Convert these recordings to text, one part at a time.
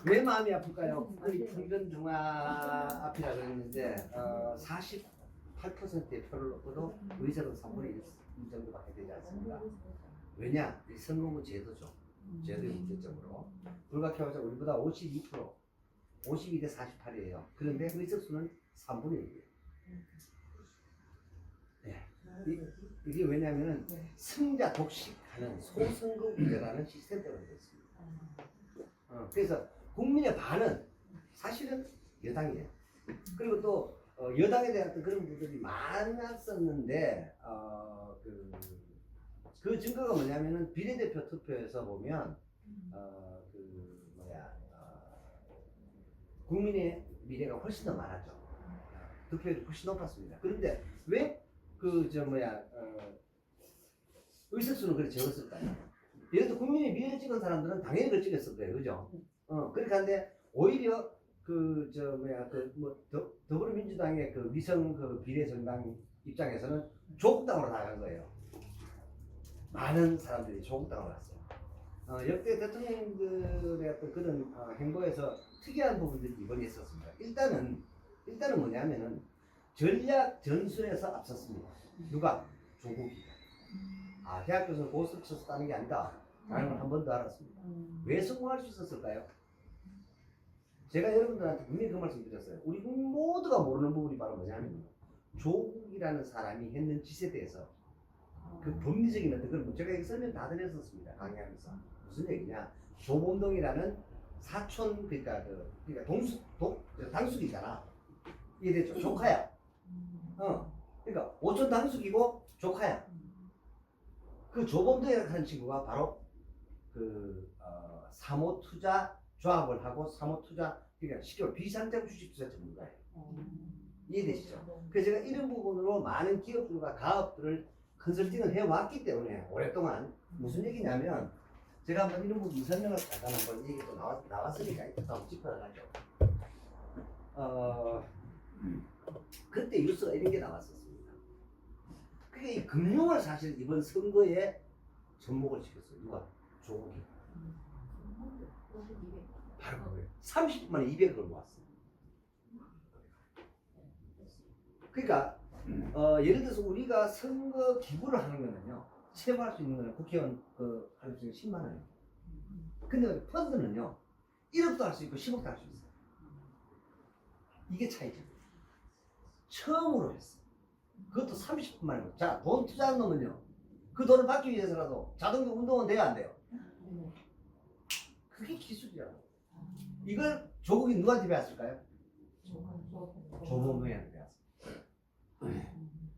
왜 마음이 아플까요? 아니 풍전등화 앞이라 그랬는데 48%의 표를 얻어도 의석은 3분의 1 정도밖에 되지 않습니다. 왜냐? 이 선거구 제도죠. 제도의 문제점으로 불가피하자 우리보다 52%, 52대 48이에요. 그런데 의석 수는 3분의 1이에요. 네. 이게 왜냐하면 승자 독식하는 소선거구제라는 시스템 때문에 그렇습니다. 그래서 국민의 반은 사실은 여당이에요. 그리고 또 여당에 대한 그런 분들이 많았었는데 그 증거가 뭐냐면은 비례대표 투표에서 보면 국민의 미래가 훨씬 더 많았죠. 득표율이 훨씬 높았습니다. 그런데 왜 의석수는 그렇게 적었을까요? 예를 들어 국민의 미래를 찍은 사람들은 당연히 그걸 찍었을 거예요, 그죠? 그렇게 하는데 오히려 더불어민주당의 그 위성 비례 정당 입장에서는 조국당으로 나간 거예요. 많은 사람들이 조국당으로 갔어요. 역대 대통령들의 어떤 그런 행보에서 특이한 부분들이 이번에 있었습니다. 일단은 뭐냐면은 전략 전술에서 앞섰습니다. 누가? 조국이. 대학교에서 고스톱 쳐서 따는 게 아니다 라는 걸 한 번 더 알았습니다. 왜 성공할 수 있었을까요? 제가 여러분들한테 분명히 그 말씀 드렸어요. 우리 모두가 모르는 부분이 바로 뭐냐면 조국이라는 사람이 했는 짓에 대해서 그 법리적인 어떤 그런 제가 여기 설명 다 드렸었습니다. 강의하면서. 무슨 얘기냐? 조범동이라는 사촌 그러니까 당숙이잖아. 이해되죠? 조카야. 그러니까 오촌 당숙이고 조카야. 그 조범동이라는 하는 친구가 바로 사모투자 조합을 하고 사모투자 그러니까 쉽게 말해 비상장 주식투자 전문가예요. 이해되시죠? 그래서 제가 이런 부분으로 많은 기업들과 가업들을 컨설팅을 해왔기 때문에 오랫동안 무슨 얘기냐면 제가 한번 이런 부분 설명을 잠깐 한번 얘기 또 나왔으니까 이따 한번 짚어가죠. 그때 뉴스가 이런 게 나왔었습니다. 그게 금융을 사실 이번 선거에 접목을 시켰어요. 누가? 조국이. 바로 그거예요. 30분 만에 200억을 모았어요. 그러니까 예를 들어서 우리가 선거 기부를 하는 거는요, 체험할 수 있는 거는 국회의원 할 수 있는 10만 원이에요. 근데 펀드는요, 1억도 할 수 있고 10억도 할 수 있어요. 이게 차이죠. 처음으로 했어요. 그것도 30분 만에. 자, 돈 투자한 놈은요, 그 돈을 받기 위해서라도 자동으로 운동은 돼야 안 돼요. 그게 기술이라고. 이걸 조국이 누구한테 배웠을까요? 조범동이한테 배웠어요.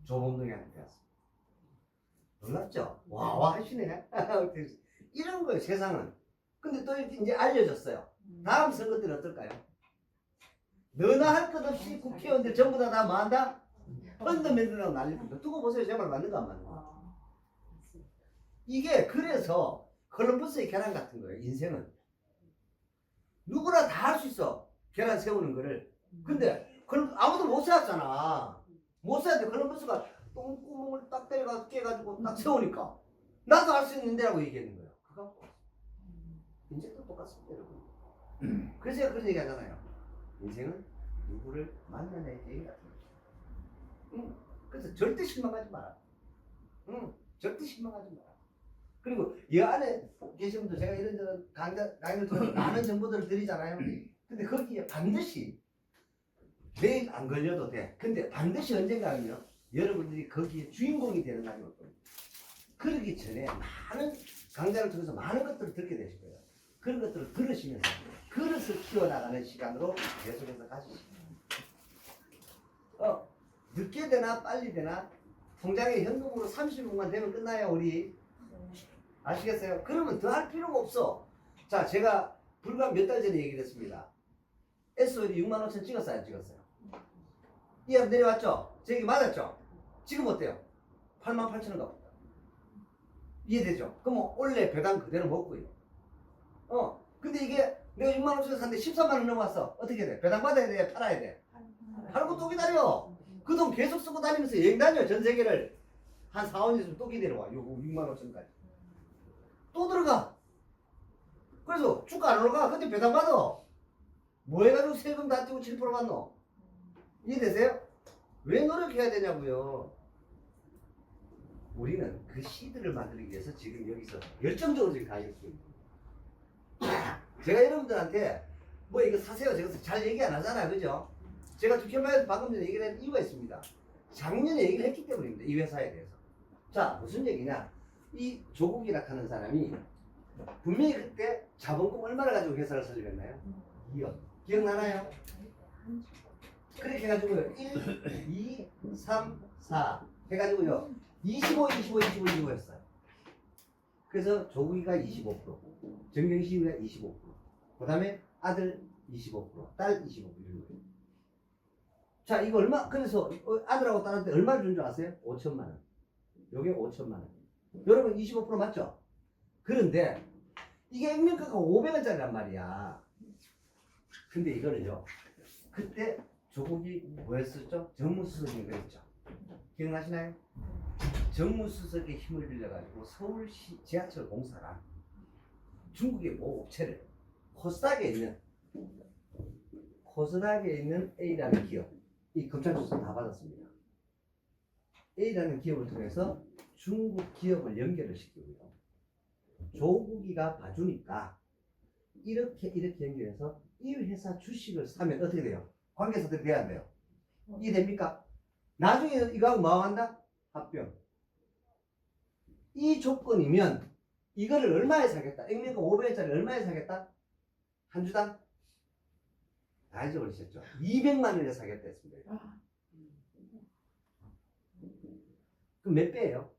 조범동이한테 배웠어요. 놀랍죠? 와 하시네. 이런 거예요, 세상은. 근데 또 이렇게 이제 알려졌어요. 다음 선거 때는 어떨까요? 너나 할 것 없이 국회의원들 전부 다 뭐 한다? 펀드 만든다고 난리 납니다. 두고 보세요. 제발 맞는 거 안 맞는 거. 이게 그래서 콜럼버스의 계란 같은 거예요. 인생은. 누구나 다 할 수 있어. 계란 세우는 거를. 근데 아무도 못 세웠잖아. 못 세웠는데 콜럼버스가 똥구멍을 딱 때려가지고 깨가지고 딱 세우니까 나도 할 수 있는데 라고 얘기하는 거예요. 그거 인생도 똑같습니다, 여러분. 그래서 제가 그런 얘기 하잖아요. 인생은 누구를 만나냐의 얘기 같은 거죠. 그래서 절대 실망하지 마라. 절대 실망하지 마라. 그리고 이 안에 계신 분들 제가 이런저런 강의를 통해서 많은 정보들을 드리잖아요. 근데 거기에 반드시 내일 안 걸려도 돼. 근데 반드시 언젠가는요, 여러분들이 거기에 주인공이 되는 날이 올 겁니다. 그러기 전에 많은 강좌를 통해서 많은 것들을 듣게 되실 거예요. 그런 것들을 들으시면서 그릇을 키워나가는 시간으로 계속해서 가시죠. 늦게 되나 빨리 되나 통장에 현금으로 30분만 되면 끝나요, 우리. 아시겠어요? 그러면 더 할 필요가 없어. 자, 제가 불과 몇 달 전에 얘기를 했습니다. SOD 6만 5천 찍었어요, 안 찍었어요? 이합 내려왔죠? 제 얘기 맞았죠? 지금 어때요? 8만 8천원 값. 이해되죠? 그럼 원래 배당 그대로 먹고요. 근데 이게 내가 6만 5천 원 샀는데 13만 원 넘어왔어. 어떻게 돼? 배당 받아야 돼? 팔아야 돼? 팔고 또 기다려. 그 돈 계속 쓰고 다니면서 여행 다녀, 전 세계를. 한 4, 5년 있으면 또 기다려와. 요거 6만 5천 원까지. 또 들어가. 그래서 주가 안 올라가. 근데 배당 받아. 뭐 해가지고 세금 다 떼고 7% 받노? 이해되세요? 왜 노력해야 되냐고요. 우리는 그 시드를 만들기 위해서 지금 여기서 열정적으로 지금 가고 있습니다. 제가 여러분들한테 뭐 이거 사세요 제가 잘 얘기 안 하잖아요, 그죠? 제가 두캔마에서 방금 전에 얘기를 한 이유가 있습니다. 작년에 얘기를 했기 때문입니다, 이 회사에 대해서. 자, 무슨 얘기냐? 이 조국이라 하는 사람이 분명히 그때 자본금 얼마나 가지고 회사를 설립했나요? 2억. 기억나나요? 그렇게 해가지고요 1, 2, 3, 4 해가지고요 25 했어요. 그래서 조국이가 25%, 정경식이가 25%, 그 다음에 아들 25%, 딸 25% 이런 거예요. 자, 이거 얼마, 그래서 아들하고 딸한테 얼마를 준 줄 아세요? 5천만 원. 요게 5천만 원. 여러분 25% 맞죠? 그런데 이게 액면가가 500원짜리란 말이야. 근데 이거는요, 그때 조국이 뭐였었죠? 정무수석인 거였죠. 기억나시나요? 정무수석의 힘을 빌려가지고 서울시 지하철 공사랑 중국의 모 업체를 코스닥에 있는 A라는 기업, 이 검찰 조사 다 받았습니다. A라는 기업을 통해서 중국 기업을 연결을 시키고요. 조국이가 봐주니까 이렇게 연결해서 이 회사 주식을 사면 어떻게 돼요? 관계사들이 돼야 안 돼요? 이해됩니까? 나중에 이거하고 뭐 한다? 합병. 이 조건이면 이거를 얼마에 사겠다? 액면가 500원짜리 얼마에 사겠다? 한 주당? 다 잊어버리셨죠? 200만 원에 사겠다 했습니다. 그럼 몇 배예요?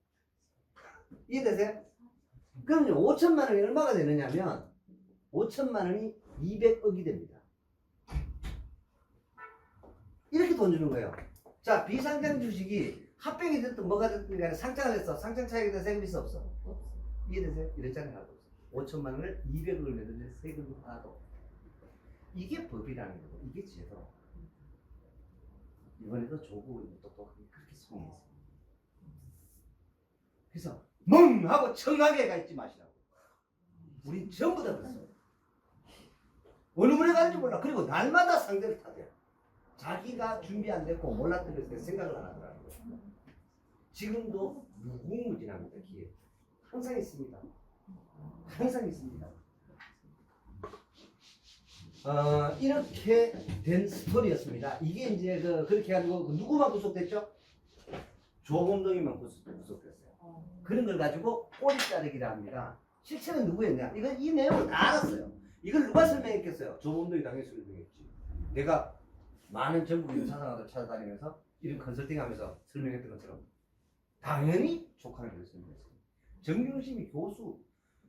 이해되세요? 그럼요, 5천만 원이 얼마가 되느냐면 5천만 원이 200억이 됩니다. 이렇게 돈 주는 거예요. 자, 비상장 주식이 합병이 됐든 뭐가 됐든 간에 상장을 했어. 상장 차익에 대한 세금 있어 없어? 이해되세요? 이랬잖아요. 하나도 없어. 5천만 원을 200억을 내는데 세금 하나도 없어. 이게 법이라는 거고, 이게 제도. 이번에도 조국은 똑똑하게 그렇게 성공했어요. 그래서 멍 하고 청하게 가 있지 마시라고. 우린 전부 다 그랬어요. 어느 분에 가는지 몰라. 그리고 날마다 상대를 탓해요. 자기가 준비 안 됐고 몰랐던 것에 생각을 안 하더라고요. 지금도 무궁무진합니다. 기회 항상 있습니다. 항상 있습니다. 이렇게 된 스토리였습니다. 이게 이제 그렇게 해가지고 누구만 구속됐죠? 조범동이만 구속됐어요. 그런 걸 가지고 꼬리 자르기라 합니다. 실체는 누구였냐? 이 내용을 다 알았어요. 이걸 누가 설명했겠어요? 조범동이 당연히 설명했지. 내가 많은 전국의 사상가들 찾아다니면서 이런 컨설팅하면서 설명했던 것처럼 당연히 조카는 그렇게 설명했어요. 정경심이 교수,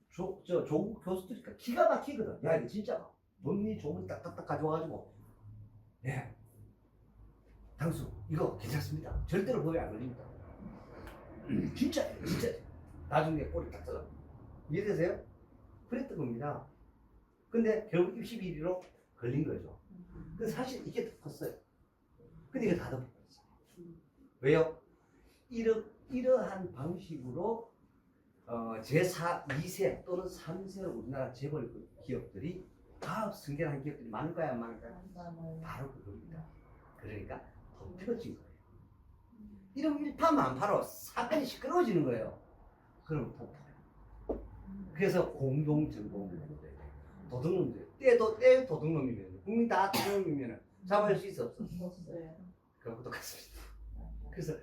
조국 교수들이니까 기가 막히거든. 야, 이거 진짜 법리 조문 딱딱딱 가져와가지고, 네, 당수 이거 괜찮습니다. 절대로 법에 안 걸립니다. 진짜 나중에 꼬리 딱 잘라. 이해되세요? 그랬던 겁니다. 근데 결국 입시 비리로 걸린 거죠. 근데 사실 이게 더 컸어요. 근데 이게 다 덮어버렸어요. 왜요? 이러한 방식으로 제4, 2세 또는 3세로 우리나라 재벌 기업들이 다 승계한 기업들이 많을까요? 안 많을까요? 바로 그겁니다. 그러니까 덮여진 거예요. 이러면 일파만파로 사건이 시끄러워지는 거예요. 그럼 덮어요. 그래서 공동정범을 내는 거예요. 도둑놈들. 때 도둑놈이면 국민 다 도둑놈이면 잡아낼 수 있어 없어? 그런 것도 같습니다. 그래서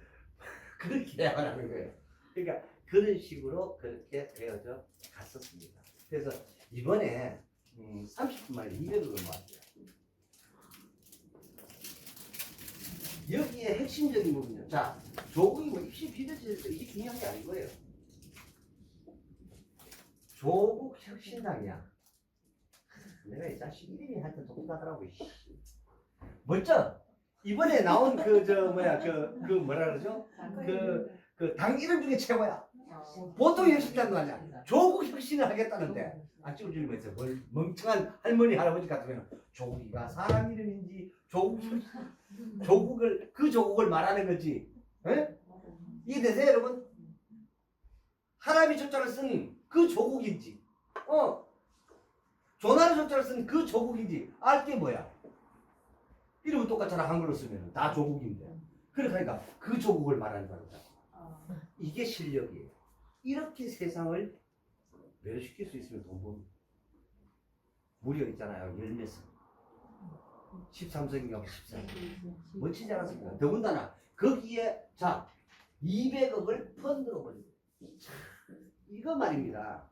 그렇게 하라는 거예요. 그러니까 그런 식으로 그렇게 되어져 갔었습니다. 그래서 이번에 30분 만에 200억을 모았어요. 여기에 핵심적인 부분이요. 자, 조국이 뭐 입시 비대지에서 이게 중요한 게 아니고요. 조국 혁신당이야. 내가 이 자식 이름이 하여튼 독특하더라고. 멋져. 이번에 나온 뭐라 그러죠? 당 이름 중에 최고야. 보통 혁신당도 아니야. 조국 혁신을 하겠다는데 안 찍어주는 있어요. 뭘 멍청한 할머니 할아버지 같으면 조국이가 사람 이름인지 조국을 말하는 거지. 에? 이해되세요, 여러분? 하나님이 저자를 쓴 그 조국인지, 조나라 조자를 쓴 그 조국이지. 알 게 뭐야? 이름은 똑같잖아. 한글로 쓰면 다 조국인데. 그러니까 그 조국을 말하는 거다. 이게 실력이에요. 이렇게 세상을 매료시킬 수 있으면 돈 버는. 무려 있잖아요. 열매서 13세기가 14세기. 멋지지 않았습니까? 더군다나 거기에 자 200억을 펀드로 벌리고. 이거 말입니다.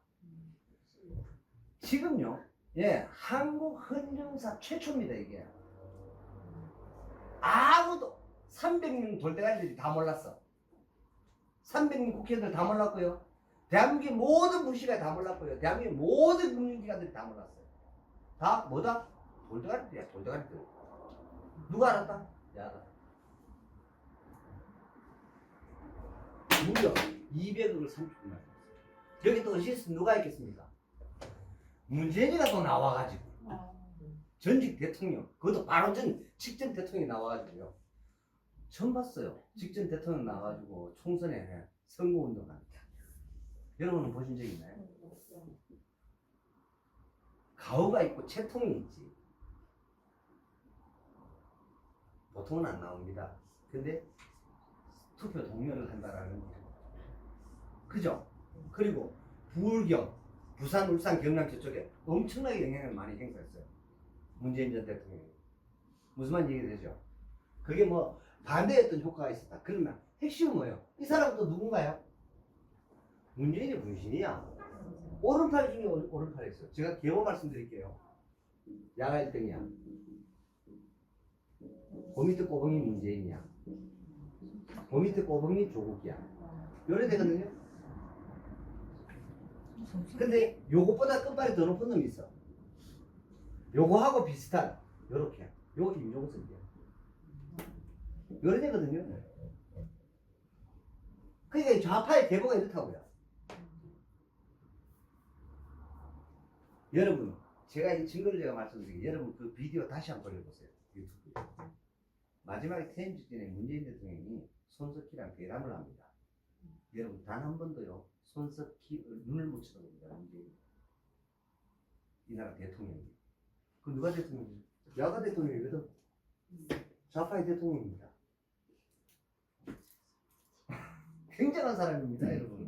지금요. 예, 한국 헌정사 최초입니다. 이게. 아무도 300명 돌대가리들이 다 몰랐어. 300명 국회의원들 다 몰랐고요. 대한민국의 모든 무시가 다 몰랐고요. 대한민국의 모든 금융기관들이 다 몰랐어요. 다 뭐다? 돌대가리들이야. 돌대가리들. 누가 알았다? 야. 무려 200억을 30분 만에. 여기 또 어시스트 누가 있겠습니까? 문재인이가 또 나와가지고 전직 대통령, 그것도 바로 전 직전 대통령이 나와가지고요. 처음 봤어요. 직전 대통령 나와가지고 총선에 선거운동합니다. 여러분은 보신 적 있나요? 가오가 있고 채통이 있지. 보통은 안 나옵니다. 근데 투표 동료를 한다라는 거죠. 그죠? 그리고 부울경, 부산, 울산, 경남 저쪽에 엄청나게 영향을 많이 행사했어요. 문재인 전 대통령이. 무슨 말 얘기되죠? 그게 뭐 반대했던 효과가 있었다. 그러면 핵심은 뭐예요? 이 사람은 또 누군가요? 문재인의 분신이야. 오른팔 중에 오른팔이 있어요. 제가 개보 말씀드릴게요. 야가 1등이야. 그 밑에 꼬봉이 문재인이야. 그 밑에 꼬봉이 조국이야. 요래 되거든요. 근데 요것보다 끝발이 더 높은 놈이 있어. 요거하고 비슷한 요렇게. 요거 김종석이야. 요래 되거든요. 그러니까 좌파의 계보가 이렇다고요. 여러분, 제가 이 증거를 제가 말씀드리게 여러분 그 비디오 다시 한번 올려보세요. 유튜브에. 마지막에 퇴임 직전에 문재인 대통령이 손석희랑 대담을 합니다. 여러분 단 한 번도요 손석희 눈을 못 쳐다봅니다. 문재인 이 나라 대통령이. 그 누가 대통령이에요? 야가 대통령이거든. 좌파의 대통령입니다. 굉장한 사람입니다, 여러분.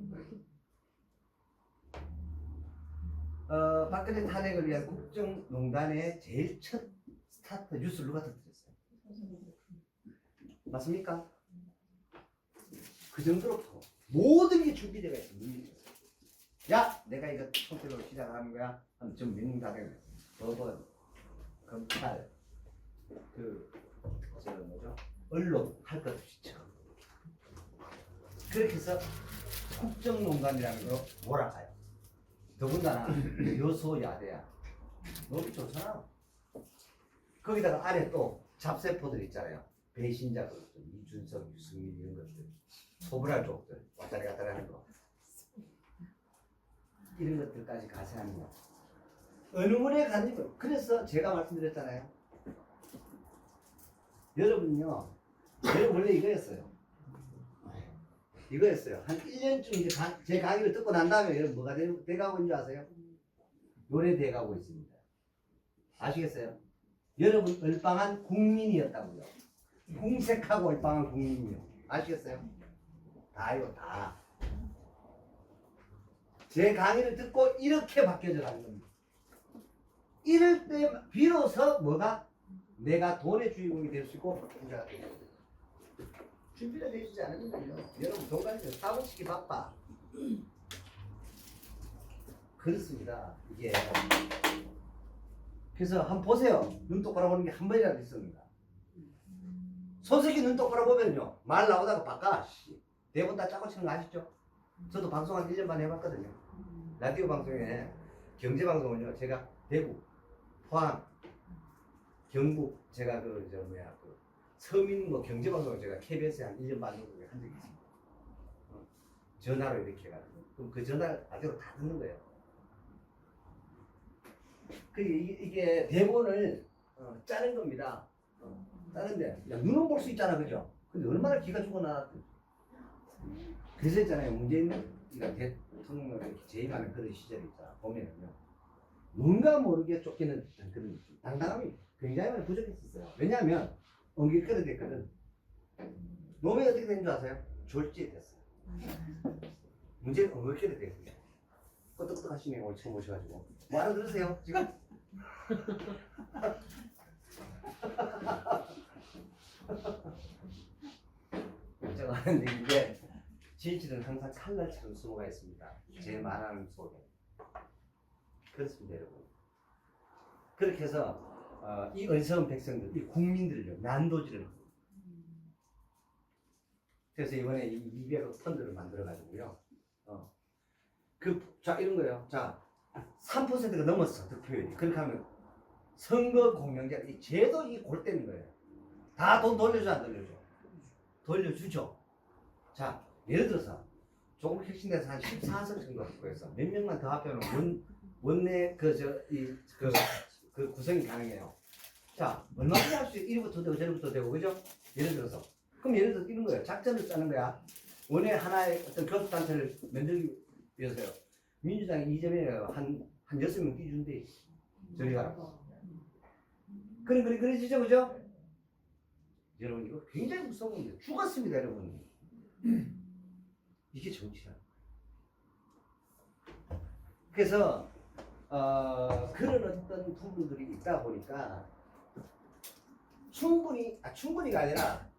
박근혜 탄핵을 위한 국정농단의 제일 첫 스타트 뉴스를 누가 터뜨렸어요? 맞습니까? 그 정도로 모든 게 준비되어 있습니다. 야, 내가 이거 총대로 시작하는 거야. 한 좀 몇 명 다 되면 법원, 검찰, 뭐죠? 언론 할 것 없이 쳐. 그렇게 해서 국정농단이라는 거 몰아가요. 더군다나 여소야대야. 너무 좋잖아. 거기다가 안에 또 잡세포들 있잖아요. 배신자들, 이준석, 유승민 이런 것들, 소불알 족들 왔다리 갔다리 하는 거. 이런 것들까지 가세하는 거. 어느 분에 갔는지. 그래서 제가 말씀드렸잖아요. 여러분요, 여러분 원래 이거였어요. 이거였어요. 한 1년쯤 이제 제 강의를 듣고 난 다음에 여러분 뭐가 돼가고 있는 줄 아세요? 노래 돼가고 있습니다. 아시겠어요? 여러분 얼빵한 국민이었다고요. 궁색하고 얼빵한 국민이요. 아시겠어요? 다요, 다. 제 강의를 듣고 이렇게 바뀌어져 가는 겁니다. 이럴 때 비로소 뭐가 내가 돈의 주인공이 될 수 있고 부자가 되는 거예요. 준비가 되시지 않으면요. 여러분 돈 가지고 사고치기 바빠. 그렇습니다. 이게. 그래서 한번 보세요. 눈 똑바로 보는 게 한 번이라도 있습니다. 손석희 눈 똑바로 보면요. 말 나오다가 바꿔. 대본 다 짜고 치는 거 아시죠? 저도 방송 한 1년 반 해봤거든요. 라디오 방송에 경제방송은요. 제가 대구, 포항, 경북, 제가 서민 경제방송을 제가 KBS에 한 1년 반 정도 한 적이 있습니다. 전화로 이렇게 해가지고. 그럼 그 전화를 라디오로 다 듣는 거예요. 이게 대본을 짜는 겁니다. 짜는데, 야, 눈은 볼 수 있잖아, 그죠? 근데 얼마나 기가 죽어나왔든. 그래서 있잖아요. 문재인이가 대통령으로 이렇게 재임하는 그런 시절이 있잖아. 보면은요. 뭔가 모르게 쫓기는 그런 당당함이 굉장히 많이 부족했었어요. 왜냐하면 엉길 끌어야 됐거든. 놈이 어떻게 된 줄 아세요? 졸지됐어요. 문제는 엉길 끌어야 됐어요. 끄떡끄떡 하시네. 오늘 처음 오셔가지고 뭐 알아들으세요 지금? 제가 하는 얘기인데 진실은 항상 칼날처럼 숨어가 있습니다. 제 말하는 속에. 그렇습니다, 여러분. 그렇게 해서 이 어리석은 백성들, 이 국민들을요 난도질을 합니다. 그래서 이번에 이 200억 펀드를 만들어 가지고요. 자 이런 거예요. 자 3%가 넘었어 득표율이. 그렇게 하면 선거 공명자 이 제도 이 골 때는 거예요. 다 돈 돌려줘 안 돌려줘? 돌려주죠. 자 예를 들어서 조국 혁신돼서 한 14석 정도 확보해서 몇 명만 더 합하면 원내 그 구성이 가능해요. 자 얼마든지 할 수 있어요. 1부터 되고 저부터 되고 그죠? 예를 들어서 그럼 예를 들어서 이런 거예요. 작전을 짜는 거야. 원내 하나의 어떤 교섭단체를 만들기 위해서요. 민주당이 이재명이 한 6명 뛰준대. 저리 가라. 그러시죠, 그죠? 여러분, 이거 굉장히 무서운 건데. 죽었습니다, 여러분. 이게 정치야. 그래서, 그런 어떤 부분들이 있다 보니까, 충분히가 아니라,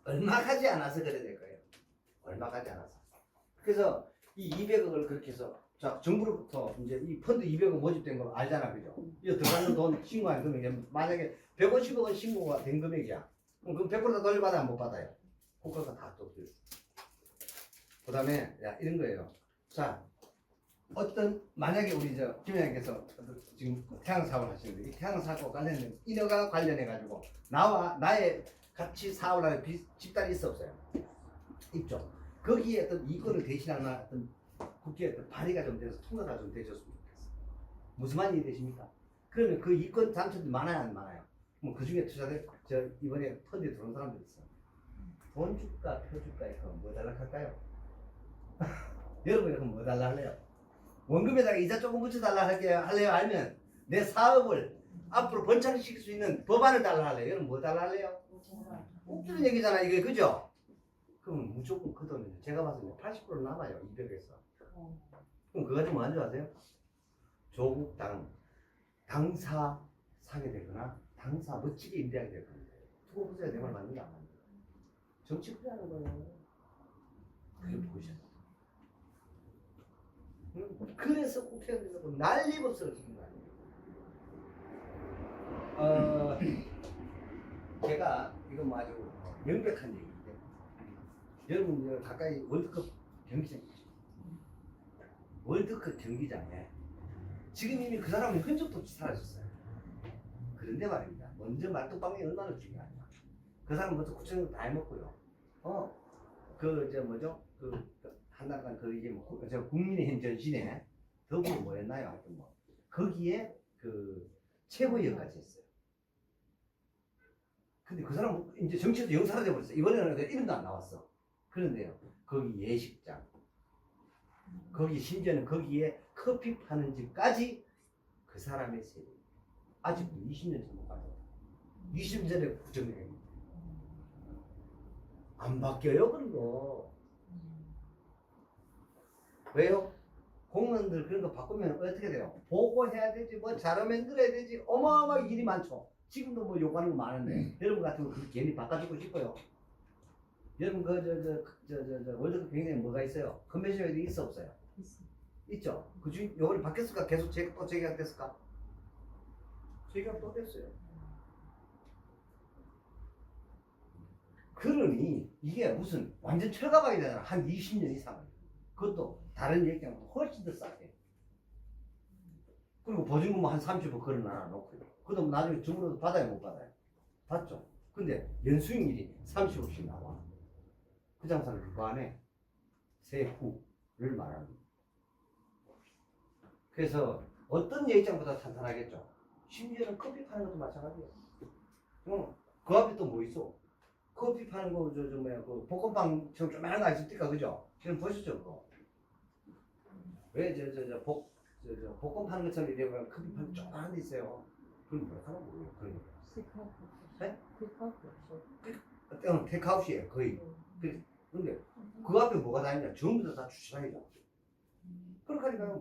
얼마 가지 않아서 그래야 될 거예요. 얼마 가지 않아서. 그래서, 이 200억을 그렇게 해서 자 정부로부터 이제 이 펀드 200억 모집된 거 알잖아, 그죠? 이거 들어가는 돈 신고한 금액이 만약에 150억은 신고가 된 금액이야. 그럼 100%다 돌려받아야 못 받아요. 국가가 다 또. 그 다음에 이런 거예요. 자 만약에 우리 김회장께서 지금 태양 사업을 하시는데 이 태양 사업과 관련된 인허가 관련해 가지고 나의 같이 사업을 하는 집단이 있어 없어요? 있죠. 거기에 어떤 이권을 대신하는 어떤 국회에 어떤 발의가 좀 돼서 통과가 좀 되셨으면 좋겠어요. 무슨 말이 되십니까? 그러면 그 이권 단체들 많아요, 안 많아요? 그 중에 투자들, 이번에 펀드에 들어온 사람들 있어요. 돈 줄까, 표 줄까, 그럼 뭐 달라 할까요? 여러분이 그럼 뭐 달라 할래요? 원금에다가 이자 조금 붙여달라 할래요? 아니면 내 사업을 앞으로 번창시킬 수 있는 법안을 달라 할래요? 여러분 뭐 달라 할래요? 웃기는 얘기잖아, 이게, 그죠? 그럼 무조건 그 돈은 제가 봤을 때 80% 남아요. 200에서. 그럼 그거 좀 뭔지 아세요? 조국 당사 사게 되거나 당사 멋지게 임대하게 될 겁니다. 두고 보세요. 내 말 맞는가 안 맞는가. 정치 그래 하는 거예요. 그게 보셔야 돼요. 그래서 국회의원들도 난리법석을 지킨 거 아니에요. 제가 이건 뭐 아주 명백한 얘기. 여러분 가까이 월드컵 경기장 월드컵 경기장에 지금 이미 그 사람은 흔적도 없이 사라졌어요. 그런데 말입니다. 먼저 말뚝방이 얼마나 중요하냐. 그 사람 먼저 구청도 다 해먹고요. 한나라당 국민의힘 전신에 더불어 뭐였나요? 하여튼 거기에 최고위원까지 했어요. 근데 그 사람 이제 정치에서 영 사라져 버렸어요. 이번에는 이름도 안 나왔어. 그런데요, 거기 예식장, 거기 심지어는 거기에 커피 파는 집까지 그 사람의 세대. 아직도 20년 전 못 봤어요. 20년 전에 구정령입니다. 안 바뀌어요, 그런 거. 왜요? 공무원들 그런 거 바꾸면 어떻게 돼요? 보고해야 되지, 자료 만들어야 되지, 어마어마하게 일이 많죠. 지금도 요구하는 거 많은데, 여러분 같은 거 그렇게 괜히 바꿔주고 싶어요. 여러분 월드컵 굉장히 뭐가 있어요? 컨벤션이 있어 없어요? 있죠. 그중 요번에 바뀌었을까? 계속 또 재계약됐을까? 재계약 또 됐어요. 그러니 이게 무슨 완전 철가방이 되잖아. 한 20년 이상은. 그것도 다른 얘기하면 훨씬 더 싸게. 그리고 보증금 한 30% 걸어놔 놓고요. 그럼 나중에 정부로도 받아요, 못 받아요? 받죠. 근데 연수익률이 30억씩 나와. 그 장사를 그거 안에 세후를 말합니다. 그래서 어떤 예장보다 탄탄하겠죠. 심지어는 커피 파는 것도 마찬가지예요. 그 앞에 또 뭐 있어? 커피 파는 거 그 볶음빵처럼 조그만한 거 있습니까, 그죠? 지금 보셨죠, 그거? 왜 저 복권 파는 것처럼 이래 보면 커피 파는 조그만 데 있어요. 그건 뭐 하나 모르요 그런 거. 네? 테이크아웃이에요 거의. 근데 그 앞에 뭐가 다 있냐? 전부 다 주차장이죠. 그렇게 하니까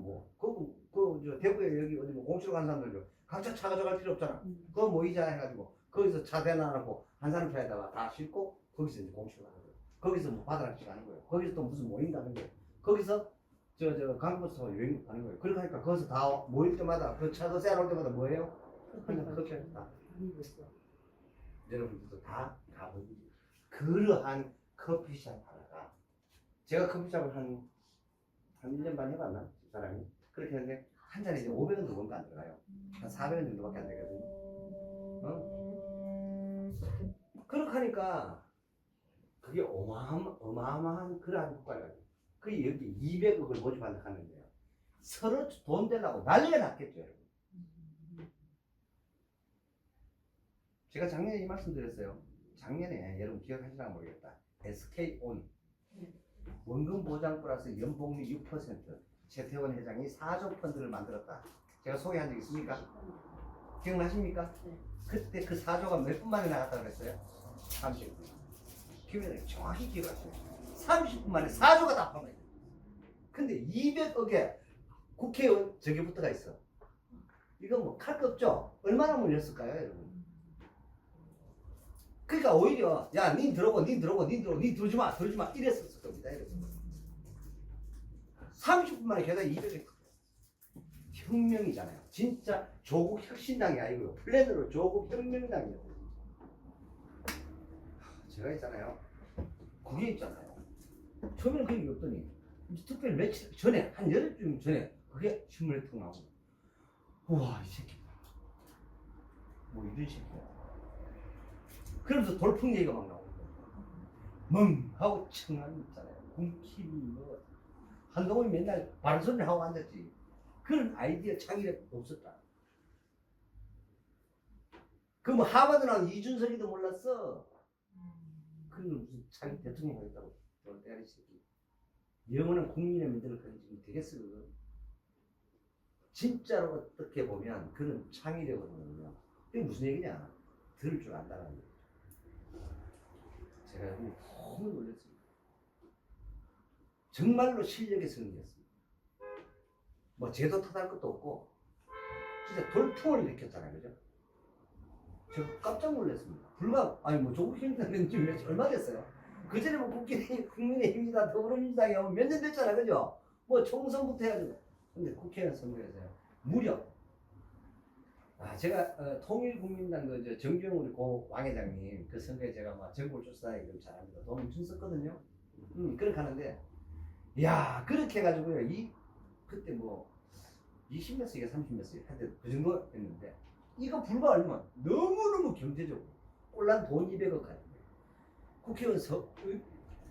저 대구에 여기 어디 뭐 공치로 가는 사람들도 각자 차 가져갈 필요 없잖아. 그거 모이자 해가지고 거기서 차 대놔놓고 한 사람 차에다가 다 싣고 거기서 이제 공치로 가는 거예요. 거기서 뭐 바다낚시 가는 거예요. 거기서 또 무슨 모임 가는 거예요. 거기서 저 강버스 여행 가는 거예요. 그러니까 하니까 거기서 다 모일 때마다 그 차도 세워놓을 때마다 뭐예요? 그냥 커피 다. 여러분들도 다 가보지. 그러한 커피숍 하나가 제가 커피숍을 한 1년 반 해봤나? 사람이 그렇게 했는데 한 잔에 이제 500원 정도 안 들어가요. 한 400원 정도밖에 안 되거든요. 그렇게 하니까 그게 어마어마한 그러한 효과가 그 여기 200억을 모집한다 하는데요. 서로 돈 되려고 난리가 났겠죠, 여러분. 제가 작년에 이 말씀 드렸어요. 작년에 여러분 기억하시나 모르겠다. SK온 원금 보장 플러스 연봉률 6% 최태원 회장이 4조 펀드를 만들었다. 제가 소개한 적 있습니까? 기억나십니까? 네. 그때 그 4조가 몇 분 만에 나갔다고 그랬어요? 30분. 기억나요? 정확히 기억하세요. 30분 만에 4조가 다 파면 돼요. 근데 200억에 국회의원 저기 붙어가 있어. 이거 뭐 칼 거 없죠? 얼마나 몰렸을까요, 여러분? 그러니까 오히려 야, 닌 들어오고 닌 들어오지 마 이랬었을 겁니다. 이랬었을 겁니다. 30분 만에 게다가 200억 혁명이잖아요. 진짜 조국 혁신당이 아니고요. 플랜으로 조국 혁명당이에요. 제가 있잖아요. 그게 있잖아요. 처음에는 그런 게 없더니 특별히 며칠 전에 한 열흘쯤 전에 그게 신문에 툭 나오고 우와 이 새끼 뭐 이런 새끼야. 그러면서 돌풍 얘기가 막 나오고 멍 하고 청한 있잖아요. 군킴이 뭐 한동훈이 맨날 바른 소리 하고 앉았지. 그런 아이디어 창의력 없었다. 그 뭐 하버드 나온 이준석이도 몰랐어. 그런 무슨 자기 대통령 하겠다고 때리 새끼. 영원한 국민의 민들을 가지고 되겠어 그거. 진짜로 어떻게 보면 그런 창의력은요. 이게 무슨 얘기냐? 들을 줄 안다는 얘기죠. 제가 너무 놀랐습니다. 정말로 실력의 승리였습니다. 뭐 제도 탓할 것도 없고 진짜 돌풍을 일으켰잖아요, 그죠? 제가 깜짝 놀랐습니다. 불과 아니 뭐 조국 혁명당은 지금 얼마 됐어요? 그 전에 뭐 국민의힘이다 더불어민주당이 몇 년 됐잖아, 그죠? 뭐 총선부터 해가지고 근데 국회의원 선거에서요 무려 제가 통일국민당 그 정주영 우리 고 왕회장님 그 선거에 제가 막 정보를 조사하기 좀 잘합니다. 돈 엄청 썼거든요. 그렇게 하는데 야 그렇게 해가지고요 그때 뭐 20몇 석이가 30몇 석이 하여튼 그 정도 했는데 이거 불과 얼마 너무너무 경제적으로 꼴랑 돈 200억 가지고 국회의원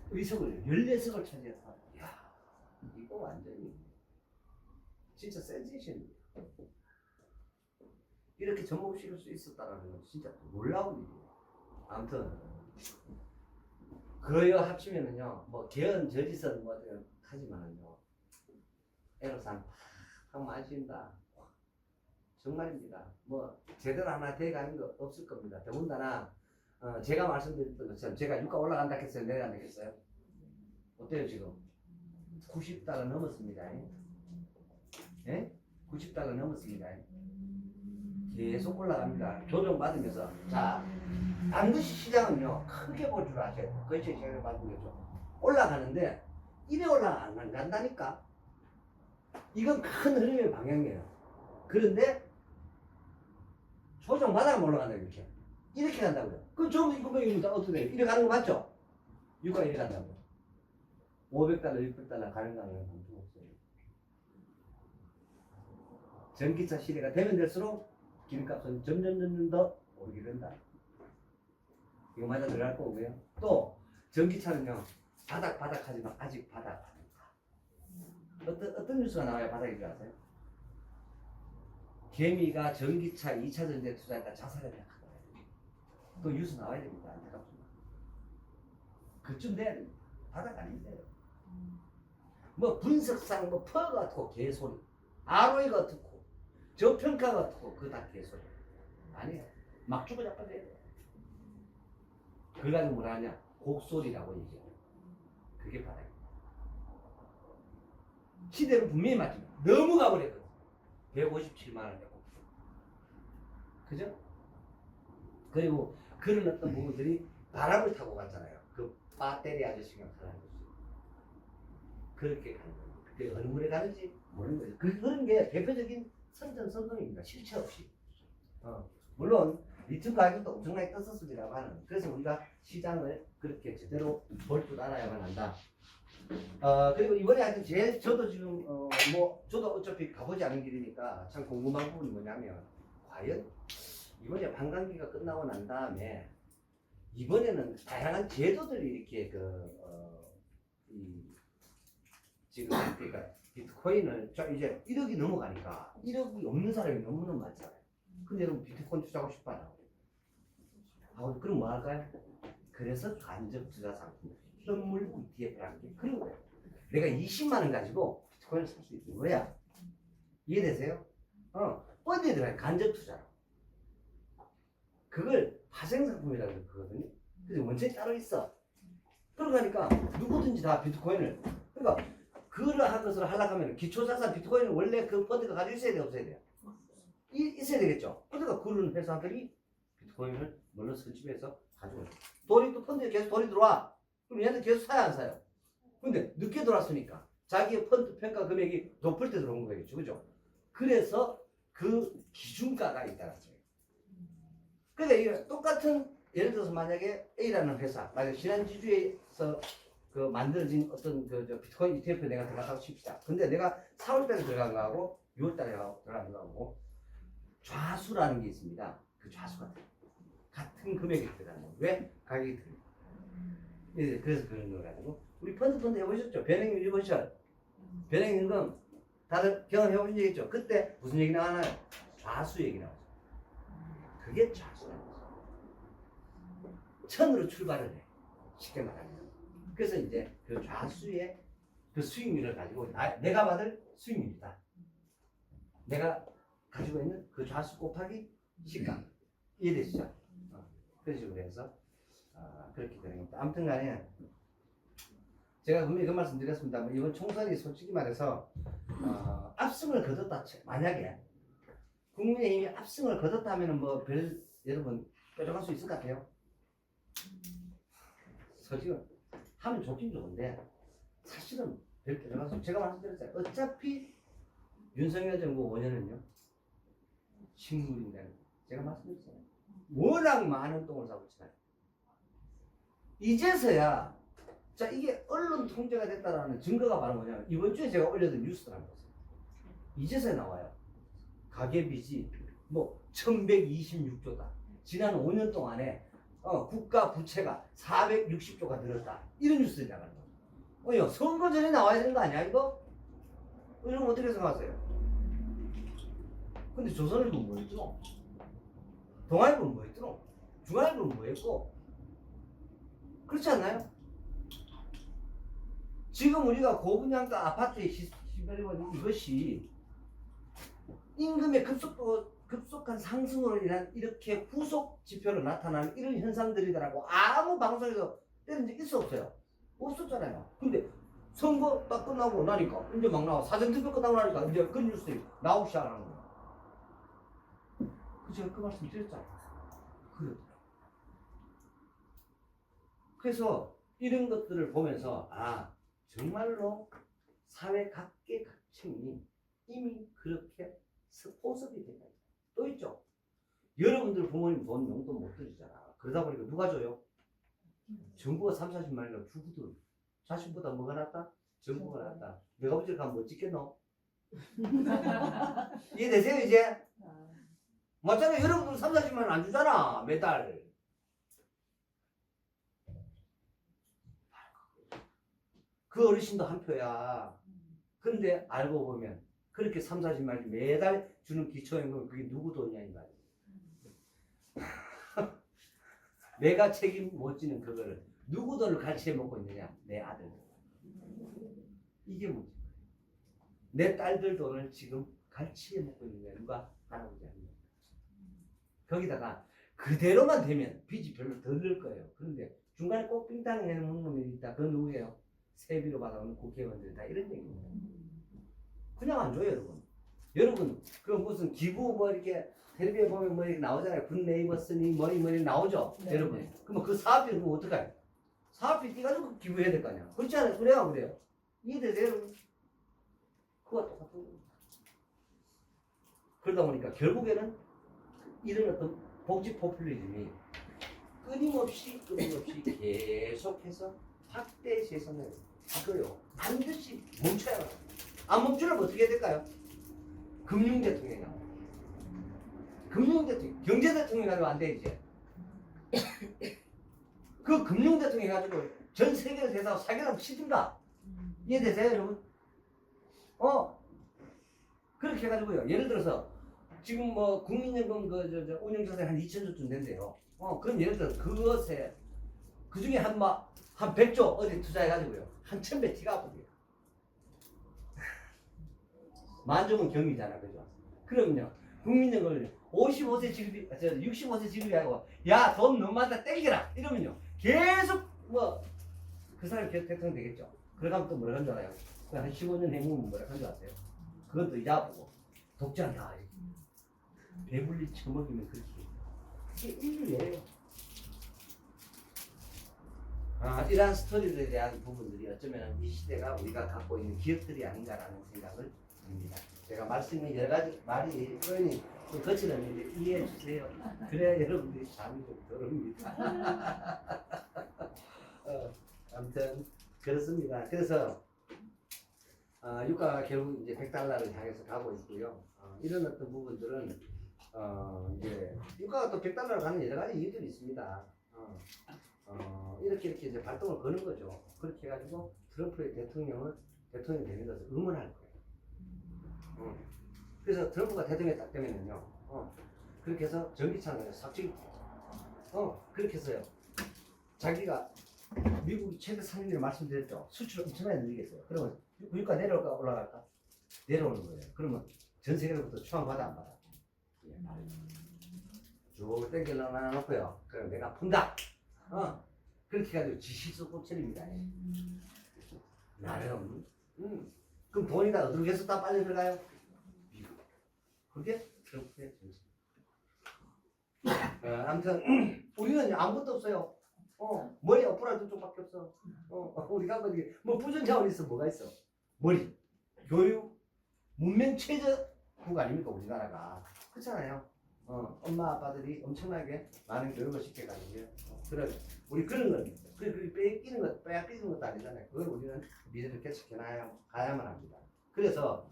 의석을 14석을 차지해서 야 이거 완전히 진짜 센세이션입니다. 이렇게 접목시킬 수 있었다는 건 진짜 놀라운 일이에요. 아무튼 그러여 합치면은요 뭐 개헌 저지선 뭐 하지만은요 애로산 참 많습니다. 정말입니다. 뭐 제대로 하나 돼가는 거 없을 겁니다. 더군다나 제가 말씀드렸던 것처럼 제가 유가 올라간다 했어요? 내려간다 했어요? 어때요 지금? 90달러 넘었습니다. 예? 90달러 넘었습니다. 계속 올라갑니다. 조정받으면서 자 반드시 시장은요 크게 볼 줄 아셔야 돼요. 그것이 제가 받은 거죠. 올라가는데 이래 올라가 안 간다니까. 이건 큰 흐름의 방향이에요. 그런데 조정받아면 올라간다 이렇게 간다고요. 그럼 전부 이거 어떻게 돼요? 이래 가는 거 맞죠? 유가 이래 간다고요. 500달러 600달러 가는 거는 엄청 없어요. 전기차 시대가 되면 될수록 기름값은 점점 더 오르게 된다. 이거 맞아 들어갈 거고요. 또 전기차는요 바닥 하지만 아직 바닥 아닙니다. 어떤 뉴스가 나와야 바닥인 줄 아세요? 개미가 전기차 2차 전지에 투자했다 자살했다 하더라고요. 그 뉴스 나와야 됩니다. 안타깝습니다. 그쯤 돼야 됩니다. 바닥 아닌데요. 뭐 분석상 뭐 퍼 같고 개소리. ROE가 어떻고 저평가가 어떻고 그거 다 개소리 아니에요. 막 주고 자빠져야 돼요. 그걸 가지고 뭐라 하냐 곡소리라고 얘기해요. 그게 바닥이에요. 시대는 분명히 맞지만 너무 가버렸거든. 157만 원 내고 그죠? 그리고 그런 어떤 부분들이 바람을 타고 갔잖아요. 그 배터리 아저씨가 가는 거지. 그렇게 가는 거예요. 그게 어느 물에 가는지 모르는 거죠. 그런 게 대표적인 선전선동입니다. 실체 없이. 물론 리튬 가격도 엄청나게 떴었습니다만 그래서 우리가 시장을 그렇게 제대로 볼 줄 알아야만 한다. 그리고 이번에 하여튼 제일 저도 지금 뭐 저도 어차피 가보지 않은 길이니까 참 궁금한 부분이 뭐냐면 과연 이번에 관광기가 끝나고 난 다음에 이번에는 다양한 제도들이 이렇게 지금 그러니까 비트코인을 이제 1억이 넘어가니까 1억이 없는 사람이 너무너무 많잖아요. 근데 여러분 비트코인 투자하고 싶어요. 그럼 뭐 할까요? 그래서 간접 투자 상품 현물 ETF라는 게 그런 거예요. 내가 20만 원 가지고 비트코인을 살 수 있는 거야. 이해되세요? 펀드에 들어가요. 간접 투자로. 그걸 파생상품이라고 그러거든요. 그래서 원칙이 따로 있어. 그러니까 누구든지 다 비트코인을 그러니까 그러한 것을 하려고 하면 기초자산 비트코인은 원래 그 펀드가 가지고 있어야 돼 없어야 돼요? 있어야 되겠죠. 그러니까 그런 회사들이 비트코인을 물론 설치해서 가지고 있어요. 돈이 또 펀드에 계속 돈이 들어와. 그럼 얘는 계속 사야 안 사요? 근데 늦게 들어왔으니까 자기의 펀드 평가 금액이 높을 때 들어온 거겠죠. 그죠? 그래서 그 기준가가 있다는 거예요. 그러니까 이게 똑같은 예를 들어서 만약에 A라는 회사 만약 신한지주에서 그 만들어진 어떤 저 비트코인 ETF 내가 들어갔다고 칩시다. 근데 내가 4월달에 들어간 거하고 6월달에 들어간 거하고 좌수라는 게 있습니다. 그 좌수가 같은 금액이 들어가는 거예요. 왜? 가격이 틀려요. 그래서 그런 거 가지고 우리 펀드 해보셨죠? 변형 유니버셜 변형임금 다들 경험해 보신 적 있죠? 그때 무슨 얘기 나와나요? 좌수 얘기 나오죠. 그게 좌수라는 거죠. 천으로 출발을 해. 쉽게 말하면. 그래서 이제 그 좌수의 그 수익률을 가지고 내가 받을 수익률이다. 내가 가지고 있는 그 좌수 곱하기 시가. 이해되시죠? 그런 식으로 해서 그렇게 되는 겁니다. 아무튼 간에 제가 분명히 그 말씀 드렸습니다. 이번 총선이 솔직히 말해서 압승을 거뒀다. 만약에 국민의힘이 압승을 거뒀다 하면 여러분 뾰족할 수 있을 것 같아요? 솔직히 하면 좋긴 좋은데 사실은 별 뾰족할 수 제가 말씀드렸잖아요. 어차피 윤석열 정부 5년은요 식물인데 제가 말씀드렸잖아요. 워낙 많은 똥을 싸고 치나요. 이제서야 자 이게 언론 통제가 됐다라는 증거가 바로 뭐냐면 이번 주에 제가 올려둔 뉴스라는 거죠. 이제서야 나와요. 가계빚이 1126조다. 지난 5년 동안에 국가 부채가 460조가 늘었다. 이런 뉴스들이 나가는 거예요. 선거 전에 나와야 되는 거 아니야 이거? 이러면 어떻게 생각하세요? 근데 조선일보는 뭐 했죠? 동아일보는 뭐 했죠? 중앙일보는 뭐 했고? 그렇지 않나요? 지금 우리가 고분양가 아파트에 시달리고 이것이 임금의 급속한 상승으로 인한 이렇게 후속 지표로 나타나는 이런 현상들이더라고. 아무 방송에서 때린 적 있어 없어요? 없었잖아요. 근데 선거 딱 끝나고 나니까 이제 막 나와. 사전투표 끝나고 나니까 이제 그런 뉴스들이 나오기 시작하는 거예요. 제가 그 말씀 드렸잖아요. 그래서 이런 것들을 보면서 정말로 사회 각계각층이 이미 그렇게 스포섭이 된다. 또 있죠. 여러분들 부모님 돈 용돈 못 드리잖아. 그러다 보니까 누가 줘요? 정부가 30-40만이라고 주거든. 자식보다 뭐가 낫다? 정부가 낫다. 내가 아버지를 가면 뭐 찍겠노? 이해되세요 이제? 맞잖아요. 여러분들 30-40만 원 안 주잖아 매달. 그 어르신도 한 표야. 근데 알고 보면 그렇게 30-40만 원 매달 주는 기초연금 그게 누구 돈이야 이 말이야. 내가 책임 못 지는 그거를 누구 돈을 같이 해먹고 있느냐? 내 아들. 이게 문제예요. 내 딸들 돈을 지금 갈치에 먹고 있는 거야. 누가? 할아버지 할머니. 거기다가 그대로만 되면 빚이 별로 덜 들 거예요. 그런데 중간에 꼭 빙땅 내는 놈이 있다. 그건 누구예요? 세비로 받아오는 국회의원들 다 이런 얘기입니다. 그냥 안 줘요, 여러분. 여러분, 그 무슨 기부 뭐 이렇게 텔레비에 보면 뭐 이렇게 나오잖아요. 굿 네이버스니 뭐니 나오죠, 네, 여러분. 네. 그러면 그 사업비 그거 어떡해요? 사업비 떼가지고 기부해야 될 거 아니야. 그렇지 않아요? 그래야 그래요. 이해되세요, 여러분? 그거와 똑같은 겁니다. 그러다 보니까 결국에는 이런 어떤 복지 포퓰리즘이 끊임없이 계속해서 확대 재선을 이거요. 반드시 멈춰야 합니다. 안 멈추려면 어떻게 해야 될까요? 금융 대통령이 나와요. 금융 대통령, 경제 대통령이 가지고 안 돼, 이제. 그 금융 대통령이 가지고 전 세계를 대상으로 사기를 치든가. 이해되세요, 여러분? 그렇게 해가지고요. 예를 들어서, 지금 뭐, 국민연금 운영자산이 한 2천조쯤 된대요. 그럼 예를 들어서 그것에, 그 중에 한 100조 어디 투자해가지고요. 한 1000배 티가 아프고요. 만종은 경이잖아, 그죠? 그럼요. 국민연금을 55세 지급이, 65세 지급이 하고, 야, 돈 너무 많다, 땡겨라! 이러면요. 계속, 그 사람이 계속 대통령 되겠죠. 그러가면 또 뭐라 하는 줄 알아요? 한 15년 해보면 뭐라 하는 줄 아세요? 그것도 이자 보고, 독자한다. 배불리 처먹이면 그렇게. 그게 인류예요. 이러한 스토리들에 대한 부분들이 어쩌면 이 시대가 우리가 갖고 있는 기억들이 아닌가라는 생각을 듭니다. 제가 말씀이 여러 가지 말이 표현이 좀 거칠었는데 이해해 주세요. 그래야 여러분들이 잠이 좀 덜옵니다. 아무튼 그렇습니다. 그래서 유가가 결국 이제 100달러를 향해서 가고 있고요. 이런 어떤 부분들은 이제 유가가 또 100달러로 가는 여러 가지 이유들이 있습니다. 이렇게 이제 발동을 거는 거죠. 그렇게 해가지고 트럼프의 대통령이 되는 것을 응원할 거예요. 그래서 트럼프가 대통령이 딱 되면은요, 그렇게 해서 전기차는 삭제기, 그렇게 해서요. 자기가 미국이 최대 상인을 말씀드렸죠. 수출 엄청나게 늘리겠어요. 그러면 유가 내려올까 올라갈까? 내려오는 거예요. 그러면 전 세계로부터 추앙받아 안 받아? 쭉 땡겨 놓고요. 그럼 내가 푼다. 그렇게 해가지고 지시수 꼽처리입니다. 나름. 그럼 돈이 다 어디로 계속 다 빨리 들어가요? 미국. 그게 트럼프의 정책. 아무튼 우리는 아무것도 없어요. 머리 엎으라도 쪽밖에 없어. 우리가 뭐 부전 자원이 있어 뭐가 있어? 머리, 교육, 문명 최저국 아닙니까 우리나라가? 그렇잖아요. 엄마 아빠들이 엄청나게 많은 교육을 시켜가지고요. 그런 우리 그런 건 그 빼앗기는 것도 아니잖아요. 그걸 우리는 미래를 계속해 가야만 합니다. 그래서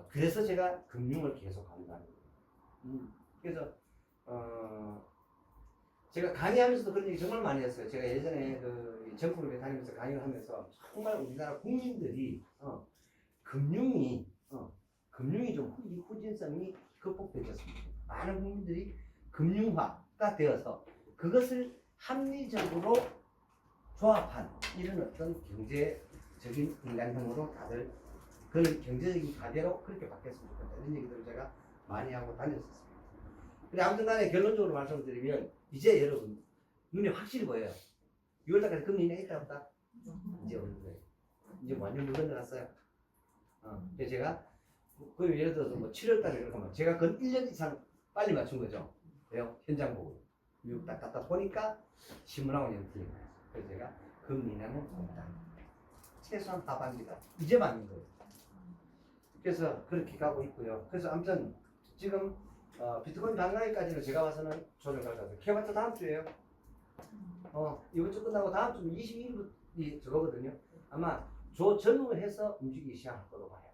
그래서 제가 금융을 계속 강조하는 거예요. 그래서 제가 강의하면서도 그런 얘기 정말 많이 했어요. 제가 예전에 그 전국을 다니면서 강의를 하면서 정말 우리나라 국민들이 금융이 좀 후진성이 극복되지 않습니까? 많은 국민들이 금융화가 되어서 그것을 합리적으로 조합한 이런 어떤 경제적인 인간형으로 다들 그런 경제적인 가대로 그렇게 바뀌었으면 좋겠다. 이런 얘기들을 제가 많이 하고 다녔었습니다. 근데 아무튼 간에 결론적으로 말씀드리면 이제 여러분 눈에 확실히 보여요. 6월달까지 금리 인하 있다 없다? 이제 오는 거예요. 이제 완전 물 건너갔어요. 그래서 제가 그 예를 들어서 뭐 7월달에 이렇게 하면 제가 그 1년 이상 빨리 맞춘 거죠. 왜요? 현장 보고 미국 딱 갔다 보니까 신문하고 연틀린 거예요. 그래서 제가 금리 인하는 없다. 최소한 하반기다. 이제 맞는 거예요. 그래서 그렇게 가고 있고요. 그래서 아무튼 지금 비트코인 반가기까지는 제가 봐서는 조정갈 것 같아요. 캐바트 다음 주에요. 이번 주 끝나고 다음 주 22일이 저거거든요. 아마 조정을 해서 움직이기 시작할 거로 봐요.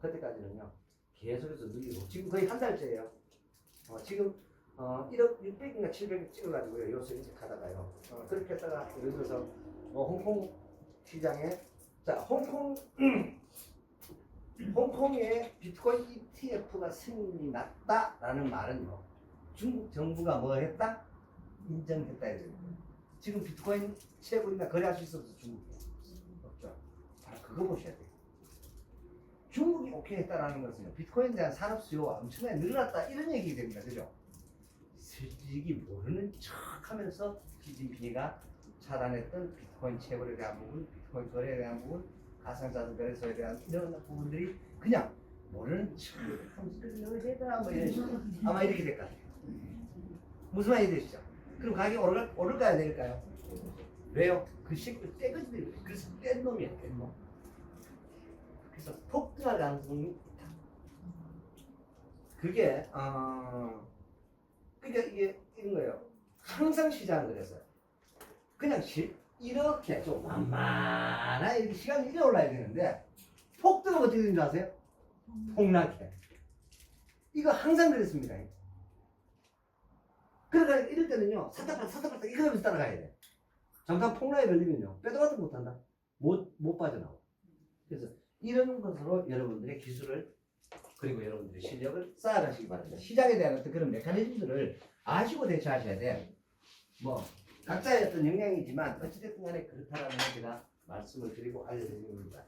그때까지는요. 계속해서 늘리고 지금 거의 한 달째예요. 지금 1억 600인가 700 찍어가지고요. 요새 일찍 하다가요. 그렇게 했다가 예를 들어서 홍콩 시장에 홍콩의 비트코인 ETF가 승인이 났다라는 말은요. 중국 정부가 뭐 했다? 인정했다 이거예요. 지금 비트코인 채굴이나 거래할 수 있어서 중국이 없죠. 그거 보셔야 돼요. 중국이 오케이 했다라는 것은 비트코인에 대한 산업 수요가 엄청나게 늘어났다 이런 얘기 됩니다. 그죠? 솔직히 모르는 척 하면서 시진핑이가 차단했던 비트코인 채굴에 대한 부분, 비트코인 거래에 대한 부분, 가상자산 거래소에 대한 이런 부분들이 그냥 모르는 척 하면서 그걸 해라 뭐 이런 식으로 아마 이렇게 될 것 같아요. 무슨 말이 되시죠? 그럼 가격이 오를까요 내릴까요? 왜요? 그 식구 떼거지들이 그래서 뗀 놈이야 뗀 놈. 그래서 폭등할 가능성이 있다. 그게 그러니까 이게 이런 거예요. 항상 시장은 그래서요. 그냥 이렇게 좀 완만한 이렇게 시간이 이래 올라야 되는데 폭등은 어떻게 되는 줄 아세요? 폭락해. 이거 항상 그랬습니다. 그러니까 이럴 때는요 사탁팔탁 이거 하면서 따라가야 돼. 잠깐 폭락에 걸리면요 빼도 같은 못한다. 못 빠져나와. 그래서 이런 것으로 여러분들의 기술을 그리고 여러분들의 실력을 쌓아가시기 바랍니다. 시장에 대한 어떤 그런 메커니즘들을 아시고 대처하셔야 돼. 뭐 각자의 어떤 역량이지만 어찌됐든 간에 그렇다라는 걸 제가 말씀을 드리고 알려드립니다.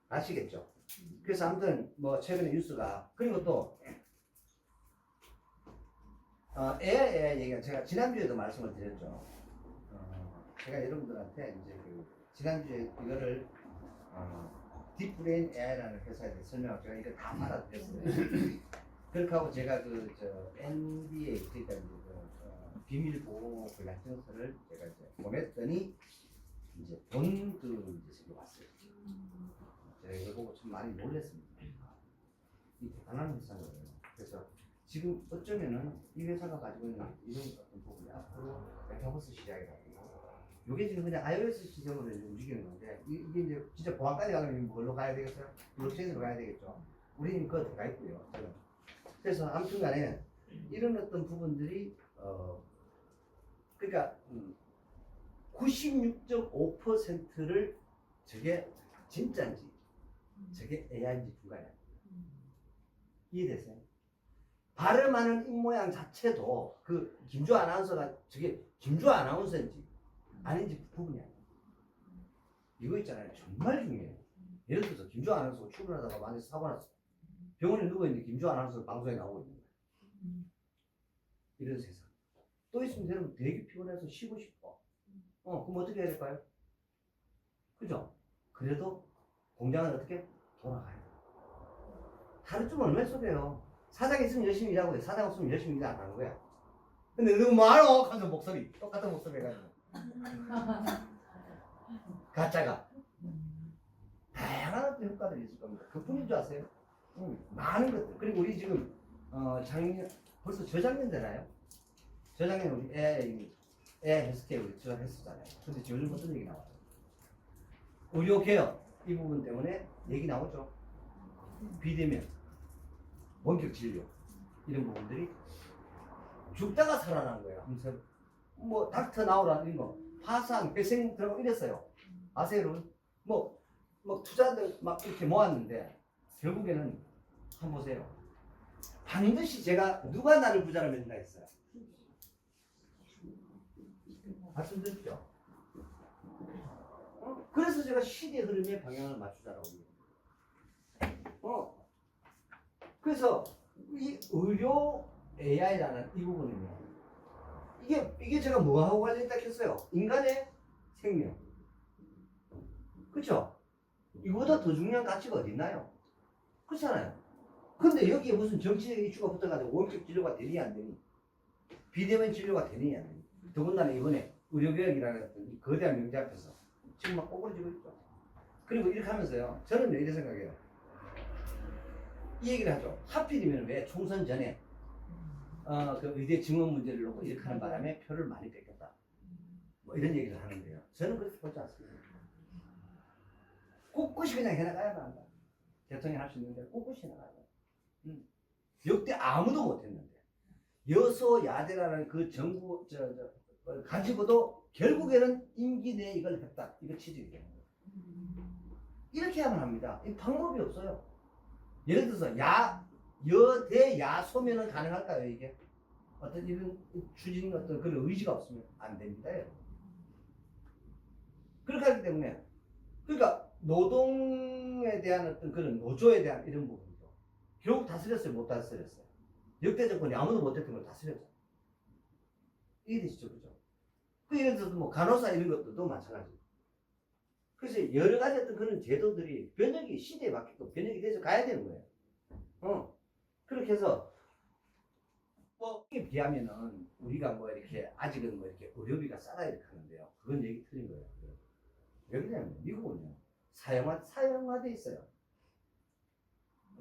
아시겠죠? 그래서 아무튼 뭐 최근에 뉴스가 그리고 또 AI 얘기가 제가 지난주에도 말씀을 드렸죠. 제가 여러분들한테 이제 그 지난주에 이거를 딥브레인 AI라는 회사에 대해 설명하고 제가 이거 다 받아들였어요. 그렇게 하고 제가 NDA 그러니까 비밀 보호 약정서를 제가 이제 보냈더니 이제 이제 왔어요. 제가 이걸 보고 좀 많이 놀랐습니다. 이 대단한 회사거든요. 그래서 지금 어쩌면은 이 회사가 가지고 있는 이런 어떤 부분이 앞으로 메타버스 시장이라고 이게 지금 그냥 iOS 시장으로 움직이는 건데 이게 이제 진짜 보안까지 가려면 뭘로 가야 되겠어요? 블록체인으로 가야 되겠죠. 우리는 그거 들어가 있고요. 저는. 그래서 아무튼간에 이런 어떤 부분들이 그러니까 96.5%를 저게 진짜인지 저게 AI인지 불가야. 이해되세요? 발음하는 입모양 자체도 그 김주아 아나운서가 저게 김주아 아나운서인지 아닌지 부분이 아니에요. 이거 있잖아요. 정말 중요해요. 예를 들어서 김주아 아나운서가 출근하다가 만약에 사고 났어. 병원에 누워있는데 김주아 아나운서 방송에 나오고 있는 거예요. 이런 세상. 또 있으면 되면 되게 피곤해서 쉬고 싶어. 그럼 어떻게 해야 될까요? 그죠? 그래도 공장은 어떻게 돌아가요? 하루 좀 얼마나 속여요. 사장 있으면 열심히 일하고 돼. 사장 없으면 열심히 일 안 하는 거야. 근데 너무 많어. 하면서 목소리 똑같은 목소리 해가지고 가짜가 다양한 어떤 효과들이 있을 겁니다. 그뿐인 줄 아세요? 많은 것들. 그리고 우리 지금 작년 벌써 저작년 되나요? 저작년 우리 AI 헬스케어 우리 저작했었잖아요. 근데 요즘 어떤 얘기 나와요? 의료 개혁 이 부분 때문에 얘기 나오죠. 비대면, 원격 진료 이런 부분들이 죽다가 살아난 거예요. 뭐 닥터 나오라 이런 거, 화상, 회생 들어가고 이랬어요. 아세요, 여러분? 뭐 투자들 막 이렇게 모았는데 결국에는 한번 보세요. 반드시 제가 누가 나를 부자로 만든다 했어요. 말씀드렸죠. 그래서 제가 시대 흐름에 방향을 맞추자라고 그래서 이 의료 AI라는 이 부분은요. 이게 제가 뭐하고 관련있다 했어요? 인간의 생명. 그쵸? 이거보다 더 중요한 가치가 어디 있나요? 그렇잖아요. 근데 여기에 무슨 정치적인 이슈가 붙어가지고 원격 진료가 되니 안 되니? 비대면 진료가 되니 안 되니? 더군다나 이번에 의료개혁이라는 어떤 이 거대한 명제 앞에서 지금 막 꼬부러지고 있죠. 그리고 이렇게 하면서요. 저는 이렇게 생각해요. 이 얘기를 하죠. 하필이면 왜 총선 전에 그 의대 증원 문제를 놓고 이렇게 하는 바람에 표를 많이 뺏겼다. 뭐 이런 얘기를 하는데요. 저는 그렇게 보지 않습니다. 꿋꿋이 그냥 해나가야만 한다. 대통령 할 수 있는데 꿋꿋이 해나가야 돼. 역대 아무도 못했는데 여소야대라는 그 정부 가지고도 결국에는 임기 내에 이걸 했다. 이거 취지예요. 이렇게 하면 합니다. 이 방법이 없어요. 예를 들어서 여대 야소면은 가능할까요 이게? 어떤 이런 추진 어떤 그런 의지가 없으면 안 됩니다. 그렇게 하기 때문에 그러니까 노동에 대한 어떤 그런 노조에 대한 이런 부분도 결국 다스렸어요, 못 다스렸어요? 역대 정권이 아무도 못했던 걸 다스렸죠. 이해되시죠, 그죠? 그 예를 들어서 뭐 간호사 이런 것들도 마찬가지고. 그래서 여러 가지 어떤 그런 제도들이 변혁이 시대에 맞게끔 변혁이 돼서 가야 되는 거예요. 그렇게 해서 뭐에 비하면은 우리가 뭐 이렇게 아직은 뭐 이렇게 의료비가 싸다 이렇게 하는데요. 그건 얘기 틀린 거예요. 왜 그러냐면 미국은요 사형화돼 있어요.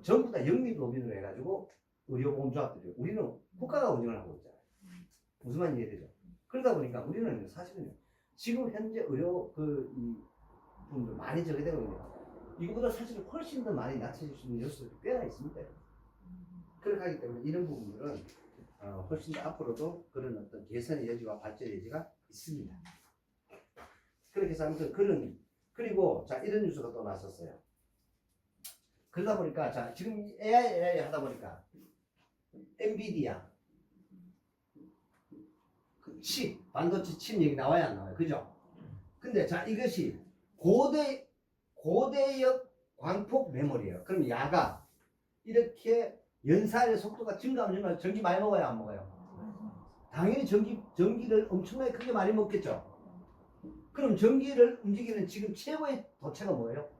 전부 다 영리법인으로 해가지고 의료보험조합들이 우리는 국가가 운영을 하고 있잖아요. 무슨 말인지 이해되죠? 그러다 보니까 우리는 사실은 지금 현재 의료 이 분들 많이 저게 되고 있는데 이거보다 사실 훨씬 더 많이 낮춰질 수 있는 요소들이 꽤나 있습니다. 그렇게 하기 때문에 이런 부분들은 훨씬 더 앞으로도 그런 어떤 개선의 여지와 발전의 여지가 있습니다. 그렇게 해서 아무튼 그리고 자 이런 뉴스가 또 나섰어요. 그러다 보니까 자 지금 AI 하다 보니까 엔비디아 그 칩 반도체 칩 얘기 나와야 안 나와요, 그죠? 근데 자 이것이 고대역 광폭 메모리예요. 그럼 야가 이렇게 연산의 속도가 증가하면 전기 많이 먹어요, 안 먹어요? 당연히 전기를 엄청나게 크게 많이 먹겠죠. 그럼 전기를 움직이는 지금 최고의 도체가 뭐예요?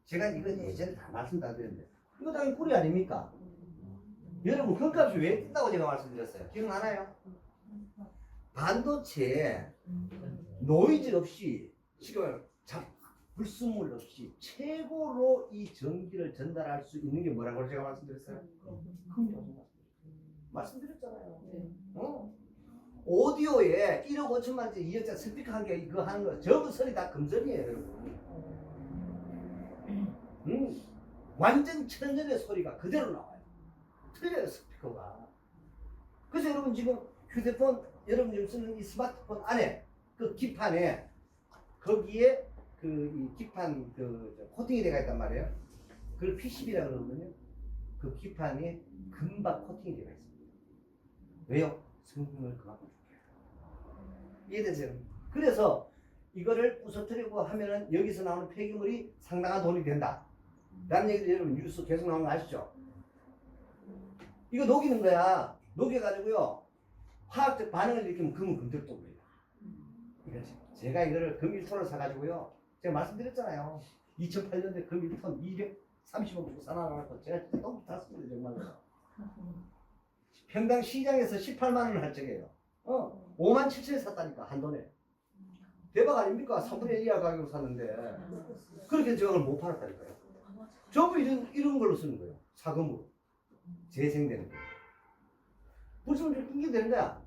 제가 이건 예전에 다 말씀드렸는데 이거 당연히 꿀이 아닙니까? 여러분 그 값이 왜 뜬다고 제가 말씀드렸어요? 기억나나요? 반도체에 노이즈 없이 지금 불순물 없이 최고로 이 전기를 전달할 수 있는 게 뭐라고 제가 말씀드렸어요? 말씀드렸잖아요. 오디오에 1억 5천만짜리 2억짜리 스피커 한 개 이거 하는 거 전부 선이 다 금선이에요, 여러분. 완전 천연의 소리가 그대로 나와요. 틀려요, 스피커가. 그래서 여러분 지금 휴대폰, 여러분 지금 쓰는 이 스마트폰 안에 그 기판에 거기에 이 기판 코팅이 되어 있단 말이에요. 그걸 PCB라고 그러거든요. 그 기판이 금박 코팅이 되어 있습니다. 왜요? 성능을 그만큼 줄게요. 이해되세요? 그래서 이거를 부서뜨리고 하면은 여기서 나오는 폐기물이 상당한 돈이 된다. 라는 얘기를 여러분 뉴스 계속 나오는 거 아시죠? 이거 녹이는 거야. 녹여가지고요. 화학적 반응을 일으키면 금은 금대로 또 올려요. 이거지. 제가 이거를 금 1톤을 사가지고요. 제가 말씀드렸잖아요. 2008년도에 금 1톤 230원 주고 사놔놓고 제가 진짜 너무 탔습니다, 정말로. 평당 시장에서 18만원 할 적이에요. 5만 7천에 샀다니까, 한 돈에. 대박 아닙니까? 3분의 1 이하 가격으로 샀는데. 그렇게 제가 그걸 못 팔았다니까요. 전부 이런 걸로 쓰는 거예요. 사금으로. 재생되는 거예요. 무슨 좀 끊기게 되는 거야.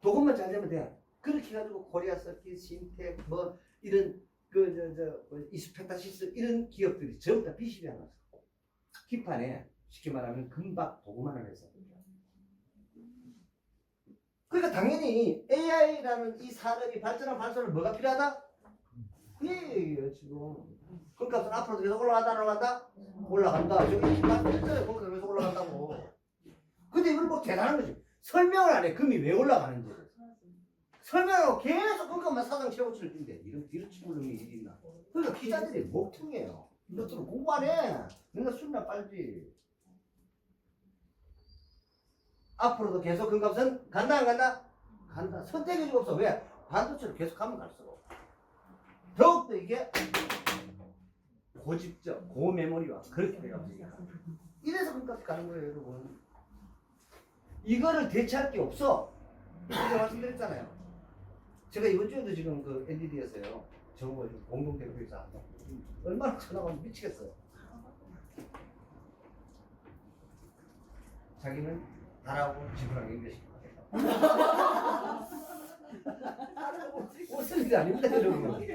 도금만 잘 되면 돼. 그렇게 해가지고 코리아 서킷, 신텍, 뭐, 이런, 이스펙타시스, 이런 기업들이 전부 다 PCB 하나 써. 기판에, 쉽게 말하면 금박 도금만을 해서. 그러니까 당연히 AI라는 이 산업이 발전을 뭐가 필요하다? 그 얘기예요, 지금. 그 값은 앞으로도 계속 올라간다? 올라간다. 여기 말씀했잖아요. 거기서 계속 올라간다고. 근데 이걸 뭐 대단한 거지. 설명을 안 해. 금이 왜 올라가는지. 설명하고 계속 그것만 사상 최고치를 뛴대. 이런 뒤로치고 놈이 일이 있나. 그러니까 기자들이 목통이에요. 이것들은 공부 안 해. 맨날 술이나 빨지. 앞으로도 계속 금값은 간다 안 간다? 간다. 선택의 가 없어. 왜? 반도체로 계속 가면 갈수록 더욱더 이게 고집적, 고메모리와 그렇게 돼가지고 이래서 금값이 가는 거예요, 여러분. 이거를 대체할 게 없어. 제가 말씀드렸잖아요. 제가 이번 주에도 지금 그 NDD에서요. 저거 공동대표에서 한다. 얼마나 전화가 미치겠어요. 자기는 나라고 지구랑 연결시키겠다. 웃을 일이 아닙니다, 여러분.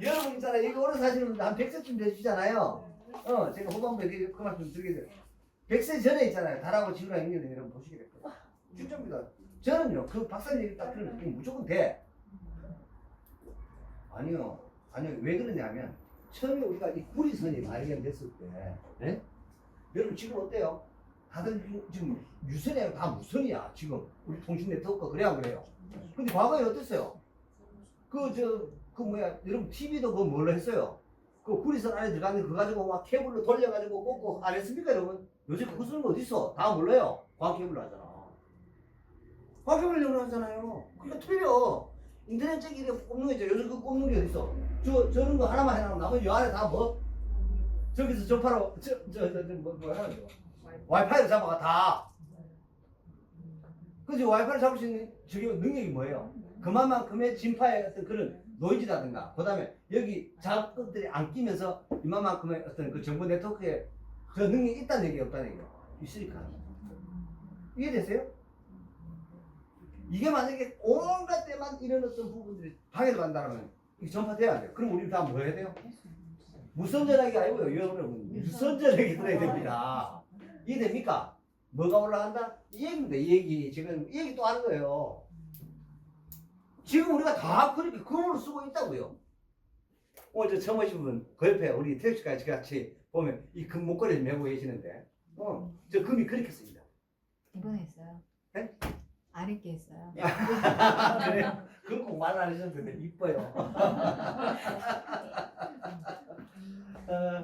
여러분 있잖아요. 이거 오늘 사실은 한 100세쯤 되시잖아요. 제가 후반부에 그 말씀 드리게 돼요. 100세 전에 있잖아요. 달하고 지구랑 연결된 여러분 보시게 될 거예요. 진짜입니다. 저는요, 그 박사님 얘기 딱 들으면 무조건 돼. 아니요. 왜 그러냐면, 처음에 우리가 이 구리선이 발견됐을 때, 네? 여러분 지금 어때요? 다들 지금 유선이야, 다 무선이야, 지금. 우리 통신 네트워크가 그래야 그래요. 근데 과거에 어땠어요? 그 뭐야, 여러분 TV도 그거 뭘로 했어요? 그 구리선 안에 들어가는 그거 가지고 막 케이블로 돌려가지고 꽂고 안 했습니까, 여러분? 요새 그거 쓰는 거 어딨어? 다 몰라요. 광 케이블로 하잖아. 광 케이블로 하잖아요. 그러니까 틀려. 인터넷 저기 꼽는 거 있죠. 요즘 그 꼽는 게 어딨어? 저런 거 하나만 해놔면 나머지 요 안에 다 뭐? 저기서 전파로, 뭐야, 이거. 와이파이를 잡아가 다. 그지? 와이파이를 잡을 수 있는 저기 능력이 뭐예요? 그만큼의 진파의 어떤 그런 노이즈라든가, 그 다음에 여기 작업들이 안 끼면서 이만큼의 어떤 그 정보 네트워크에 저 능력이 있다는 얘기, 없다는 얘기예요. 있으니까. 이해되세요? 이게 만약에 온갖 때만 이런 어떤 부분들이 방해를 받는다면 이게 전파돼야 돼요. 그럼 우리 다 뭐 해야 돼요? 무선 전화기 아니고요. 여러분, 무선 전화기 들어야 됩니다. 이해됩니까? 뭐가 올라간다? 이 얘기입니다. 이 얘기. 지금 이 얘기 또 하는 거예요. 지금 우리가 다 그렇게 금으로 쓰고 있다고요. 오늘 저 처음 오신 분, 그 옆에 우리 택시까지 같이 보면 이 금 목걸이를 메고 계시는데, 저 금이 그렇게 씁니다. 이번에 했어요. 네? 아랫게 했어요. 그래요? 그건 꼭 말 안 하셔도 되는데, 이뻐요.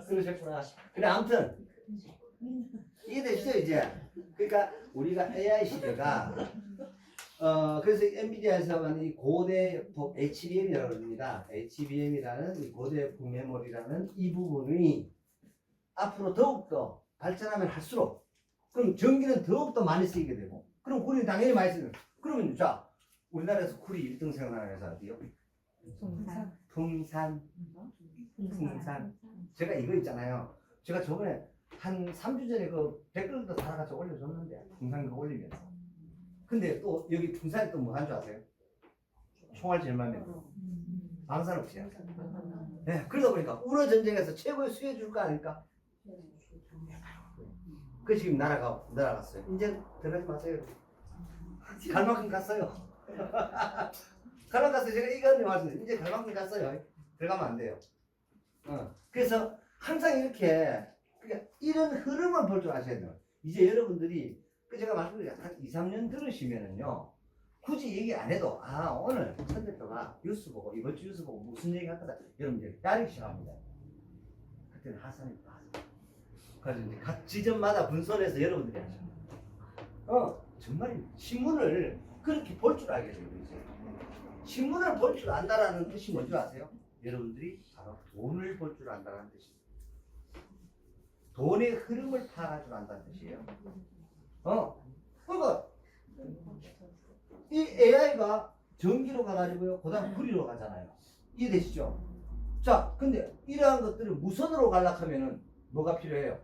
그러셨구나. 그래, 아무튼, 이해되시죠, 이제? 그러니까, 우리가 AI 시대가, 그래서 엔비디아에서는 이 고대 HBM이라고 합니다. HBM이라는 이 고대 메모리라는 이 부분이 앞으로 더욱더 발전하면 할수록, 그럼 전기는 더욱더 많이 쓰이게 되고, 그럼 쿨이 당연히 많이 쓰는. 그러면 자, 우리나라에서 쿨이 1등 생각나는 회사 어디요? 풍산. 제가 이거 있잖아요. 제가 저번에 한 3주 전에 그 댓글도 다 같이 올려줬는데, 풍산 그거 올리면서. 근데 또 여기 풍산에 또 뭐 한 줄 아세요? 총알 제일 많이 내고 방산업체야. 네, 그러다 보니까 우러 전쟁에서 최고의 수혜 줄 거 아닙니까? 그 지금 날아갔어요. 이제 들어가지 마세요. 갈 만큼 갔어요. 갈 만큼 갔어요. 제가 이거 말씀드려요. 이제 갈 만큼 갔어요. 들어가면 안 돼요. 그래서 항상 이렇게 그러니까 이런 흐름을 볼 줄 아셔야 돼요. 이제 여러분들이 그 제가 말씀드린 한 2, 3년 들으시면은요, 굳이 얘기 안 해도, 아, 오늘 선 대표가 뉴스 보고, 이번 주 뉴스 보고 무슨 얘기 할 거다. 여러분 이제 따르기 시작합니다. 그때는 하산이 빠져. 그래서 이제 각 지점마다 분선해서 여러분들이 하셔. 정말 신문을 그렇게 볼 줄 알게 되고, 이제. 신문을 볼 줄 안다라는 뜻이 뭔지 아세요? 여러분들이 바로 돈을 볼 줄 안다라는 뜻입니다. 돈의 흐름을 파악할 줄 안다는 뜻이에요. 그러니까 이 AI가 전기로 가가지고요, 그 다음 구리로 가잖아요. 이해되시죠? 자, 근데 이러한 것들을 무선으로 가려하면은 뭐가 필요해요?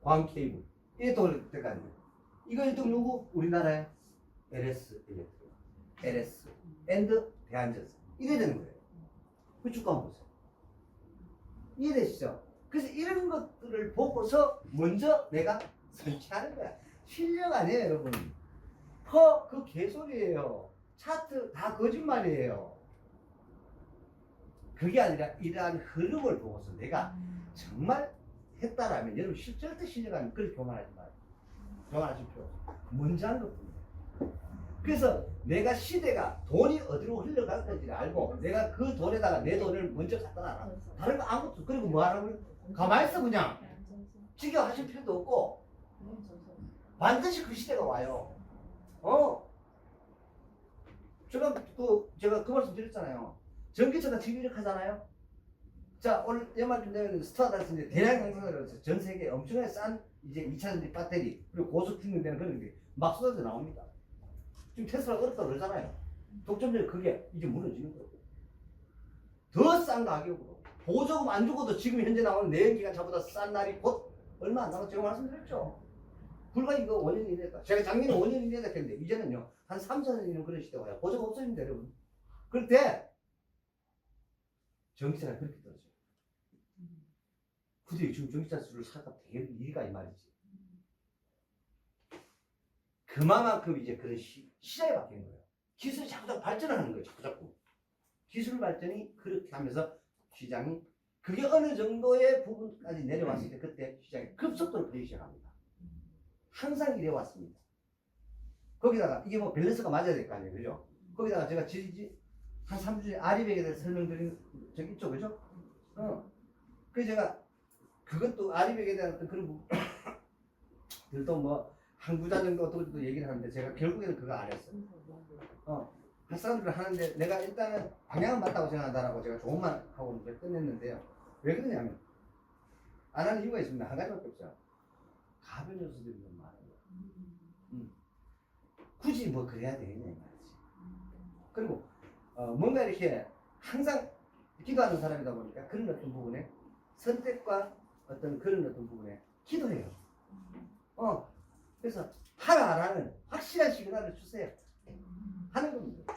광 케이블. 이게 돌릴 때까지. 이거 1등 누구? 우리나라의 LS 일렉트로, LS, 앤드 대한전선. 이래 되는 거예요. 그 주가 보세요. 이해되시죠? 그래서 이런 것들을 보고서 먼저 내가 설치하는 거야. 실력 아니에요, 여러분. 그 개소리예요. 차트 다 거짓말이에요. 그게 아니라 이러한 흐름을 보고서 내가 정말 했다라면 여러분 절대 실력 아니면 그렇게 교만하지 마요. 교만하실 필요 없어요. 먼저 하는 것뿐이에요. 그래서 내가 시대가 돈이 어디로 흘러갈 건지를 알고 내가 그 돈에다가 내 돈을 먼저 갖다 놔라. 다른 거 아무것도. 그리고 뭐 하라고요? 가만히 있어 그냥. 지겨 하실 필요도 없고 반드시 그 시대가 와요. 제가 그 말씀 드렸잖아요. 전기차가 지금 이렇게 하잖아요. 자, 오늘 연말쯤 되면 스타트에서 이제 대량 양산으로 전 세계에 엄청나게 싼 이제 2차전지 배터리 그리고 고속 충전되는 그런 게 막 쏟아져 나옵니다. 지금 테슬라 어렵다고 그러잖아요. 독점적으로 그게 이제 무너지는 거예요. 더 싼 가격으로 보조금 안 주고도 지금 현재 나오는 내연기관차보다 싼 날이 곧 얼마 안 남았죠. 제가 말씀드렸죠. 불과 이거 5년 이내다. 제가 작년에 5년 이내다 했는데 이제는요 한 3, 4년이면 그런 시대가 와요. 보조금 없어집니다, 여러분. 그럴 때 전기차가 그렇게 떨어져요. 근데 지금 전기차 수를 살까 되게 일이가 이 말이지. 그만큼 이제 그런 시장이 바뀌는 거예요. 기술이 자꾸 발전하는 거예요. 자꾸. 기술 발전이 그렇게 하면서 시장이 그게 어느 정도의 부분까지 내려왔을 때 그때 시장이 급속도로 풀리기 시작합니다. 항상 이래 왔습니다. 거기다가 이게 뭐 밸런스가 맞아야 될 거 아니에요. 그죠? 거기다가 제가 한 3주 전에 아리백에 대해서 설명드린 적 있죠, 그죠? 그래서 제가 그것도 아리백에 대한 어떤 그런 부분들도 뭐 한 구자 정도 또 얘기를 하는데 제가 결국에는 그거 안 했어요. 할 사람들은 하는데 내가 일단은 방향은 맞다고 생각한다라고 제가 좋은 말 하고 이제 끝냈는데요. 왜 그러냐면 안 하는 이유가 있습니다. 한 가지밖에 없어요. 가변 요소들이 너무 많아요. 굳이 뭐 그래야 되겠냐 이 말이지. 그리고 뭔가 이렇게 항상 기도하는 사람이다 보니까 그런 어떤 부분에 선택과 어떤 그런 어떤 부분에 기도해요. 그래서 하라 안 하는 확실한 시그널을 주세요. 하는 겁니다.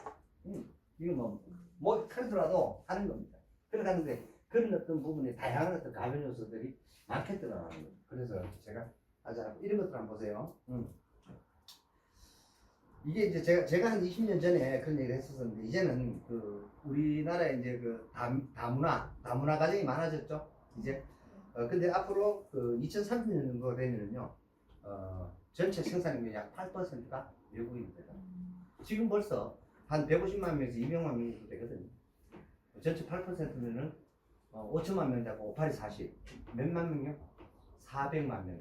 이거 뭐 칼더라도 하는 겁니다. 그러는데 그런 어떤 부분에 다양한 어떤 가변 요소들이 많겠더라고요. 그래서 제가 이런 것들 한번 보세요. 이게 이제 제가 한 20년 전에 그런 얘기를 했었는데 이제는 그 우리나라에 이제 그 다문화 가정이 많아졌죠. 이제 근데 앞으로 그 2030년 정도 되면은요 전체 생산량의 약 8%가 외국인입니다. 지금 벌써 한 150만 명에서 200만 명 정도 되거든요. 전체 8%면은 5천만 명 잡고 5, 8이 40. 몇만 명이요? 400만 명.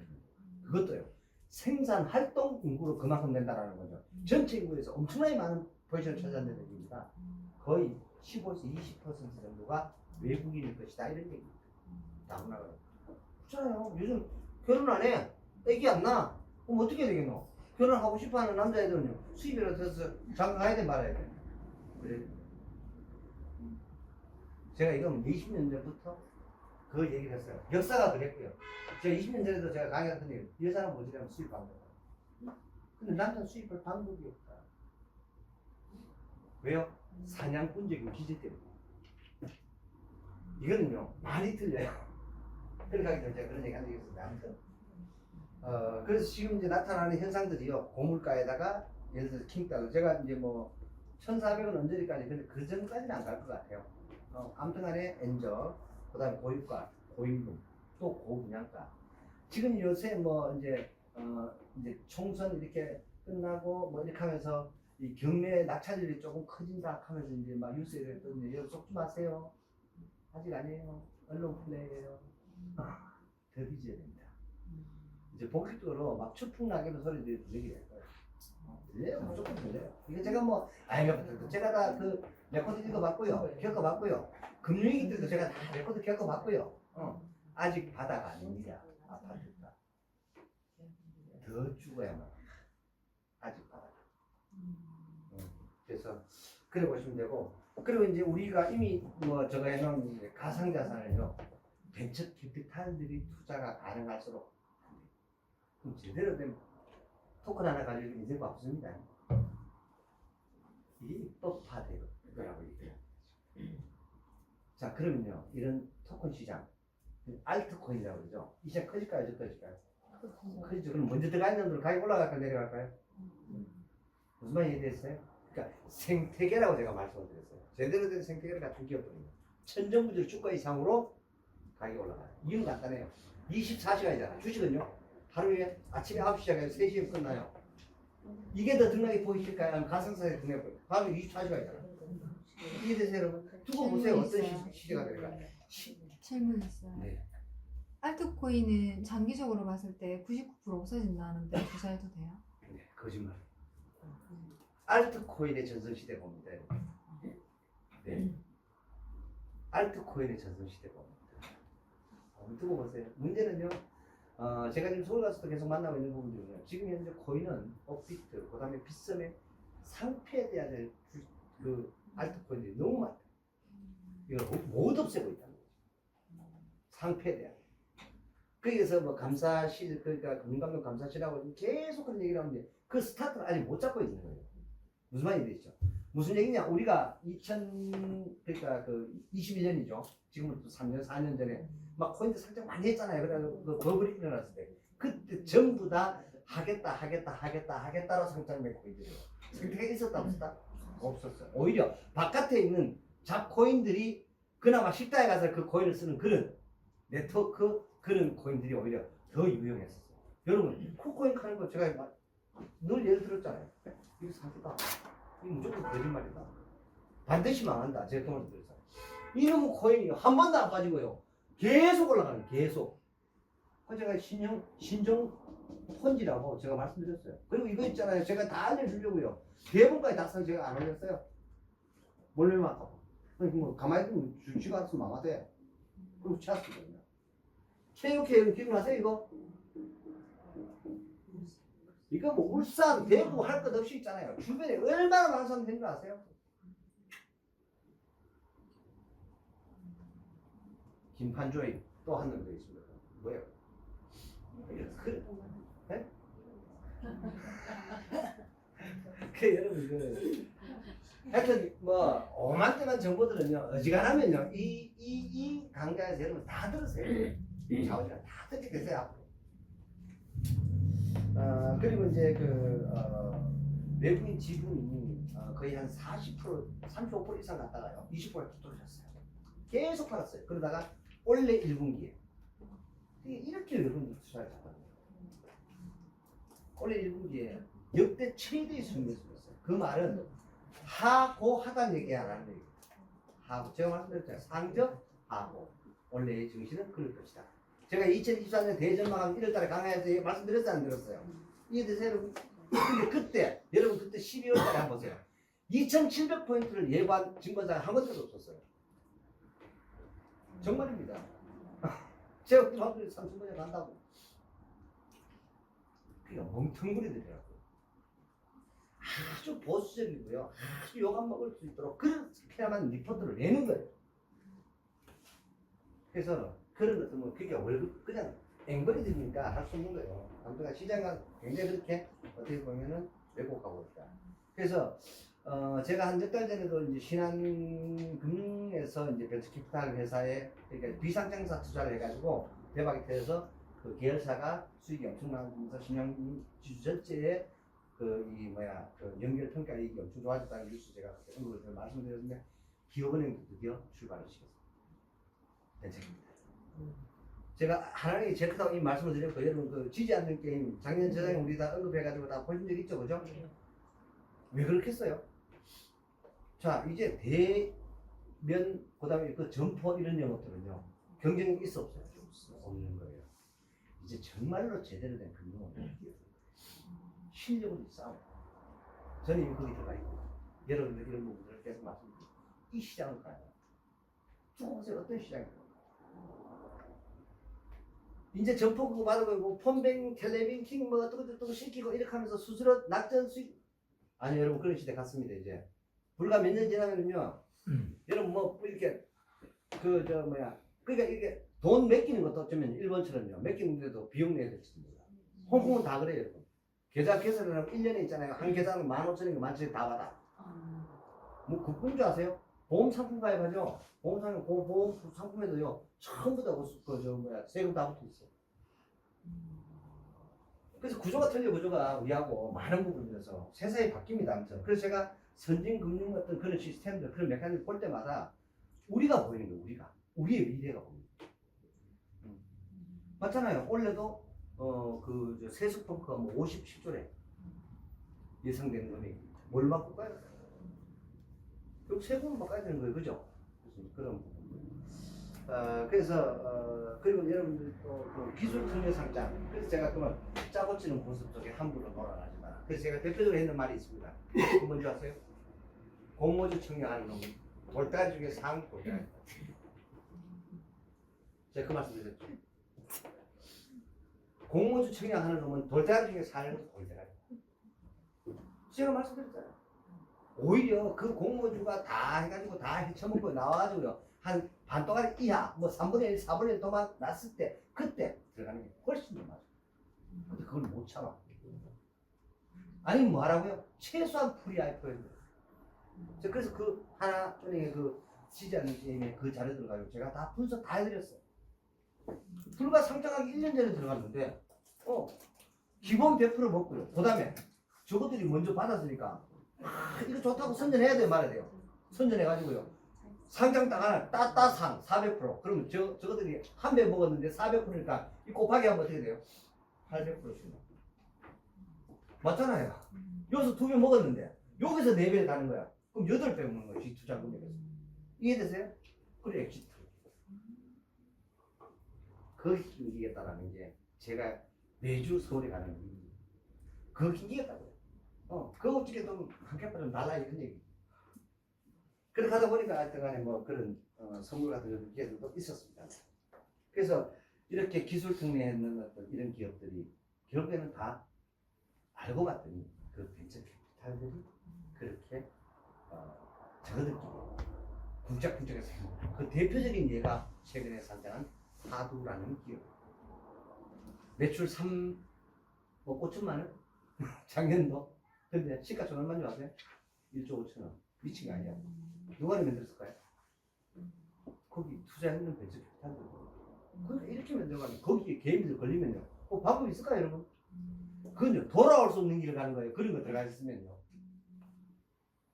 그것도요. 생산 활동 인구로 그만큼 된다라는 거죠. 전체 인구에서 엄청나게 많은 포지션을 차지한다는 얘기입니다. 거의 15에서 20% 정도가 외국인일 것이다 이런 얘기입니다. 다문화가. 그렇잖아요. 요즘 결혼 안 해. 애기 안 낳아. 그럼 어떻게 해야 되겠노? 결혼하고 싶어하는 남자애들은요. 수입이라도 들어서 장가 가야 돼 말아야 돼. 그래. 제가 이건 20년 전부터 그 얘기를 했어요. 역사가 그랬고요. 제가 20년 전에도 제가 강의했더니 여자는 뭐지라면 수입 방법. 근데 남자는 수입할 방법이 없다. 왜요? 사냥꾼적인 기질 때문에. 이거는요 많이 틀려요. 그러니까 제가 그런 얘기 한 적이 있습니다. 아무튼 그래서 지금 이제 나타나는 현상들이요 고물가에다가 예를 들어서 킹달러 제가 이제 뭐 1,400원 언저리까지 근데 그 정도까지는 안 갈 것 같아요. 아무튼간에 엔저 그다음에 고유가 고임금 또 고분양가 지금 요새 뭐 이제 이제 총선 이렇게 끝나고 뭐 이렇게 하면서 이 경매 낙찰률이 조금 커진다 하면서 이제 막 뉴스에 그랬더니 여러분 속지 마세요. 아직 아니에요. 언론 플레이예요. 더 빚어야 됩니다. 이제 본격적으로 막 추풍낙엽의 소리들이 들리게 될 거예요. 들려요. 무조건 들려요. 이거 제가 뭐 제가 다 그 레코드 읽어봤고요. 겪어봤고요. 금융위기들도 제가 다 레코드 겪어봤고요. 아직 바다가 아닙니다. 아파트가. 더 죽어야만 아직 바다가. 그래서 그래 보시면 되고 그리고 이제 우리가 이미 뭐 저거 해놓은 이제 가상자산을요 벤처 캐피탈들이 투자가 가능할수록 그럼 제대로 된 토큰 하나 가지고 인생 바쁘습니다. 이게 입법화될 거라고 얘기해요. 자 그러면요 이런 토큰 시장 알트코인이라고 그러죠. 이 시장 커질까요? 적어질까요? 커지죠. 그럼 먼저 들어가 있는 놈들 가격 올라갈까요? 내려갈까요? 무슨 말이 이해됐어요? 그러니까 생태계라고 제가 말씀을 드렸어요. 제대로 된 생태계를 갖춘 기업들입니다. 천정부질 주가 이상으로 가격이 올라가요. 이유는 간단해요. 24시간이잖아. 주식은요. 하루에 아침에 9시 시작해서 3시에 끝나요. 이게 더 등락이 보이실까요? 아니면 가상사에 등락이 보일까요? 밤에 24시간이잖아. 이해되세요 여러분? 두고 보세요. 어떤 시대가 될까? 질문 있어요. 네. 알트코인은 장기적으로 봤을 때 99% 없어진다는데 투자해도 돼요? 네, 거짓말. 알트코인의 전성시대가 옵니다. 네. 알트코인의 전성시대가 옵니다. 두고 보세요. 문제는요. 제가 지금 서울 가서도 계속 만나고 있는 부분들은요. 지금 현재 코인은 업비트, 그 다음에 빗썸의 상폐에 대한 그 알트코인들이 너무 많다. 이걸 못 없애고 있다는 거죠. 상폐에 대한. 거기에서 뭐 감사실, 그러니까 금감독 감사실하고 계속 그런 얘기를 하는데 그 스타트를 아직 못 잡고 있는 거예요. 무슨 말이 되죠? 무슨 얘기냐? 우리가 그러니까 그 21년이죠. 지금은 또 3년, 4년 전에 막 코인들 살짝 많이 했잖아요. 그래서 그 버블이 일어났을 때 그때 전부 다 하겠다로 상장된 코인들이에요. 생태가 있었다 없었다? 없었어요. 오히려 바깥에 있는 잡코인들이 그나마 식당에 가서 그 코인을 쓰는 그런 네트워크 그런 코인들이 오히려 더 유용했었어요. 여러분 쿠코인 하는 거 제가 늘 예를 들었잖아요. 이거 사기다. 이거 무조건 거짓말이다. 반드시 망한다. 제가 그 말씀 드렸어요. 이놈의 코인이 한 번도 안 빠지고요. 계속 올라가는 거예요. 계속. 제가 신종 펀지라고 제가 말씀드렸어요. 그리고 이거 있잖아요. 제가 다 알려주려고요. 대본까지 다 써서 제가 안 올렸어요. 몰래만 하고. 뭐 가만히 있으면 주치가 않으면 망하대. 그리고 찾았거든요. 체육회 기억나세요 이거? 이거 뭐 울산, 대구 할 것 없이 있잖아요. 주변에 얼마나 많은 사람이 되는 거 아세요? 김판조이 또 한 놈 더 있습니다. 뭐예요? 네? 그 여러분 하여튼 뭐 오만때만 정보들은요 어지간하면요 이 강좌에서 여러분 다 들으세요. 좌우지간 다 듣게 되세요 앞으로. 그리고 이제 외국인 지분이 거의 한 40%, 35% 이상 갔다가요 20%를 떨어졌어요. 계속 팔았어요. 그러다가 올해 1분기에 이렇게 여러분들 투자를 잡았어요. 올해 1분기에 역대 최대의 수익을 냈어요. 그 말은 하고하다는 얘기 안 하는 얘기예요. 하고 제가 말씀드렸잖아요. 상적 하고 원래의 정신은 그럴 것이다. 제가 2024년 대전망한 1월달에 강의에서 말씀드렸어요, 안 들었어요? 이해되세요, 여러분? 근데 그때 여러분 그때 12월달에 한번 보세요. 2,700포인트를 예고한 증권사가 한 번도 없었어요. 정말입니다. 제가 그때 확률이 3,000번에 간다고. 그게 멍텅구리들이라고. 아주 보수적이고요. 아주 욕 안 먹을 수 있도록 그렇게야만 리포트를 내는 거예요. 그래서 그런 것도 뭐 그게 월급 그냥 앵벌이들이니까 할 수 없는 거예요. 아무튼 시장은 굉장히 그렇게 어떻게 보면은 왜곡하고 있다. 그래서 제가 한 몇 달 전에도 이제 신한금융에서 이제 벤처캐피탈 회사에 그러니까 비상장사 투자를 해가지고 대박이 터져서 그 계열사가 수익이 엄청나면서 신한지주 전체에 연결 평가 이익이 엄청 좋아졌다는 뉴스 제가 그때 언급을 말씀드렸는데 기업은행도 드디어 출발을 시켰어요. 벤처입니다. 제가 하나님이 제일 크다고 이 말씀을 드렸고 여러분 그 지지 않는 게임 작년 저장에 우리 다 언급해가지고 다 보신 적 있죠, 그죠? 왜 그렇겠어요? 자 이제 대면 그다음에 그 점포 이런 영업들은요 경쟁이 있어 없어요? 없는 거예요. 이제 정말로 제대로 된 금융을 실력은 싸움. 저는 이미 거기 들어가 있고 여러분들 이런 부분들을 계속 말씀드리고 이 시장을 가요. 쭉 보세요. 어떤 시장이에요? 이제 점포 그거 받아보고 폰뱅, 텔레뱅킹 뭐 어떻게 시키고 이렇게 하면서 수수료 낙전 수익 아니 여러분 그런 시대 갔습니다. 이제 불과 몇 년 지나면요 여러분 뭐 이렇게 그러니까 이게 돈 맡기는 것도 어쩌면 일본처럼요 맡기는데도 비용 내야 될 짓입니다. 홍콩은 다 그래요 여러분. 계좌 개설을 하면 1년에 있잖아요. 한 계좌는 15,000원인가 17,000원 다 받아. 뭐 그건 줄 아세요? 보험 상품 가입하죠. 보험 상품에도요 전부 다 세금 다 붙어 있어요. 그래서 구조가 틀려 구조가 우리하고 많은 부분에서 세상이 바뀝니다. 아무튼 그래서 제가 선진금융 같은 그런 시스템들 그런 메커니즘을 볼 때마다 우리가 보이는 거예요. 우리의 미래가 보입니다. 맞잖아요. 올해도 세수 펑크가 뭐 57조래 예상되는 거니 뭘 바꿀까요? 결국 세금을 바꿔야 되는 거예요, 그죠? 그런 부분. 그리고 여러분들 또그 기술 특례 상장. 그래서 제가 그만 짜고 치는 모습 속에 함부로 놀아나지 마라. 그래서 제가 대표적으로 했는 말이 있습니다. 뭔지 아세요? 공모주 청량하는 놈 돌다리 중에 상 돌다리. 제가 그 말씀 드렸죠. 공모주 청량하는 놈은 돌다리 중에 사는 돌다리. 제가 말씀드렸잖아요. 오히려 그 공모주가 다 해가지고 다 헤쳐먹고 나와가지고요. 한 반도가리 이하, 뭐 3분의 1, 4분의 1 도만 났을 때, 그때 들어가는 게 훨씬 더 맞아요. 근데 그걸 못 참아. 아니면 뭐 하라고요? 최소한 프리아이프예요. 그래서 그 하나은행의 그 지지하는 게임에 그 자료들 가지고 제가 다 분석 다 해드렸어요. 불과 상장하기 1년 전에 들어갔는데, 기본 100% 먹고요. 그 다음에 저것들이 먼저 받았으니까, 이거 좋다고 선전해야 돼요, 말해야 돼요. 선전해가지고요. 상장 딱 따상 400%. 그러면 저것들이 한 배 먹었는데 400%니까 이 곱하기 하면 어떻게 돼요? 800%씩. 맞잖아요. 여기서 2배 먹었는데 여기서 4배를 가는 거야. 그럼 8배 먹는 거예요. 이 투자 금액에서. 이해되세요? 그래 엑시트. 그 힘이 이겼다라는 게 제가 매주 서울에 가는 이유. 그 힘이 이겼다고요. 그 어떻게 좀 한캡파 좀 달라 이런 얘기. 그렇게 하다 보니까 하여튼간에 뭐 그런 선물 같은 기회들도 있었습니다. 그래서 이렇게 기술 특례했는 어떤 이런 기업들이 결국에는 다 알고 봤더니 그 벤처 캐피탈들이 그렇게 저들끼리 굴짝굴짝해서 행복해요. 그 대표적인 예가 최근에 산장한 하두라는 기업. 매출 5천만 원? 작년도. 근데 시가총 얼마인지 아세요? 1조 5천원. 미친 게 아니야. 누가 만들었을까요? 거기 투자했는 벤처 캐피탈들. 그러니까 이렇게 만들어가면 거기에 개인들 걸리면요. 방법이 있을까요, 여러분? 그건요, 돌아올 수 없는 길을 가는 거예요. 그런 거 들어가 있으면요.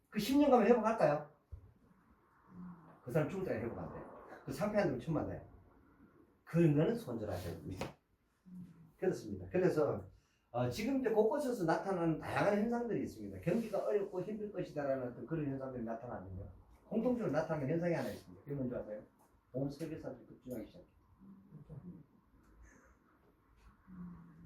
그 10년 가면 회복할까요? 그 사람 죽을 때까지 회복 안 돼. 그 상패한 놈 천만 돼. 그런 거는 손절해야 됩니다. 그렇습니다. 그래서 지금 이제 곳곳에서 나타나는 다양한 현상들이 있습니다. 경기가 어렵고 힘들 것이다라는 어떤 그런 현상들이 나타나면요. 공통적으로 나타나는 현상이 하나 있습니다. 그게 뭔지 아세요? 온 세계사들이 급증하기 시작해요.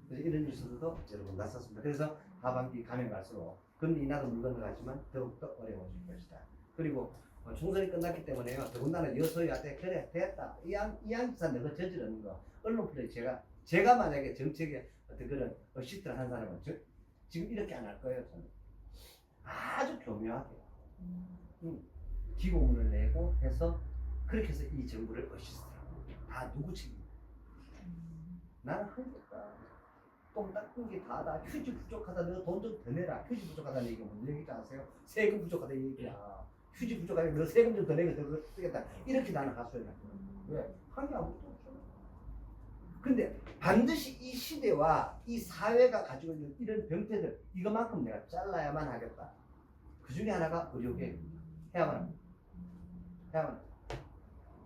그래서 이런 뉴스들도 여러분 났었습니다. 그래서 하반기 가면 갈수록 금리 인하도 물 건너가지만 더욱더 어려워질 것이다. 그리고 총선이 끝났기 때문에요. 더군다나 여소야대 그래 됐다. 이양기사 너가 저지르는 거 언론 플레이 제가 만약에 정책에 어떤 그런 어시스트를 한 사람은 지금 이렇게 안 할 거예요. 저는 아주 교묘하게 기고문을 내고 해서 그렇게 해서 이 정부를 어시스트하고 다 누구 책임이야. 나는 하니까 똥 닦은 게 다다. 휴지 부족하다. 너 돈 좀 더 내라. 휴지 부족하다는 얘기가 뭔 얘기인지 아세요? 세금 부족하다는 얘기야. 휴지 부족하니까 너 세금 좀 더 내고 더 쓰겠다. 이렇게 나는 가수해요. 왜? 한 게 아무것도 없어. 근데 반드시 이 시대와 이 사회가 가지고 있는 이런 병폐들 이것만큼 내가 잘라야만 하겠다. 그 중에 하나가 의료계획입니다. 해야만 합니다. 해야만 합니다.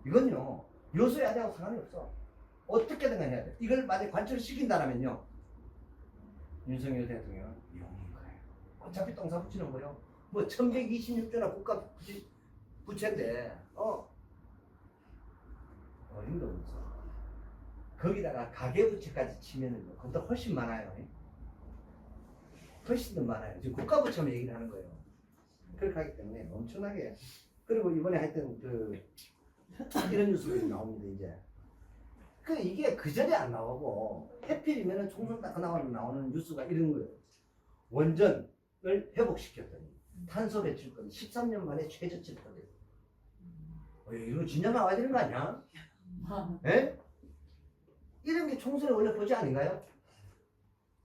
이건요. 요소야대하고 상관이 없어. 어떻게든 해야 돼. 이걸 만약에 관철을 시킨다면요. 윤석열 대통령은 용인 거예요. 어차피 똥사 붙이는 거요. 뭐 1126조나 국가 부채인데 어림도 없어. 거기다가 가계부채까지 치면은 그것도 훨씬 많아요. 훨씬 더 많아요. 지금 국가 부채만 얘기를 하는 거예요. 그렇게 하기 때문에 엄청나게. 그리고 이번에 하여튼 이런 뉴스가 나옵니다. 이제 이게 그 전에 안 나오고 해필이면은 총선 딱 나오는 뉴스가 이런 거예요. 원전을 회복시켰더니 탄소 배출권 13년 만에 최저치를 떨어졌어요. 이거 진짜 나와야 되는 거 아니야? 예? 이런 게 총선에 원래 보지 아닌가요?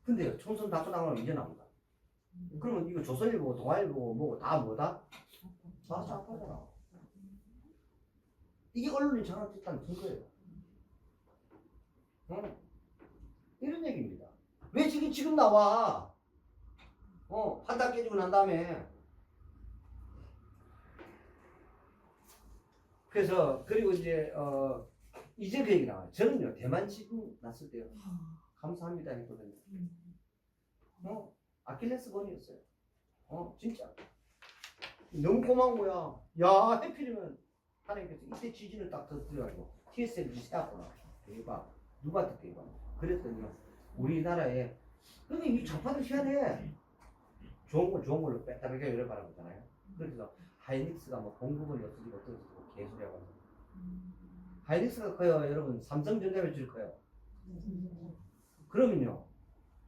근데 총선 다 끝나고 이제 나온다. 그러면 이거 조선일보, 동아일보 뭐고 다 뭐다? 다 작가잖아. 이게 언론이 장악됐다는 증거예요. 이런 얘기입니다. 왜 지금 나와? 판단 깨지고 난 다음에. 그래서 그리고 이제 그 얘기 나와요. 저는요 대만 지진 났을 때요 감사합니다 했거든요. 아킬레스건이었어요. 진짜 너무 고마운 거야. 야 해필이면 하나님께서 이때 지진을 딱 터뜨려가지고 TSMC 세웠구나. 대박. 누구한테 대박. 그랬더니요 우리나라에 근데 이 좌파들 희한해. 좋은 걸로 빼다르게 열어봐라 그러잖아요. 그래서 하이닉스가 뭐 공급원이 어쩌고 어쩌고 개소리하고 하죠. 하이닉스가 커요. 여러분 삼성전자 매출이 커요. 그러면요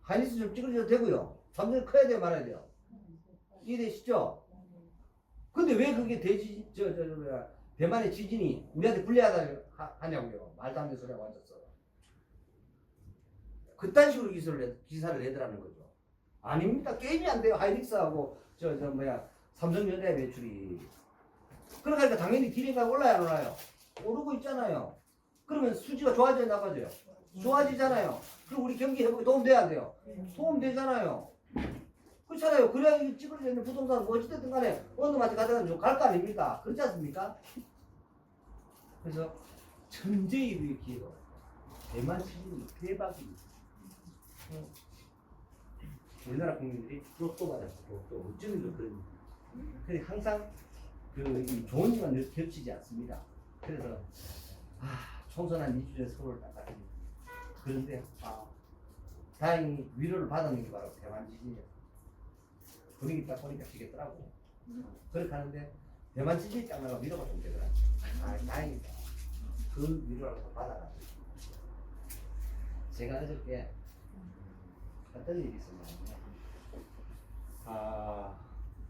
하이닉스 좀 찌그러져도 되고요. 삼성이 커야 돼요 말아야 돼요. 이해되시죠? 근데 왜 그게 대만의 지진이 우리한테 불리하다 하냐고요. 말도 안 되는 소리하고 앉았어. 그딴 식으로 기사를 내더라는 거죠. 아닙니다. 게임이 안 돼요. 하이닉스하고 삼성전자의 매출이. 그러니까 당연히 딜인가 올라야 안 올라요? 오르고 있잖아요. 그러면 수지가 좋아져야 나빠져요. 좋아지잖아요. 그럼 우리 경기 회복에 도움돼야 안 돼요? 도움되잖아요. 그렇잖아요. 그래야 찌그러져 있는 부동산은 뭐 어찌됐든 간에 어느 놈한테 가져가면 좀 갈 거 아닙니까? 그렇지 않습니까? 그래서 천재일우의 기회가 대만 시즌이 대박입니다. 우리나라 국민들이 로또 받았어. 로또 어쩌면 그런 근데 항상 이 좋은 일만 겹치지 않습니다. 그래서 총선한 2주 전에 서울을 딱 갔더니 그런데 다행히 위로를 받았는 게 바로 대만 지진이에요. 분위기 딱 보니까 지겠더라고. 그렇게 하는데 대만 지진이 딱 나가 위로가 좀 되더라고. 다행이다. 그 위로를 받아가지고 제가 어저께 어떤 일이 있었냐면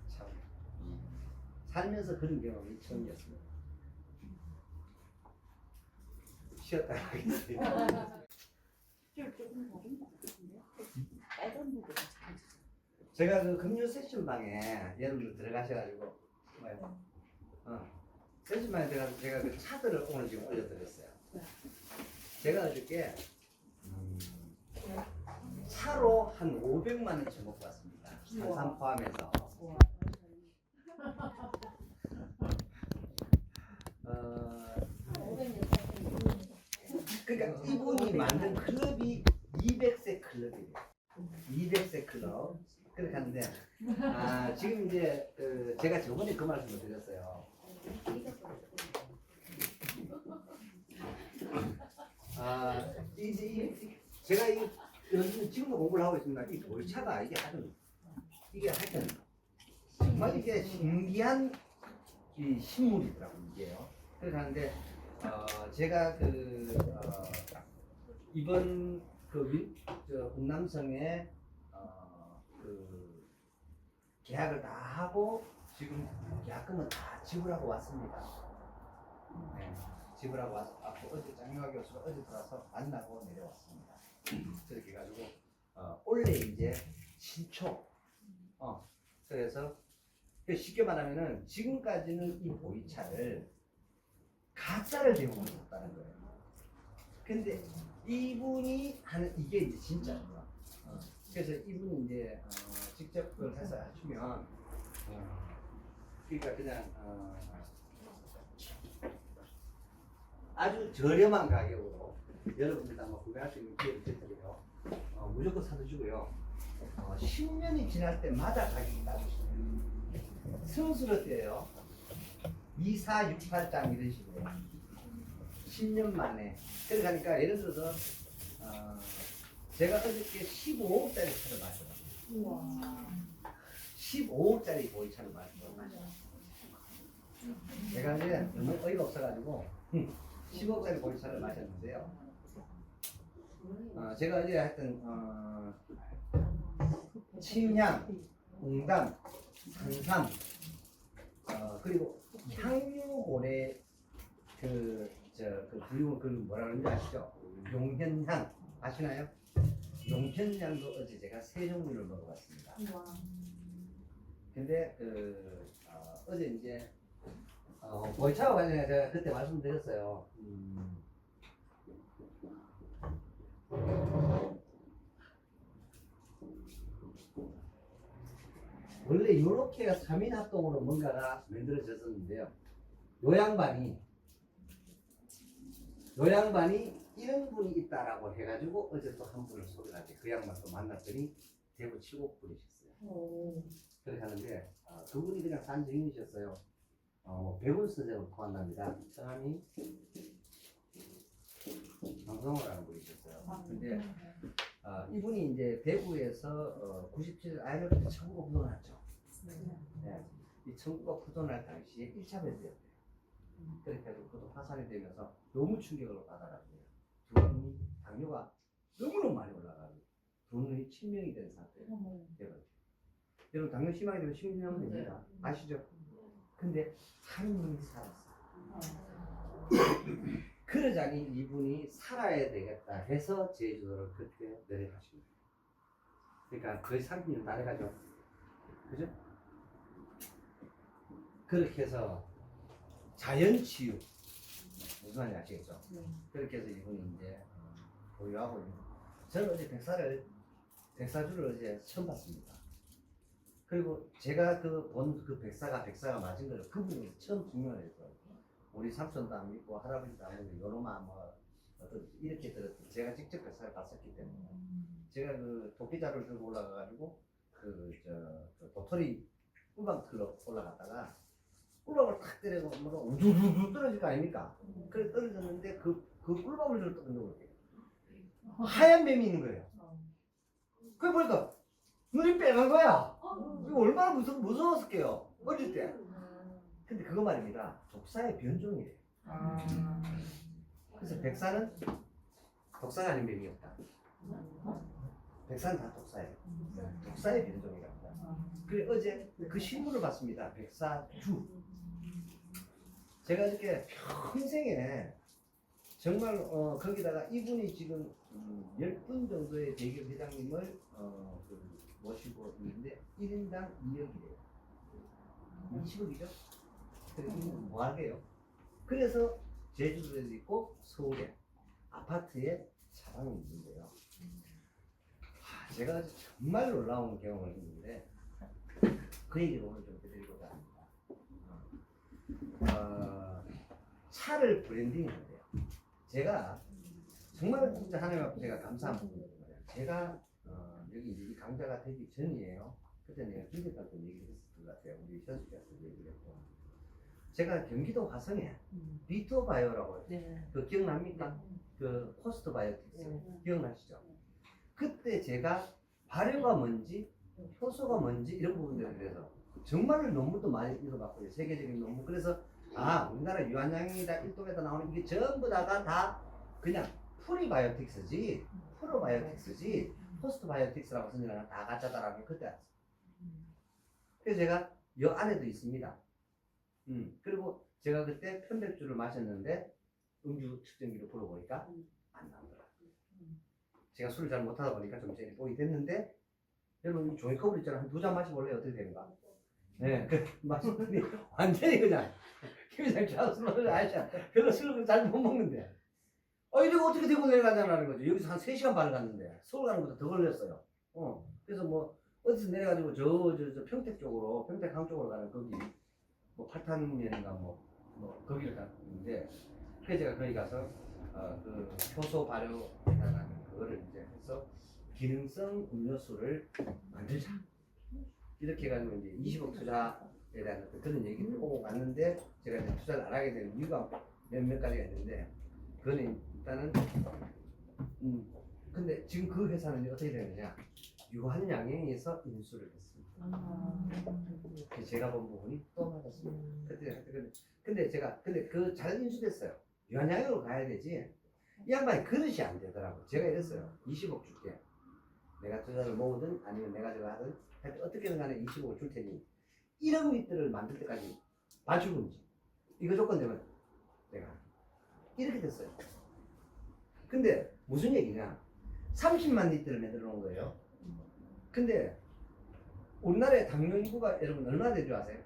참 살면서 그런 경험이 처음이었습니다. 쉬었다 하겠습니다. 조금 다른 것 같은데? 빨간 부분 잘 주세요. 제가 그 금요 세션방에 여러분들 들어가셔가지고 세션방에 들어가서 제가 그 차들을 오늘 지금 올려드렸어요. 제가 어저께 차로 한 500만 원치 먹고 왔습니다. 산삼 포함해서. 그러니까 이분이 만든 클럽이 200세 클럽이에요. 200세 클럽. 그렇게 하는데 지금 이제 제가 저번에 그 말씀을 드렸어요. 제가 요즘 지금도 공부를 하고 있습니다. 이 돌차가 이게 하여튼 정말 이게 신기한 이 식물이더라고요. 이게요. 그렇게 하는데 제가 이번 국남성에 계약을 다 하고 지금 계약금은 다 지불하고 왔습니다. 네, 지불하고 왔고 어제 장영화 교수가 어제 들어와서 만나고 내려왔습니다. 그렇게 해가지고 원래 이제 신초 그래서 쉽게 말하면은 지금까지는 이 보이차를 가짜를 대고 있었다는 거예요. 근데 이분이 하는 이게 이제 진짜예요. 그래서 이분이 이제 직접 그걸 해서 하시면 그러니까 그냥 아주 저렴한 가격으로 여러분들 한번 구매할 수 있는 기회를 드릴게요. 무조건 사드시고요. 10년이 지날 때마다 가격이 낮으시네요. 승수로 떼요. 2468장 이런 식으로 10년 만에. 그러니까 하니까 예를 들어서 제가 어저께 15억짜리 차를 마셨어요. 15억짜리 보이차를 마셨어요. 제가 이제 너무 어이가 없어가지고 15억짜리 보이차를 마셨는데요. 제가 어제 하여튼 침향, 웅담, 산삼, 그리고 향유고래 부유 뭐라 그러는지 아시죠? 용현향 아시나요? 용현향도 어제 제가 3종류를 먹어봤습니다. 근데 어제 이제 보이차와 관련해 제가 그때 말씀드렸어요. 원래 이렇게 3인 합동으로 뭔가가 만들어졌었는데요. 요 양반이 이런 분이 있다라고 해가지고 어제 또 한 분을 소개하지. 그 양반 또 만났더니 대구 칠곡분이셨어요. 그렇게 하는데 그분이 그냥 산 증인이셨어요. 백운 선생을 포함합니다. 성함이 방성호라는 분이셨어요. 근데 이분이 이제 대구에서 97년 IMF 청구가 부도났죠. 네. 이 청구가 부도날 당시에 1차 배제였대요. 그렇게 해서 그것도 파산이 되면서 너무 충격을 받아가지고 두 분이 당뇨가 너무너무 많이 올라가고 두 분이 치명이 된 상태예요. 여러분 당뇨 심하게 되면 심리하면 됩니다. 아시죠? 근데 한 분이 살았어요. 그러자니 이분이 살아야 되겠다 해서 제주도를 그때 내려가십니다. 그러니까 거의 30년 다 돼가죠. 그죠? 그렇게 해서 자연치유 무슨 말인지 아시겠죠? 그렇게 해서 이분이 이제 보유하고 있는. 저는 어제 백사주를 어제 처음 봤습니다. 그리고 제가 본 백사가 맞은 걸 그분이 처음 증명을 했어요. 우리 삼촌도 안 믿고 할아버지도 안 믿고 요놈아 뭐 이렇게 들었어요. 제가 직접 백사를 봤었기 때문에 제가 도끼자루를 들고 올라가가지고 도토리 꿀밤 틀러 올라갔다가 꿀밤을 탁 때려서 뭐 우두두두 떨어질 거 아닙니까? 그래 떨어졌는데 그 꿀밤을 들어 던져 볼게요. 하얀 뱀이 있는 거예요. 그래 보니까 눈이 빼간 거야. 이거 얼마나 무서웠을게요. 어릴 때. 근데 그거 말입니다. 독사의 변종이에요. 그래서 백사는 독사가 아닌 뱀이었다. 백사는 다 독사예요. 독사의 변종이랍니다. 그래 어제 그 신문을 봤습니다. 백사주. 제가 이렇게 평생에 정말 거기다가 이분이 지금 10분 정도의 대기업 회장님을 모시고 있는데 1인당 2억이래요. 20억이죠? 뭐 하게요? 그래서 제주도에도 있고 서울에 아파트에 사방이 있는데요. 제가 정말 놀라운 경험을 했는데 그 얘기를 오늘 좀 드리고자 합니다. 차를 브랜딩한대요. 제가 정말 진짜 하나님 앞에 제가 감사한 부분이에요. 제가 여기 이제 이 강좌가 되기 전이에요. 그때 내가 김대표한테 얘기를 했을 것 같아요. 우리 현수씨한테 얘기를 했고. 제가 경기도 화성에 비토바이오라고 네. 그 기억납니까? 그 포스트 바이오틱스 기억나시죠? 그때 제가 발효가 뭔지 효소가 뭔지 이런 부분들에 대해서 정말 논문도 많이 읽어봤고요. 세계적인 논문. 그래서 우리나라 유한양이다 1동에다 나오는 이게 전부 다가 그냥 프리바이오틱스지 프로바이오틱스지 포스트바이오틱스라고 쓰는 다 가짜다라고 그때 알았어요. 그래서 제가 이 안에도 있습니다. 그리고 제가 그때 편백주를 마셨는데 음주 측정기로 불어보니까 안 나오더라고요. 제가 술을 잘 못하다 보니까 좀 전에 보이 됐는데 여러분 종이컵을 있잖아. 한 2잔 마셔볼래요? 어떻게 되는가? 네, 그 마셨더니 완전히 그냥 김장 좋아서 술 먹는 아저씨 별로 술을 잘 못 먹는데 이거 어떻게 되고 내려가냐는 거죠. 여기서 한 3시간 반을 갔는데 서울 가는 것보다 더 걸렸어요. 그래서 뭐 어디서 내려가지고 저 평택 쪽으로 평택항 쪽으로 가는 거기 뭐 팔탄면인가 뭐 거기를 갔는데 그래서 제가 거기 가서 그 효소 발효라는 그거를 이제 해서 기능성 음료수를 만들자 이렇게 해가지고 이제 20억 투자에 대한 그런 얘기를 오고 갔는데 제가 이제 투자를 안 하게 된 이유가 몇몇 가지가 있는데 그거는 일단은 근데 지금 그 회사는 어떻게 되느냐 유한양행에서 인수를 했습니다. 그래서 제가 본 부분이 또 맞았습니다. 그때 근데 그 잘 인수됐어요. 유한양행으로 가야 되지 이 양반이 그릇이 안 되더라고. 제가 이랬어요. 20억 줄게. 내가 투자를 모으든 아니면 내가 저거 하든 하여튼 어떻게든 간에 20억을 줄 테니 이런 것들을 만들 때까지 반출금지 이거 조건 되면 내가 이렇게 됐어요. 근데 무슨 얘기냐 30만 리터를 만들어 놓은 거예요. 근데 우리나라의 당뇨 인구가 여러분 얼마나 되는 줄 아세요?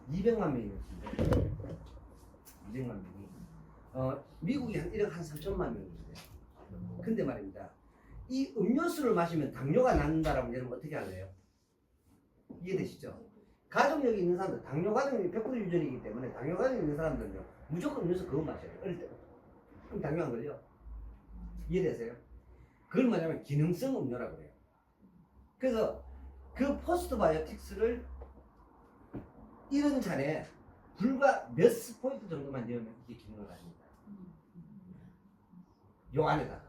200만 명이 넘는데 200만 명이 미국이 한 1억 한 3천만 명인데 근데 말입니다. 이 음료수를 마시면 당뇨가 낫는다라면 여러분 어떻게 할래요? 이해되시죠? 가족력이 있는 사람들, 당뇨 가족력이 100% 유전이기 때문에 당뇨 가족이 있는 사람들은요 무조건 음료수 그거 마셔야 돼요. 어릴 때부터. 그럼 당뇨 안 걸려. 이해되세요? 그걸 뭐냐면 기능성 음료라고 해요. 그래서 그 포스트바이오틱스를 이런 잔에 불과 몇 스포인트 정도만 넣으면 이게 기능을 가집니다. 요 안에다가.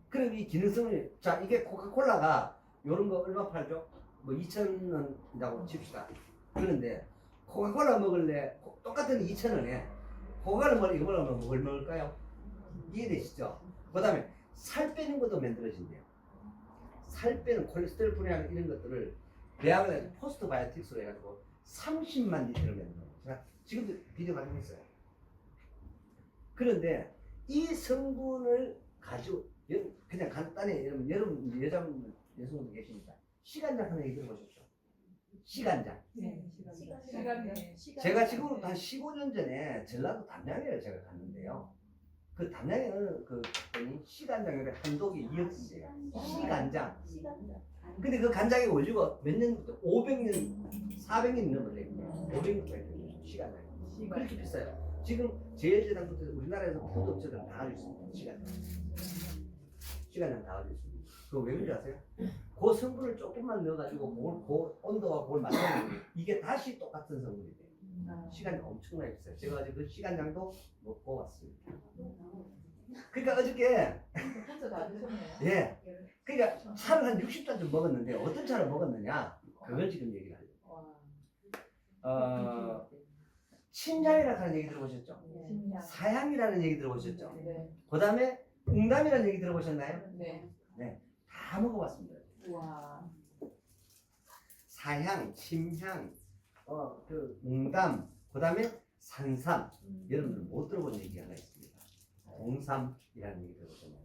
그럼 이 기능성을, 자, 이게 코카콜라가 요런 거 얼마 팔죠? 뭐 2,000원이라고 칩시다. 그런데 코카콜라 먹을래? 똑같은 2,000원에 코카콜라 먹으면 이거 먹으면 뭘 먹을까요? 이해되시죠? 그 다음에 살 빼는 것도 만들어진대요. 살 빼는 콜레스테롤 분해하는 이런 것들을 배합을 해서 포스트바이오틱스로 해가지고 30만 리터를 만든 거예요. 제가 지금도 비디오 가져있어요. 그런데 이 성분을 가지고 그냥 간단히 여러분 여성분도 계시니까 시간장 하나 얘기 들어보셨죠? 시간장. 네. 제가 지금 한 15년 전에 전라도 담양에를 제가 갔는데요. 그 담양에 어느 그 시간장에 한독이 2억인데요. 시간장. 근데 그 간장의 원료가 몇 년부터 500년, 400년 넘어요. 500년 시간장. 그렇게 비싸요. 지금 제일제당부터 우리나라에서 푸드 업체들은 다 가지고 있습니다. 시간장 다 가지고 있습니다. 그왜 그런지 아세요? 그 성분을 조금만 넣어가지고 그 온도와 그걸 맞추면 이게 다시 똑같은 성분이 돼요. 시간이 엄청나게 있어요. 제가 어제 그 시간장도 먹고 왔습니다. 그러니까 어저께 혼자도 안 드셨네요. 예, 그러니까 차를 한 60잔쯤 먹었는데 어떤 차를 먹었느냐? 그걸 지금 얘기를 하려고. 와. 침향이라는 하는 얘기 들어보셨죠? 심장. 사향이라는 얘기 들어보셨죠? 네. 그 다음에 웅담이라는 얘기 들어보셨나요? 네. 다 먹어봤습니다. 와. 사향, 침향, 그 웅담, 그 다음에 산삼. 여러분들 못 들어본 얘기 하나 있습니다. 동삼이라는 얘기 들어보셨나요?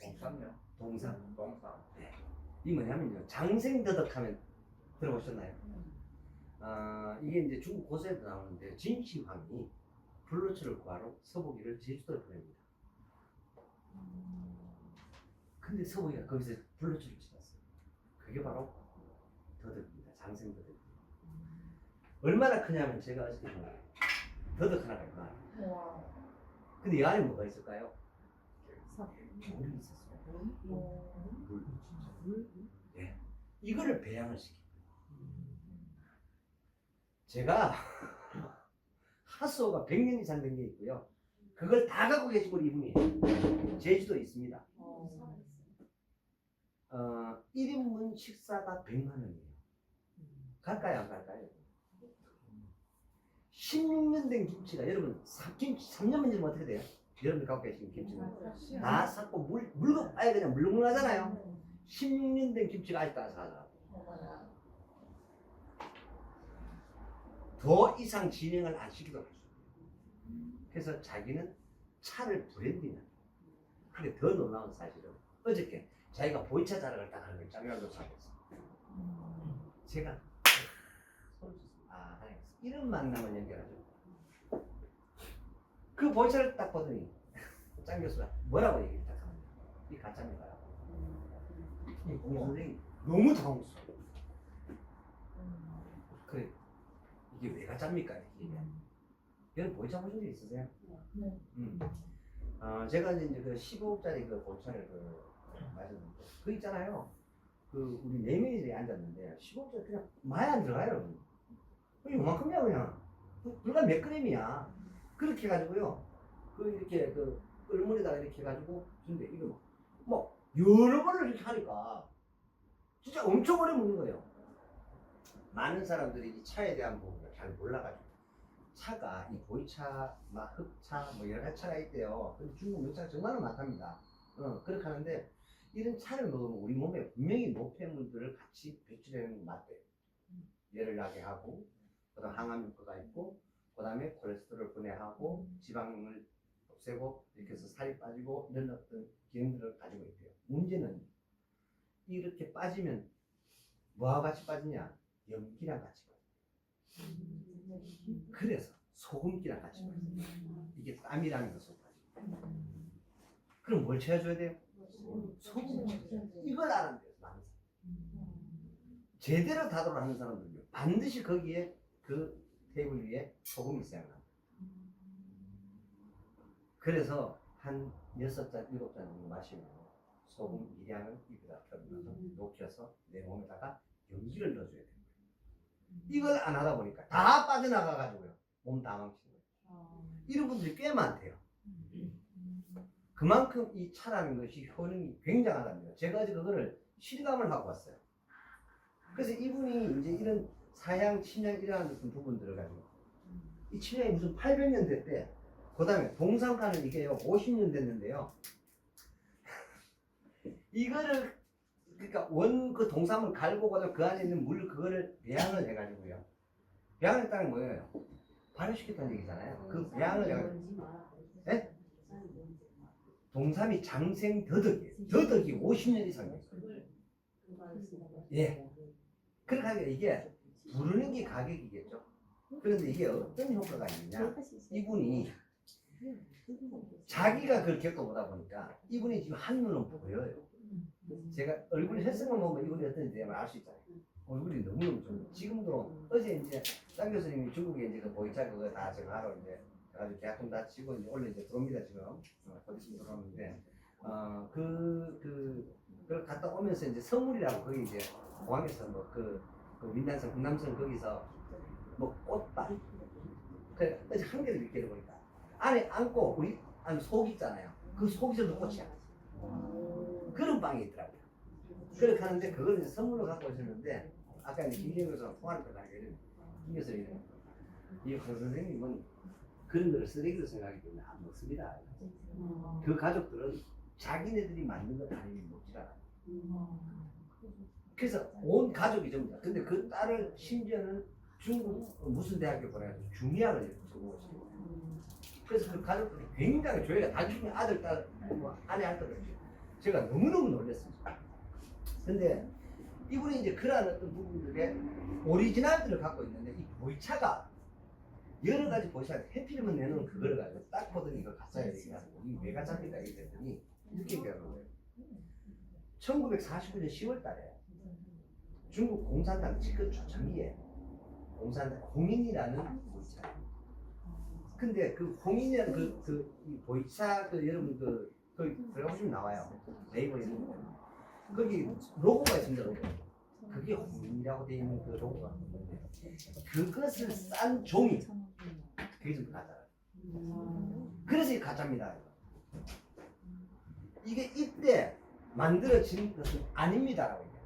동삼요? 동삼. 동삼. 이 뭐냐면요. 장생더덕하면 들어보셨나요? 이게 이제 중국 고서에도 나오는데 진시황이 불로초를 구하러 서복이를 제주도에 보냅니다. 근데 서복이가 거기서 불로초를 찾았어요. 그게 바로 더덕입니다. 장생더덕. 얼마나 크냐면 제가 어저께 본 더덕 하나가 있나. 와. 근데 이 안에 뭐가 있을까요? 삽. 물이 있었어요. 오. 물. 예. 이거를 배양을 시킵니다. 제가 하수가 100년 이상 된 게 있고요. 그걸 다 갖고 계시고 이분이 제주도에 있습니다. 1인분 식사가 100만 원이에요. 갈까요, 안 갈까요? 16년 된 김치가 여러분 김치 3년만 지면 어떻게 돼요? 여러분들 갖고 계신 김치는 다 삭고 물고 빠야 그냥 물렁물렁하잖아요. 16년 된 김치가 아직도 아삭아삭하고 더 이상 진행을 안 시키도록 했어요. 그래서 자기는 차를 브랜딩한. 근데 더 놀라운 사실은 어저께 자기가 보이차 자랑을 딱 하는 걸 짱이라도 사겠어. 제가 소리 쳤어요. 이런 만남을 연결하죠. 그 보이차를 딱 보더니 짱 교수가 뭐라고 얘기를 딱 하는데 이 가짜입니다요. 이 공선생이 너무 당황했어. 그래. 이게 왜 가짜입니까? 이렇게 얘기하는. 여러분 보이차 보신 적 있으세요? 네. 제가 이제 그 15억짜리 그 보이차를 마셨는데 그 있잖아요. 그 우리 네 명이 앉았는데 15억짜리 그냥 많이 안 들어가요. 요만큼이야 그냥. 불과 몇 그램이야. 그렇게 해가지고요. 그 이렇게 그 얼물에다가 이렇게 해가지고 근데 이거 뭐 여러 번을 이렇게 하니까 진짜 엄청 오래 먹는 거예요. 많은 사람들이 이 차에 대한 부분을 잘 몰라가지고 차가 이 보이차, 막 흑차, 뭐 여러 가지 차가 있대요. 근데 중국 물차가 정말 많답니다. 그렇게 하는데 이런 차를 먹으면 우리 몸에 분명히 노폐물들을 같이 배출하는 맛대요. 열을 나게 하고, 그다음 항암 효과가 있고, 그다음에 콜레스테롤을 분해하고 지방을 없애고 이렇게 해서 살이 빠지고 이런 어떤 기능들을 가지고 있대요. 문제는 이렇게 빠지면 뭐와 같이 빠지냐? 염기랑 같이 빠져요. 그래서 소금기랑 같이 빠져요. 이게 땀이라는 것으로 빠져요. 그럼 뭘 채워줘야 돼요? 소금을 채워줘야 돼요. 이걸 알아야 돼요. 많은 사람. 제대로 다도를 하는 사람들은요. 반드시 거기에 그 테이블 위에 소금이 있어야 합니다. 그래서 한 6잔, 7잔 정도 마시면 소금 미량을 입에다 펴면서 녹여서 내 몸에다가 연기를 넣어줘야 돼요. 이걸 안 하다 보니까 다 빠져나가가지고요. 몸 다 망치는 거예요. 이런 분들이 꽤 많대요. 그만큼 이 차라는 것이 효능이 굉장하답니다. 제가 어제 그거를 실감을 하고 왔어요. 그래서 이분이 이제 이런 사양, 침향 이러한 어떤 부분들을 가지고 이 침향이 무슨 800년 됐대. 그 다음에 동삼가는 이게요 50년 됐는데요. 이거를 그러니까 그 동삼을 갈고 그 안에 있는 물 그거를 배양을 해가지고요. 배양을 했다는 뭐예요? 발효시켰다는 얘기잖아요. 그 배양을 해가지고. 네? 동삼이 장생 더덕이에요. 더덕이 50년 이상 됐어요. 예. 그렇게 하니까 이게 부르는 게 가격이겠죠. 그런데 이게 어떤 효과가 있느냐? 이분이 자기가 그걸 겪어보다 보니까 이분이 지금 한눈은 보여요. 제가 얼굴 혈색만 보면 이분이 어떤지 알 수 있잖아요. 얼굴이 너무너무 좋아요. 지금도 어제 이제 짱 교수님이 중국에 이제 그 보이차 그거 다 제가 하러 이제 가지고 계약금 다 치고 이제 원래 이제 들어옵니다 지금. 곧 있으면 들어오는데 그걸 갔다 오면서 이제 선물이라고 거기 이제 공항에서 뭐그 민단성, 금남성 거기서 뭐 꽃밭 그 어제 한 개를 이렇게 보니까 안에 안고 우리 안 속 있잖아요. 그 속에서도 꽃이야. 그런 방이 있더라고요. 그렇게 하는데 그걸 이제 선물로 갖고 오셨는데 아까 이제 김경교에서 통화를 하게 김 교수님은 이 강 선생님은 그런 거를 쓰레기로 생각하기 때문에 안 먹습니다. 그 가족들은 자기네들이 만든 것 아니면 먹지 않아요. 그래서 온 가족이 전부 다. 근데 그 딸을 심지어는 중국 무슨 대학교 보내가지고 중의학을 전공했어요. 그래서 그 가족들이 굉장히 조회가 나중에 아들, 딸, 뭐 아내 할 때도 제가 너무너무 놀랐습니다. 근데 이분이 이제 그러한 어떤 부분들의 오리지널들을 갖고 있는데 이 보이차가 여러 가지 보이차가 해피리면 내는 그걸 가지고 딱 보더니 이거 가짜야 얘기하고 이게 왜 가짜입니까 이랬더니 이렇게 얘기하는 거예요. 1949년 10월 달에 중국 공산당 집권 초창기에 공산당 홍인이라는 보이차. 근데 그 홍인이라는 이 보이차 여러분 들어가시면 나와요. 네이버에 거기 로고가 있습니다. 로고. 그게 홍인이라고 되어 있는 그 로고가 있는데 그것을 싼 종이 그게 좀 가짜라. 그래서 이게 가짜입니다. 이게 이때 만들어진 것은 아닙니다라고 얘기해요.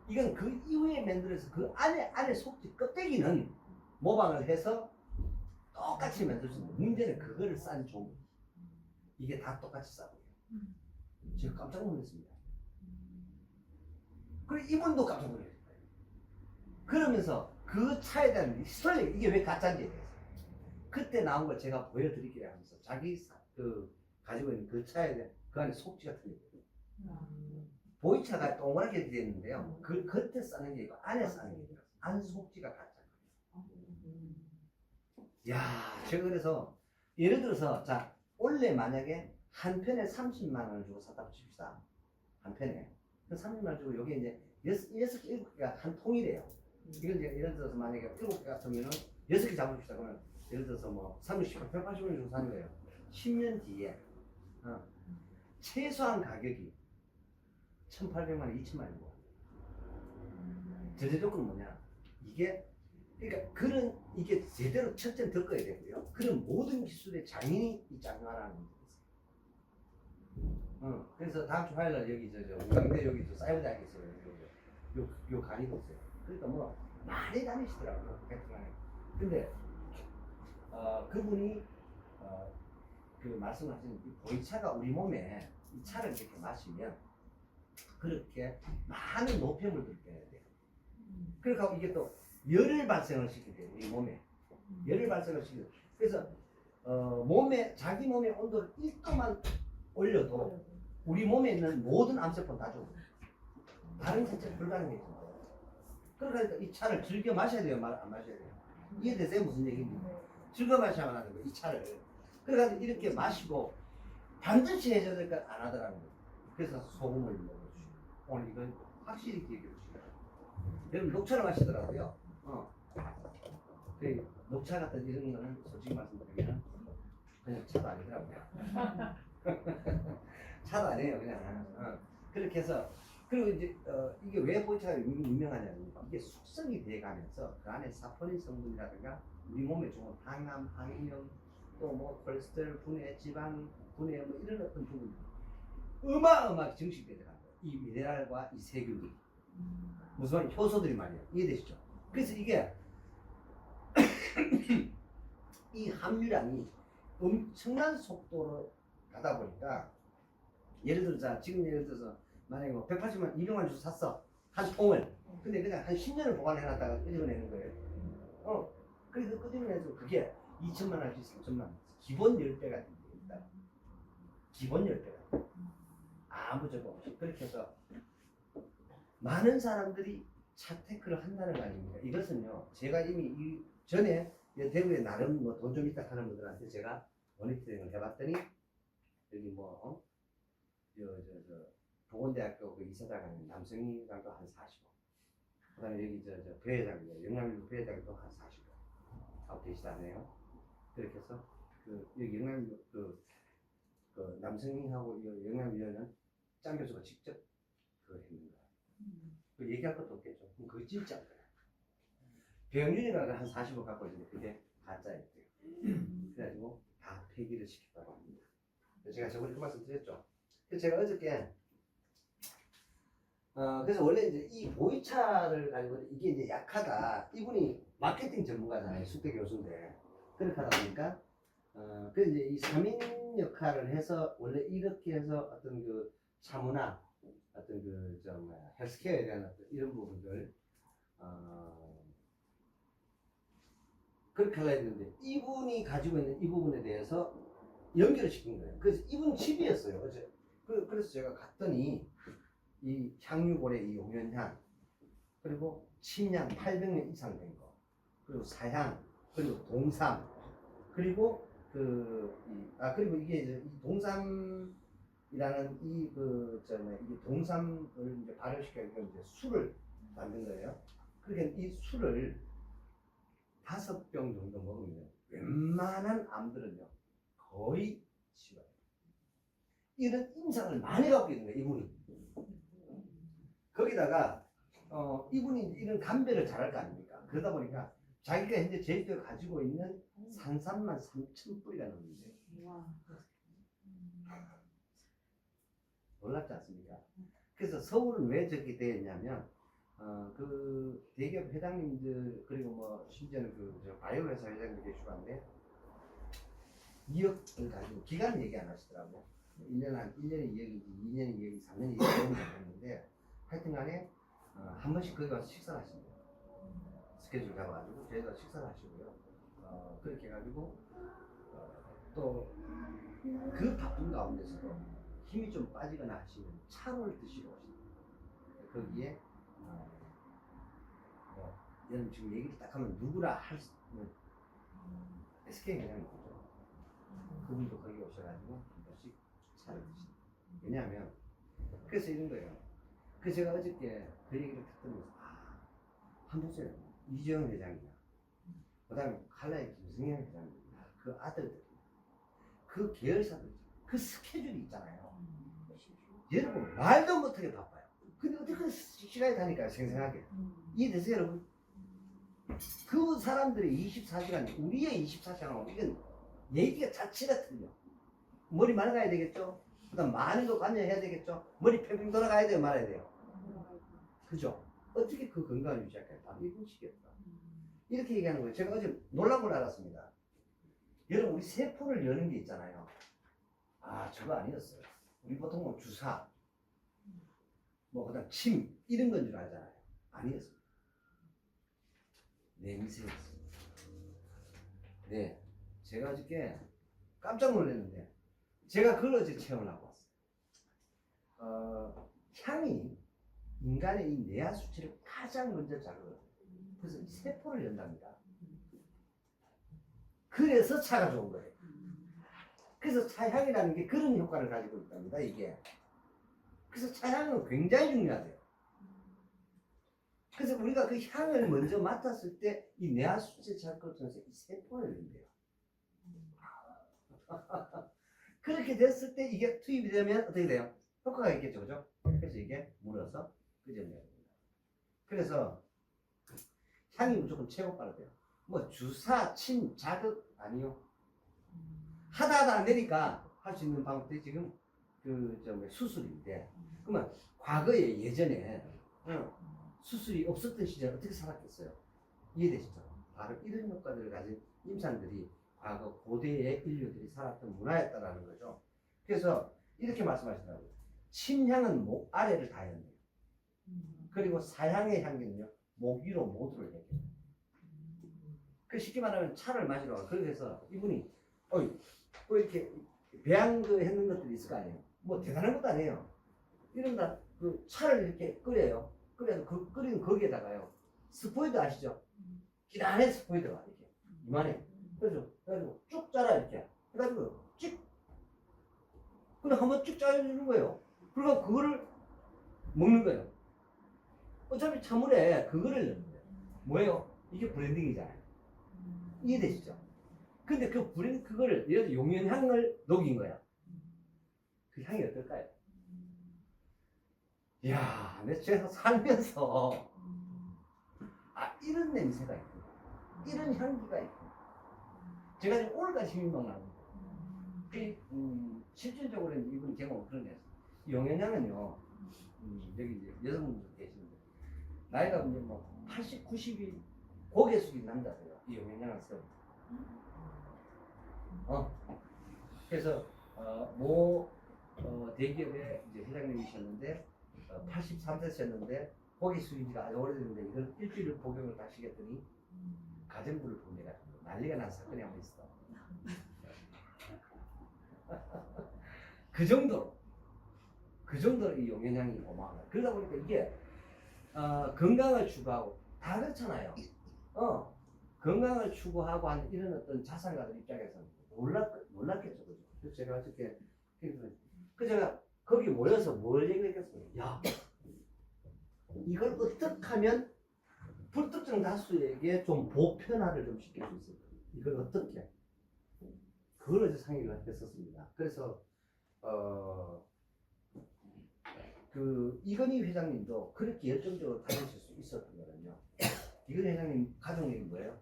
이건 그 이후에 만들어서 그 안에 속지 껍데기는 모방을 해서 똑같이 만들 수 있는 문제는 그거를 싼 종. 이게 다 똑같이 싸고요. 제가 깜짝 놀랐습니다. 그리고 이분도 깜짝 놀랐어요. 그러면서 그 차에 대한 스토리 이게 왜 가짜인지에 대해서 그때 나온 걸 제가 보여드릴게요 하면서 자기 가지고 있는 그 차에 대한 그 안에 속지가 틀렸어요. 보이차가 동그랗게 되어 있는데요. 그 겉에 싸는 게 있고 안에 싸는 게 있어요. 안 속지가 가짜예요. 야, 제가 그래서 예를 들어서 자 원래 만약에 한 편에 30만 원을 주고 샀다고 칩시다. 한 편에. 그 30만 원 주고 여기 이제 6개, 7개가 한 통이래요. 이건 이제 예를 들어서 만약에 7개 같으면은 6개 잡읍시다. 그러면 예를 들어서 뭐 30만 180원 주고 사는 거예요. 10년 뒤에 최소한 가격이 1,800만 원, 2천만 원이고. 전제 조건은 뭐냐? 그러니까 이게 제대로 첫째는 덮어야 되고요. 그런 모든 기술의 장인이 이 짱가라는 문제가 있어요. 그래서 다음 주 화요일 날 여기 우강대 여기 사이버 대학에 있어요. 요 강의도 있어요. 그러니까 뭐 많이 다니시더라고요. 베트남에. 근데 그분이 그 말씀하신 이 보이차가 우리 몸에 이 차를 이렇게 마시면 그렇게 많은 노폐물들을 빼야 돼요. 그러니까 이게 또 열을 발생을 시키게 우리 몸에 열을 발생을 시키게. 그래서 자기 몸의 온도를 1도만 올려도 우리 몸에 있는 모든 암세포는 다 죽어요. 다른 자체 불가능해집니다. 그러니까 이 차를 즐겨 마셔야 돼요, 안 마셔야 돼요. 이해되세요? 무슨 얘기인지. 즐겨 마셔야만 하는 거예요, 이 차를. 그래가지고 이렇게 마시고 반드시 해줘야 될 걸 안 하더라고요. 그래서 소금을 넣어주시고 오늘 이건 확실히 얘기해 주시고 여러분 녹차를 마시더라고요. 그 녹차 같은 이런 거는 솔직히 말씀드리면 그냥 차도 아니더라고요. 차도 아니에요, 그냥. 그렇게 해서 그리고 이제 이게 왜 보이차가 유명하냐면 이게 숙성이 돼가면서 그 안에 사포닌 성분이라든가 우리 몸에 좋은 항암, 항염, 또 뭐 콜레스테롤 분해, 지방 분해 뭐 이런 어떤 부분 어마어마하게 증식되어 들어간 거예요. 이 미네랄과 이 세균이 무슨 말이야? 효소들이 말이에요. 이해되시죠? 그래서 이게 이 함유량이 엄청난 속도로 가다 보니까 예를 들어서 지금 예를 들어서 만약에 뭐 180만, 200만 주고 샀어 한 통을. 근데 그냥 한 10년을 보관해놨다가 끄집어내는 거예요. 그래서 끄집어내서 그게 2천만 원씩 3천만 원. 기본 10배가 됩니다. 기본 10배가. 아무 적용 없이. 그렇게 해서 많은 사람들이 차테크를 한다는 거 아닙니까? 이것은요, 제가 이미 전에 대구에 나름 뭐 돈 좀 있다 하는 분들한테 제가 모니터링을 해봤더니 여기 뭐 보건대학교 그 이사장은 남성이랑도 한 45. 그다음에 여기 부회장이요, 영남일보 부회장도 한 45. 아웃 되시다네요. 그렇게 해서 여기 영남일보 그 남성이하고 영남위원은 짱 교수가 직접 그걸 했는 거야. 그 얘기할 것도 없겠죠. 그럼 그거 진짜 거야. 배영준이가 한 40억 갖고 있는데 그게 가짜였대요. 그래가지고 다 폐기를 시켰다고 합니다. 제가 저번에 그 말씀 드렸죠. 그래서 제가 어저께 그래서 원래 이제 이 보이차를 가지고 이게 이제 약하다. 이분이 마케팅 전문가잖아요. 숙대 교수인데. 그렇게 하다 보니까 그 이제 이 3인 역할을 해서 원래 이렇게 해서 어떤 그 차문화 어떤 그 저 뭐야 헬스케어에 대한 어떤 이런 부분들 그렇게 하려 했는데 이분이 가지고 있는 이 부분에 대해서 연결을 시킨 거예요. 그래서 이분 집이었어요. 어제. 그래서 제가 갔더니 이 향유골의 이 용연향 그리고 침향 800년 이상 된 거 그리고 사향 그리고 동삼 그리고 그리고 이게 이제 이 동삼이라는 이 이게 동삼을 이제 발효시켜 이제 술을 만든 거예요. 그러니까 이 술을 5병 정도 먹으면 웬만한 암들은요 거의 치워요. 이런 임상을 많이 갖고 있는 거예요, 이분이. 거기다가 이분이 이런 감별을 잘할 거 아닙니까? 그러다 보니까 자기가 현재 제주도에 가지고 있는 산삼만 3,000뿌리가 넘는데 놀랍지 않습니까? 그래서 서울은 왜 저렇게 되었냐면 그 대기업 회장님들 그리고 뭐 심지어는 그 바이오 회사 회장님 계시고 한데 2억을 가지고 기간 얘기 안 하시더라고. 1년에 2억인지 2년에 2억인지 3년에 2억인지 모르겠는데 하여튼간에 한 번씩 거기 가서 식사를 하신대요. 스케줄 잡아가지고 저희가 식사를 하시고요. 그렇게 해가지고 또 그 바쁜 가운데서도 힘이 좀 빠지거나 하시면 차를 드시러 오신대요. 거기에 여러분 지금 얘기를 딱 하면 누구라 할 수 있는 SK 회장님이죠. 그분도 거기 오셔가지고 한 번씩 차를 드신대요. 왜냐하면 그래서 이런 거예요. 그래서 제가 어저께 그 얘기를 듣면서 한번 보세요. 이재용 회장이나 그 다음에 칼라의 김승현 회장이나 그 아들들 그 계열사들 그 스케줄이 있잖아요. 여러분 말도 못하게 바빠요. 근데 어떻게 시간이 다니까요. 생생하게 이해되세요 여러분? 그 사람들의 24시간 우리의 24시간하고 이건 얘기가 자체가 틀려. 머리 말아가야 되겠죠. 그 다음 많은 거 관여해야 되겠죠. 머리 팽팽 돌아가야 돼요 말아야 돼요. 그죠? 어떻게 그 건강을 유지할까요? 바로 이런 식이었다. 이렇게 얘기하는 거예요. 제가 어제 놀란 걸 알았습니다. 여러분 우리 세포를 여는 게 있잖아요. 저거 아니었어요. 우리 보통 뭐 주사 뭐 그다음 침 이런 건 줄 알잖아요. 아니었어요. 냄새였어요. 네, 제가 어저께 깜짝 놀랐는데 제가 그걸 어제 체험을 하고 왔어요. 향이 인간의 이 뇌하 수치를 가장 먼저 자극해요. 그래서 이 세포를 연답니다. 그래서 차가 좋은 거예요. 그래서 차향이라는 게 그런 효과를 가지고 있답니다. 이게. 그래서 차향은 굉장히 중요하대요. 그래서 우리가 그 향을 먼저 맡았을 때 이 뇌하 수치 자극하면서 이 세포를 연대요. 그렇게 됐을 때 이게 투입이 되면 어떻게 돼요? 효과가 있겠죠, 그죠? 그래서 이게 물어서 끄집어내야 됩니다. 그래서 향이 무조건 최고 빠르대요. 뭐 주사, 침, 자극 아니요. 하다 안 되니까 할 수 있는 방법들이 지금 수술인데 그러면 과거에 예전에 수술이 없었던 시절 어떻게 살았겠어요? 이해되시죠? 바로 이런 효과들을 가진 임산들이 과거 고대의 인류들이 살았던 문화였다라는 거죠. 그래서 이렇게 말씀하시더라고요. 침향은 목 아래를 다 연대요. 그리고 사향의 향기는요 목 위로 모두를 얘기해요. 그 쉽게 말하면 차를 마시러 가. 그래서 이분이 뭐 이렇게 배양도 했는 것들이 있을 거 아니에요. 뭐 대단한 것도 아니에요. 이런다 그 차를 이렇게 끓여요. 끓여서 그 끓이는 거기에다가요 스포이드 아시죠? 기란의 스포이드가 이렇게 이만해. 그래가지고 쭉 짜라 이렇게. 그래가지고 쭉. 그냥 한번 쭉 짜주는 거예요. 그리고 그거를 먹는 거예요. 어차피 차물에 그거를 넣는 거예요. 뭐예요? 이게 브랜딩이잖아요. 이해되시죠? 근데 그 그거를 예를 들어 용연향을 녹인 거야. 그 향이 어떨까요? 야, 내 제가 살면서 이런 냄새가 있고 이런 향기가 있고 제가 지금 오늘까지 힘이 막 나는데 실질적으로는 이분 경험은 그런 거예요. 영양량은요 여기 이제 여성분들 계시는데 나이가 이제 뭐 80, 90이 고개 숙인 남자세요. 이 영양량을 써요. 그래서 대기업의 이제 회장님이셨는데 83세셨는데 고기 숙이지가 아주 오래됐는데 이걸 일주일 복용을 하시겠더니 가정부를 보내가지고 난리가 난 사건이 한번 있어. 그 정도로 이 용연향이 어마어마해. 그러다 보니까 이게 건강을 추구하고 다 그렇잖아요. 건강을 추구하고 하는 이런 어떤 자산가들 입장에서는 놀랐겠죠. 그죠? 그래서 제가 어저께 그 제가 거기 모여서 뭘 얘기했겠어요? 야, 이걸 어떻게 하면 불특정 다수에게 좀 보편화를 좀 시킬 수 있을까? 이걸 어떻게? 그걸 이제 상의를 했었습니다. 그래서 그 이건희 회장님도 그렇게 열정적으로 다니실 수 있었던 거거든요. 이건희 회장님 가족 얘기 뭐예요?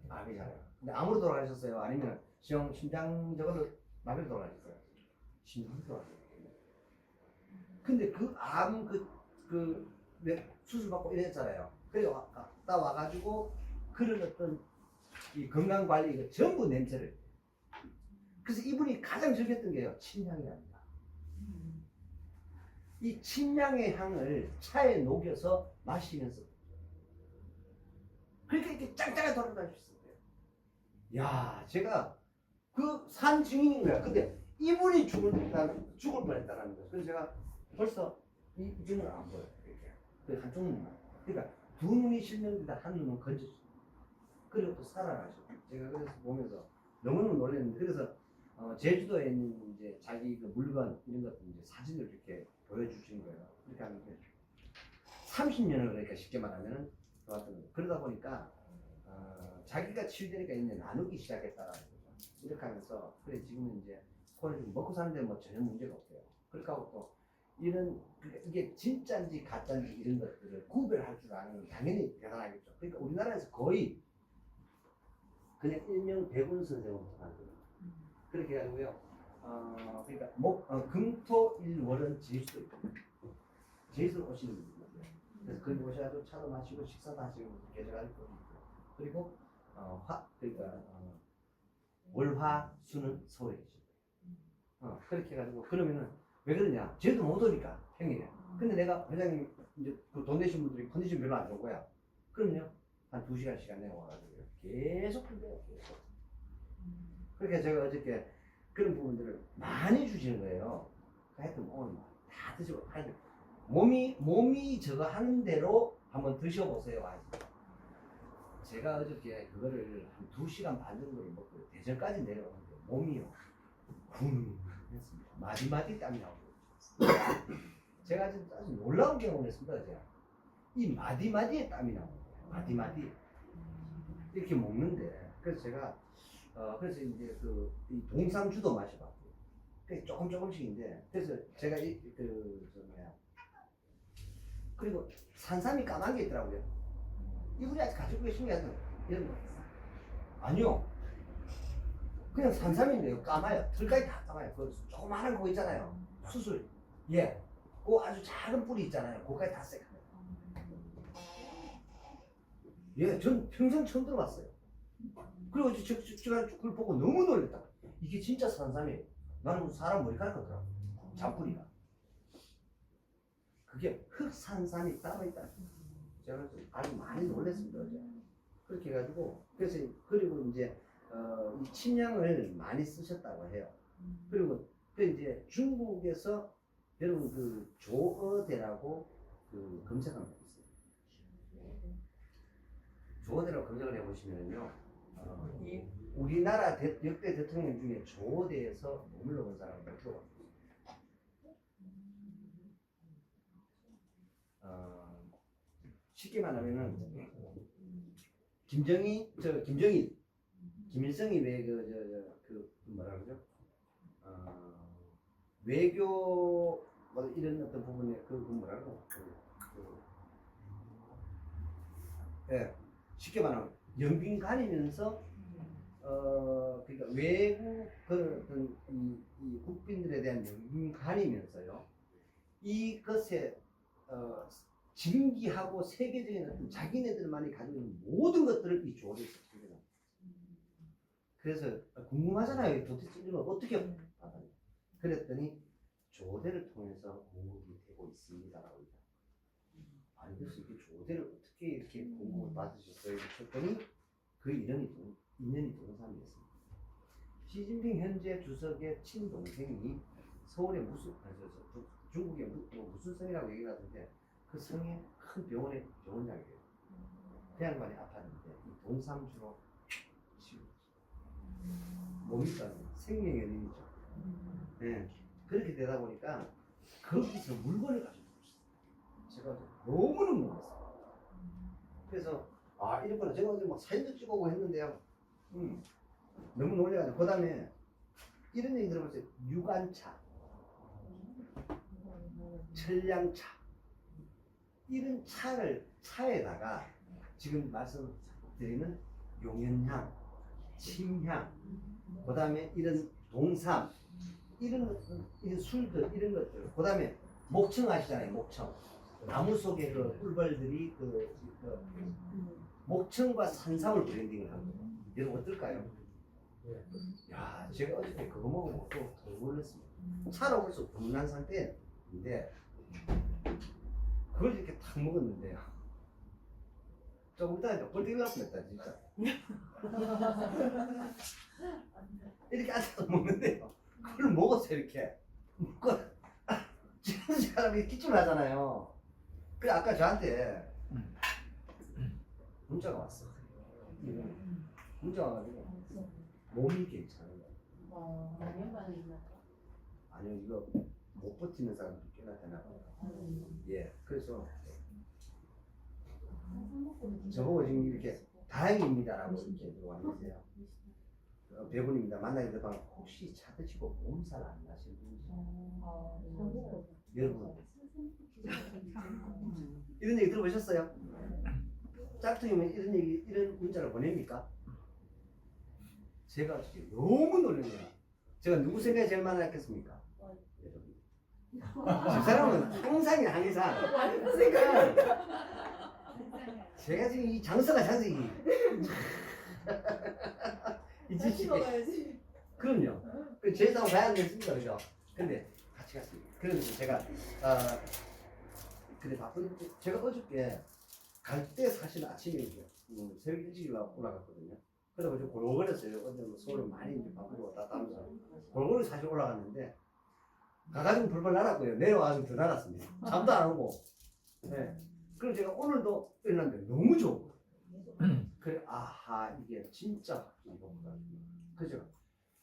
암이잖아요. 근데 암으로 돌아가셨어요? 아니면 심장 저걸로 마비로 돌아가셨어요? 심장으로 돌아가셨어요. 근데 그 암 수술 받고 이랬잖아요. 그래서 딱 와가지고 그런 어떤 이 건강 관리 이거 전부 냄새를. 그래서 이분이 가장 즐겼던 게요 침향이랍니다. 이 침향의 향을 차에 녹여서 마시면서 그러니까 이렇게 짱짱하게 돌아다닐 수 있어요. 야, 제가 그 산 증인인 거야. 근데 이분이 죽을 뻔했다는 거예요. 그래서 제가 벌써 이 눈을 안 보여요. 이렇게. 그 한쪽 눈만. 그러니까 두 눈이 실명되다 한 눈은 건졌어요. 그리고 또 살아나죠. 제가 그래서 보면서 너무너무 놀랐는데 그래서 제주도에 있는 이제 자기 그 물건 이런 것들 이제 사진을 이렇게 보여주시는 거예요. 이렇게 하는데 30년을 그러니까 쉽게 말하면은 좋았던 거예요. 그러다 보니까 자기가 치유되니까 이제 나누기 시작했다라는 거죠. 이렇게 하면서 그래 지금은 이제 그걸 먹고 사는데 뭐 전혀 문제가 없대요. 그렇게 하고 또 이런 이게 진짜인지 가짜인지 이런 것들을 구별할 줄 아는 건 당연히 대단하겠죠. 그러니까 우리나라에서 거의 그냥 일명 백운 선생부터 만들어요. 그렇게 해가지고요. 그러니까 금토일월은 제주도 오시는 분들. 그래서 거기 오셔가지고 차도 마시고 식사도 하시고 계셔가지고 그리고 월화수는 서울에 계시고 그렇게 해가지고 그러면은 왜 그러냐? 제주도 못 오니까 평일에. 근데 내가 회장님 이제 그 돈 내신 분들이 컨디션 별로 안 좋은 거야. 그럼요 한 2시간 내가 와가지고 계속 한대요. 계속. 그러니까 제가 어저께 그런 부분들을 많이 주시는 거예요. 하여튼 오늘 다 드시고 하여튼 몸이 저거 하는 대로 한번 드셔보세요. 제가 어저께 그거를 한 2시간 반 정도를 먹고 대전까지 내려오는데 몸이요 했습니다. 마디마디 땀이 나오고 제가 아주 놀라운 경험을 했습니다. 제가 이 마디마디에 땀이 나오는 거예요. 마디마디 이렇게 먹는데 그래서 제가 그래서 이제 이 동상주도 마셔봤고 조금씩인데 그래서 제가 그리고 산삼이 까만 게 있더라고요. 이분이 아직 가지고 계신 게 아니라 이런 거 아니요. 그냥 산삼인데요. 까마요. 털까지 다 까마요. 그 조그마한 거 있잖아요. 수술. 예. 그 아주 작은 뿌리 있잖아요. 그거까지 다 새까매요. 예, 전 평생 처음 들어봤어요. 그리고 제가 그걸 보고 너무 놀랐다. 이게 진짜 산삼이에요. 나는 사람 머리카락 같더라고. 잔뿌리가. 그게 흑산삼이 따로 있다. 제가 아주 많이 놀랐습니다. 어제. 그렇게 해가지고 그래서 그리고 이제 이 침향을 많이 쓰셨다고 해요. 그리고 그 이제 중국에서 여러분 그 조어대라고 그 검색하면 있어요. 조어대라고 검색을 해보시면요, 이 우리나라 역대 대통령 중에 조어대에서 머물러 본 사람을 몇 프로가 있어요. 쉽게 말하면은 김일성이 왜 그 뭐라 그러죠? 외교 뭐 이런 어떤 부분에 그 뭐라고 예, 쉽게 말하면 연빈 가리면서 그러니까 외국 그런 어떤 이 국빈들에 대한 연빈 가리면서요 이것에 진기하고 세계적인 어떤 자기네들만이 가지고 있는 모든 것들을 이 조례에서 챙겨놔. 그래서 궁금하잖아요. 도대체 이걸 어떻게 받았냐. 그랬더니 조례를 통해서 공급이 되고 있습니다라고 얘기합니다. 아니 그래서 이게 조례를 어떻게 이렇게 공급을 받으셨어요? 했더니 그 인연이 동삼이었습니다. 시진핑 현재 주석의 친동생이 서울에 중국의 무슨 성이라고 얘기를 하던데 그 성에 큰 병원에 병원장이에요. 그 양반이 아팠는데 이 동삼주로 치우죠. 뭡니까? 생명의 은인이죠. 네. 그렇게 되다 보니까 거기서 물건을 가지고 있어요. 제가 너무너무 놀랐어요. 그래서 이랬구나. 제가 어제 막 사진도 찍어오고 했는데요. 너무 놀래가지고 그 다음에 이런 얘기 들어봤어요. 유관차, 천량차 이런 차에다가 지금 말씀드리는 용연향, 침향, 그 다음에 이런 동삼 이런 술들 이런 것들, 그 다음에 목청 아시잖아요. 목청 나무 속에 그 꿀벌들이 목청과 산삼을 브랜딩을 한 거예요. 여러분 어떨까요? 야, 제가 어저께 그거 먹으면 또 더 놀랐습니다. 차로 벌써 분한 상태인데 그걸 이렇게 탁 먹었는데요. 조금 이따가 꼴등 날 뻔했다 진짜. 이렇게 앉아서 먹는데요. 그걸 먹었어요 이렇게. 먹고 지금 사람이 기침을 하잖아요. 그래 아까 저한테 문자가 왔어. 문자가 와가지고 몸이 괜찮은 거야. 아니요 이거 못 버티는 사람도 꽤나 되나 봐요. 예, 그래서 저보고 지금 이렇게 다행입니다라고 이렇게 들어와 계세요. 배분입니다. 만나게 되면 혹시 차 드시고 몸살 안 나시는 분이죠? 여러분 이런 얘기 들어보셨어요? 짝퉁이면 이런 문자를 보냅니까? 제가 진짜 너무 놀랐네요. 제가 누구 생각이 제일 많았겠습니까? 여러분. 저 사람은 항상 제가 지금 이 장서가 장석이 이 지식 그럼요. 그 제사 가야 됐습니다, 그죠? 근데 같이 갔습니다. 그래서 제가 근데 바쁜데 제가 어저께 갈 때 사실 아침에 이제 새벽 일찍 올라갔거든요. 그래서 좀 골골거렸어요. 어제 뭐 서울은 많이 이제 바쁘고 왔다 하면서 골골이 사실 올라갔는데 가가지고 불벌 날았고요. 내려와서 더 날았습니다. 잠도 안 오고. 네. 그럼 제가 오늘도 일어났는데 너무 좋은 거예요. 그래 아하 이게 진짜 이거구나. 그죠?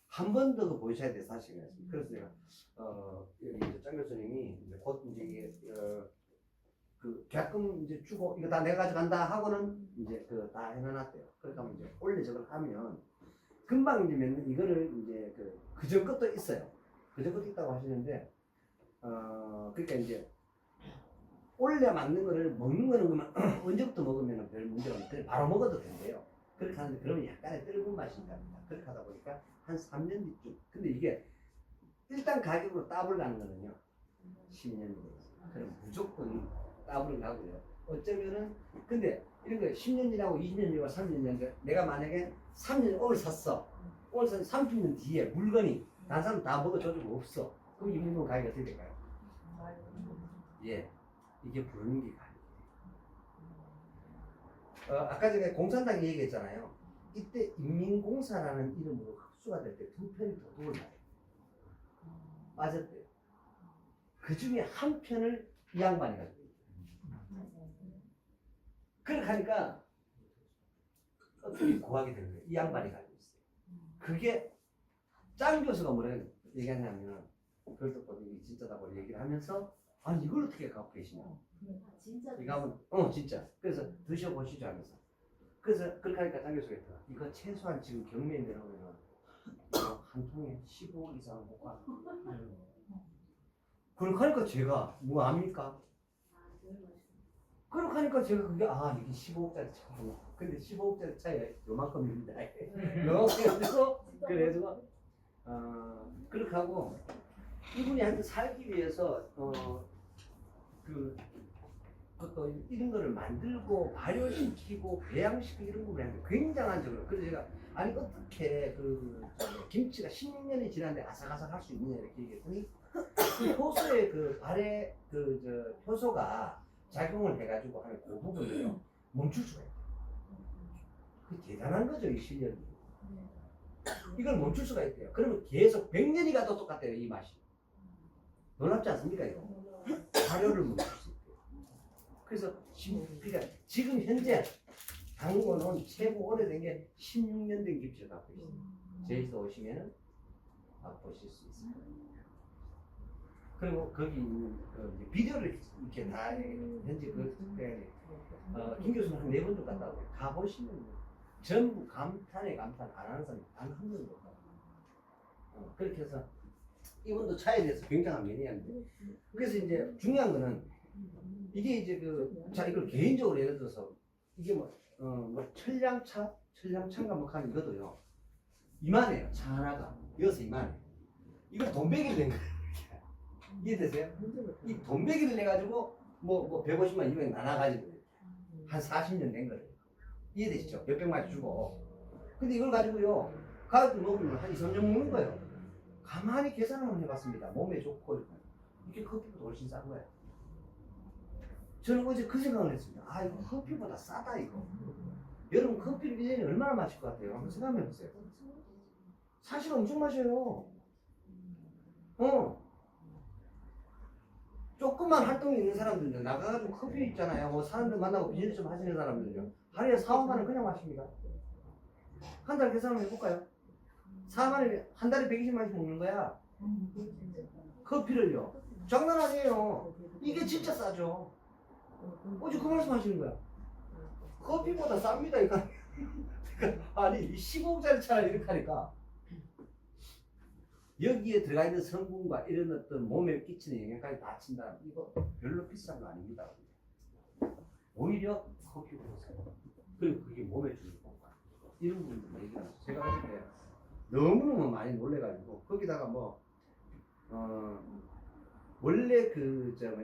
한 번 더 보셔야 돼 사실은. 그래서 제가 여기 장 교수님이 이제 곧 이제 이게 그 계약금 이제 주고 이거 다 내가 가져간다 하고는 이제 그 다 해놔놨대요. 그러니까 이제 원래 저걸 하면 금방 이제 이거를 이제 그전 것도 있어요. 그전 것도 있다고 하시는데 그러니까 이제 원래 맞는 거를 먹는 거는 그러면 언제부터 먹으면 별 문제가 없는데 바로 먹어도 된대요. 그렇게 하는데 그러면 약간의 뜰분 맛이 있답니다. 그렇게 하다 보니까 한 3년 뒤쯤. 근데 이게 일단 가격으로 따블 가는 거는요 10년이 되겠어요. 그럼 무조건 따블을 가고요. 어쩌면은 근데 이런 거 10년이라고 20년이라고 30년이라고 내가 만약에 3년 오늘 샀어. 오늘 산 30년 뒤에 물건이 다른 사람 다 먹어줘도 없어. 그럼 이 물건 가격이 어떻게 될까요? 예, 이게 부르는 게 가격이에요. 아까 전에 공산당이 얘기했잖아요. 이때 인민공사라는 이름으로 흡수가 될 때 두 편이 도둑을 맞아요. 맞았대요. 그 중에 한 편을 이 양반이 가지고 있어요. 그렇게 하니까 어떻게 구하게 된 거예요. 이 양반이 가지고 있어요. 그게 짱 교수가 뭐라 얘기하냐면 그걸 듣고 이게 진짜다고 얘기를 하면서 아니 이걸 어떻게 갖고 계시냐. 이거 한번 진짜. 그래서 드셔보시죠 하면서. 그래서 그렇게 하니까 짱 교수가 있더라. 이거 최소한 지금 경매에 내놓으면 한 통에 15억 이상 못 가. 그렇게 하니까 제가 뭐 압니까? 그렇게 하니까 제가 그게 이게 15억짜리 차구나. 근데 15억짜리 차에 요만큼입니다. 요만큼이어서 그래가지고 그렇게 하고 이분이 한테 살기 위해서 그것도 이런 거를 만들고 발효시키고 배양시키고 이런 부분에 굉장한 적으로 그래서 제가 아니 어떻게 김치가 16년이 지났는데 아삭아삭할 수 있느냐 이렇게 얘기했더니 그 효소의 그 발에 효소가 작용을 해가지고 하는 그 부분을요 멈출 수가 있어요. 그 대단한 거죠 이 실력이. 이걸 멈출 수가 있대요. 그러면 계속 100년이 가도 똑같아요 이 맛이. 놀랍지 않습니까 이거? 발효를 멈출 수 있대요. 그래서 그러니까 지금 현재 당고는 최고 오래된 게 16년 된 김치를 갖고 있어요. 제주도 오시면은 맛보실 수 있어요. 그리고 거기 있는 이제 비디오를 이렇게 다 현재 김 교수는 한 4번도 갔다 오고 가보시면 전부 감탄에 감탄 안 하는 사람이 단 한 명도 없어요. 그렇게 해서 이분도 차에 대해서 굉장한 매니아인데 그래서 이제 중요한 거는 이게 이제 자 이걸 개인적으로 예를 들어서 이게 뭐 천량차인가 뭐 하는 이것도요 이만해요. 차 하나가 여기서 이만해. 이걸 돈베기를 낸 거예요. 이해되세요? 이 돈베기를 내가지고 뭐 150만 200 나눠가지고 한 40년 된 거예요. 이해되시죠? 몇백만 주고. 근데 이걸 가지고요 가격을 먹으면 한 2, 3년 먹는 거예요. 가만히 계산을 해봤습니다. 몸에 좋고 이게 커피보다 훨씬 싼 거예요. 저는 어제 그 생각을 했습니다. 이거 커피보다 싸다 이거. 여러분 커피를 1년에 얼마나 마실 것 같아요? 한번 생각해보세요. 사실 엄청 마셔요. 조금만 활동이 있는 사람들은요 나가가지고 커피 있잖아요 뭐 사람들 만나고 비즈니스 좀 하시는 사람들은요 하루에 4, 5만 원 그냥 마십니다. 한 달 계산 한번 해볼까요? 4만 원이면 한 달에 120만원씩 먹는 거야. 커피를요 장난 아니에요. 이게 진짜 싸죠. 어제 그 말씀 하시는 거야. 커피보다 쌉니다 이거. 아니 15억짜리 차를 이렇게 하니까 여기에 들어가 있는 성분과 이런 어떤 몸에 끼치는 영향까지 다 친다. 이거 별로 비싼 거 아닙니다. 오히려 커피보다 싸고 그리고 그게 몸에 주는 효과 이런 부분도 얘기하죠. 제가 봤을 때 너무너무 많이 놀래가지고 거기다가 원래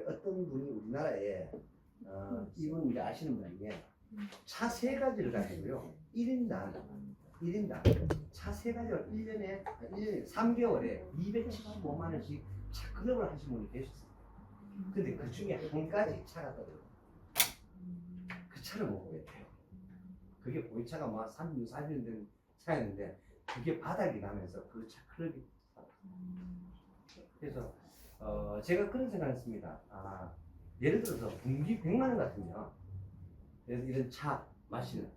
어떤 분이 우리나라에 이분 이제 아시는 분 중에 차 3가지를 가지고요 1인당 차 3가지를 1년에 3개월에 275만 원씩 차 클럽을 하신 분이 계셨어요. 근데 그 중에 한 가지 차가 떠들어요. 그 차를 못 보겠대요. 그게 보이차가 뭐 30년, 40년 된 차였는데 그게 바닥이 나면서 그 차 클럽이 그래서 제가 그런 생각을 했습니다. 예를 들어서 분기 100만 원 같으면 이런 차 마시는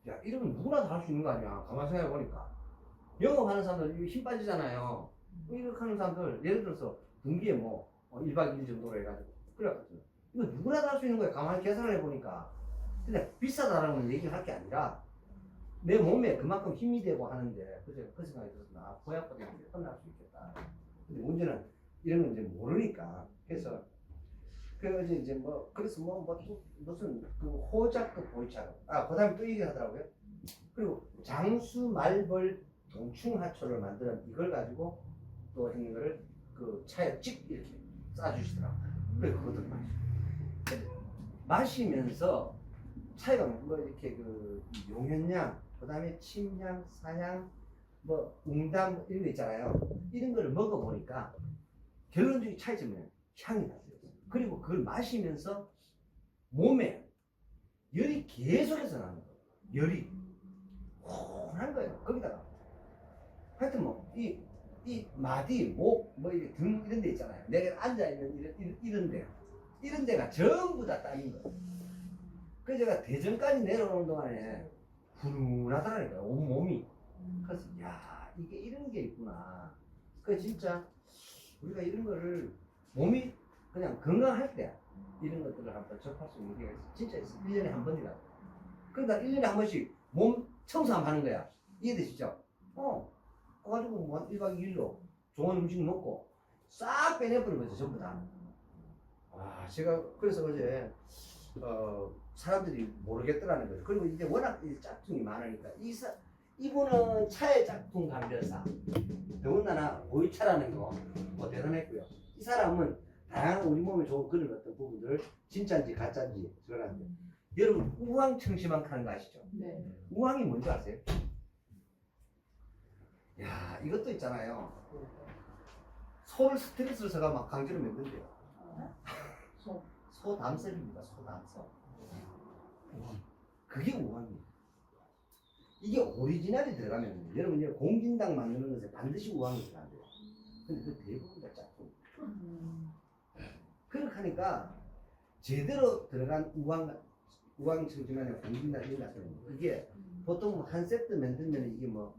야 이러면 누구나 다 할 수 있는 거 아니야. 가만 생각해보니까 영업하는 사람들 힘 빠지잖아요. 이렇게 하는 사람들 예를 들어서 분기에 1박 2일 정도로 해가지고 그래가지고 이거 누구나 다 할 수 있는 거예요. 가만히 계산을 해보니까. 근데 비싸다라는 얘기를 할 게 아니라 내 몸에 그만큼 힘이 되고 하는데 그래서 그 생각이 들어서 보약보다 끝날 수 있겠다. 근데 문제는 이런 건 이제 모르니까 그래서 그래서 이제 그래서 무슨 호작급 보이차로 그다음에 또 얘기하더라고요. 그리고 장수 말벌 동충하초를 만드는 이걸 가지고 또 했는 거를 그 차에 찍 이렇게 싸주시더라고요. 그래서 그것도 마시면서 차이가 이렇게 용현향 그다음에 침향 사향 웅담 이런 거 있잖아요. 이런 거를 먹어보니까 결론적인 차이점은 향이 났어요. 그리고 그걸 마시면서 몸에 열이 계속해서 나는 거예요. 열이 혼한 거예요. 거기다가 하여튼 이 마디, 목, 이렇게 등 이런 데 있잖아요. 내가 앉아있는 이런 데가 전부 다 땀인 거예요. 그래서 제가 대전까지 내려오는 동안에 훈훈하더라니까요. 온몸이. 그래서 야 이게 이런 게 있구나. 그래서 진짜 우리가 이런 거를 몸이 그냥 건강할 때 이런 것들을 한번 접할 수 있는 게 진짜 있어. 1년에 한 번이라도. 그러니까 1년에 한 번씩 몸 청소 한번 하는 거야. 이해되시죠? 그래가지고 1박 2일로 좋은 음식 먹고 싹 빼내버린 거죠, 전부 다. 제가 그래서 어제 사람들이 모르겠더라는 거죠. 그리고 이제 워낙 이 짝퉁이 많으니까 이분은 차의 짝퉁 감별사, 더군다나 보이차라는 거 뭐 대단했고요. 이 사람은 다양한 우리 몸에 좋은 그런 어떤 부분들을 진짜인지 가짜인지 드러났는데, 여러분 우황청심환 하는 거 아시죠? 네. 우황이 뭔지 아세요? 야, 이것도 있잖아요. 소를 스트레스를 써가 막 강제로 만든대요. 소담설입니다. 소담설. 그게 우황이에요. 이게 오리지널이 들어가면 여러분 이제 공진당 만드는 것에 반드시 우황이 들어간대요. 근데 그 대부분 다 짝퉁. 그렇게 하니까 제대로 들어간 우황 청진환의 공진당 이런 같은 이게 보통 한 세트 만들면 이게 뭐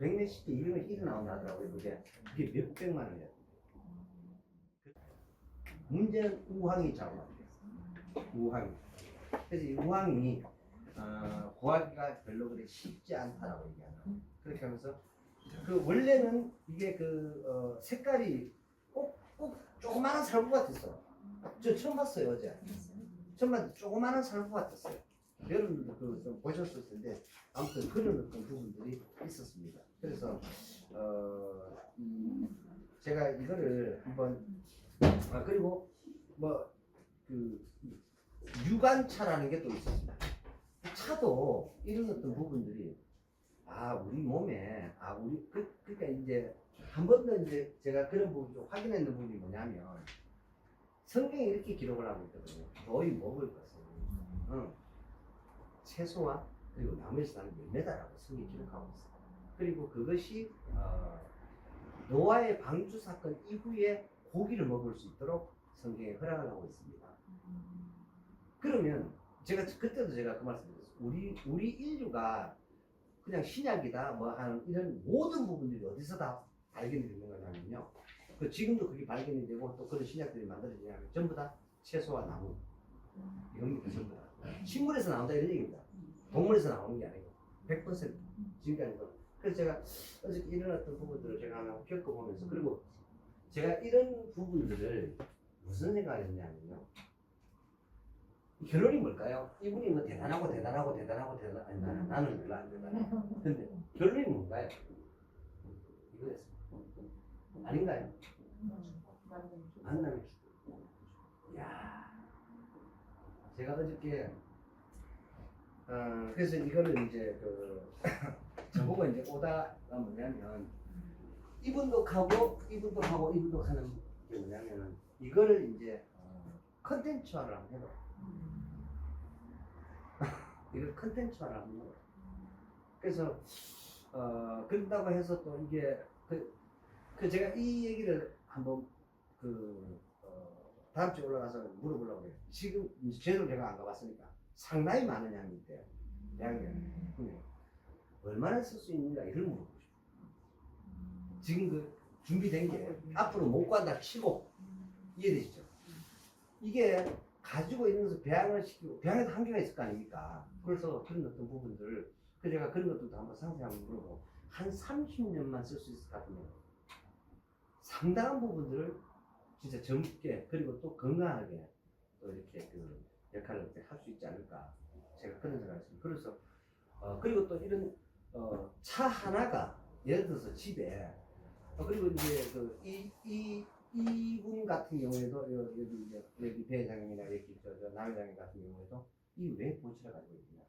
100몇십 개, 200몇 개 나온다 하더라고요. 그게 몇백만 원이에요. 문제는 우황이 작업합니다. 우황이. 그래서 이 우황이 구하기가 별로 그렇게 쉽지 않다라고 얘기하는. 그렇게 하면서 그 원래는 이게 색깔이 꼭 조그마한 살구 같았어. 저 처음 봤어요 어제. 처음 봤는데 조그마한 살구 같았어요. 여러분들도 좀 보셨을 텐데 아무튼 그런 어떤 부분들이 있었습니다. 그래서 제가 이거를 한번 그리고 유관차라는 게 또 있었습니다. 차도 이런 어떤 부분들이 우리 몸에 그러니까 이제 한 번 더 이제 제가 그런 부분 좀 확인했는 부분이 뭐냐면 성경에 이렇게 기록을 하고 있거든요. 너희 먹을 것은 채소와 그리고 나무에서 나는 열매다라고 성경이 기록하고 있어요. 그리고 그것이 노아의 방주 사건 이후에 고기를 먹을 수 있도록 성경에 허락을 하고 있습니다. 그러면 그때도 제가 그 말씀드렸어요. 우리 인류가 그냥 신약이다 뭐 하는 이런 모든 부분들이 어디서 다 발견이 되는 거냐면요. 지금도 그게 발견이 되고 또 그런 신약들이 만들어지냐면 전부 다 채소와 나무 이겁니다. 전부 다. 식물에서 나온다 이런 얘기입니다. 동물에서 나오는 게 아니고 100% 지금까지 거. 그래서 제가 어저께 일어났던 부분들을 제가 하나 겪어보면서 그리고 제가 이런 부분들을 무슨 생각을 했냐면요. 결론이 뭘까요? 이분이 뭐 대단하고 아니, 나는 별로 안 대단해. 근데 결론이 뭔가요? 이거였어요. 아닌가요? 만남의 기도. 이야, 제가 어저께 그래서 이거를 이제 저보고 이제 오다가 뭐냐면 이분도 하고 하는 게 뭐냐면은 이거를 이제 컨텐츠화를 한번 해봐. 이걸 컨텐츠화를 한번 해봐. 그래서 그런다고 해서 또 이게 제가 이 얘기를 한번 다음 주에 올라가서 물어보려고 해요. 지금 제대로 제가 안 가봤으니까 상당히 많은 양이 있대요. 양이. 얼마나 쓸 수 있는가 이걸 물어보고 싶어요. 지금 준비된 게 앞으로 못 간다 치고 이해되시죠? 이게 가지고 있는 것을 배양을 시키고 배양에도 한계가 있을 거 아닙니까? 그래서 그런 어떤 부분들을 제가 그런 것들도 한번 상세히 한번 물어보고 한 30년만 쓸 수 있을 것 같으면 상당한 부분들을 진짜 젊게 그리고 또 건강하게 또 이렇게 역할을 할 수 있지 않을까 제가 그런 생각을 했습니다. 그래서 그리고 또 이런 차 하나가 예를 들어서 집에 그리고 이제 이분 같은 경우에도 여기 배 회장님이나 여기 남 회장님 같은 경우에도 이 왜 보치를 가지고 있냐?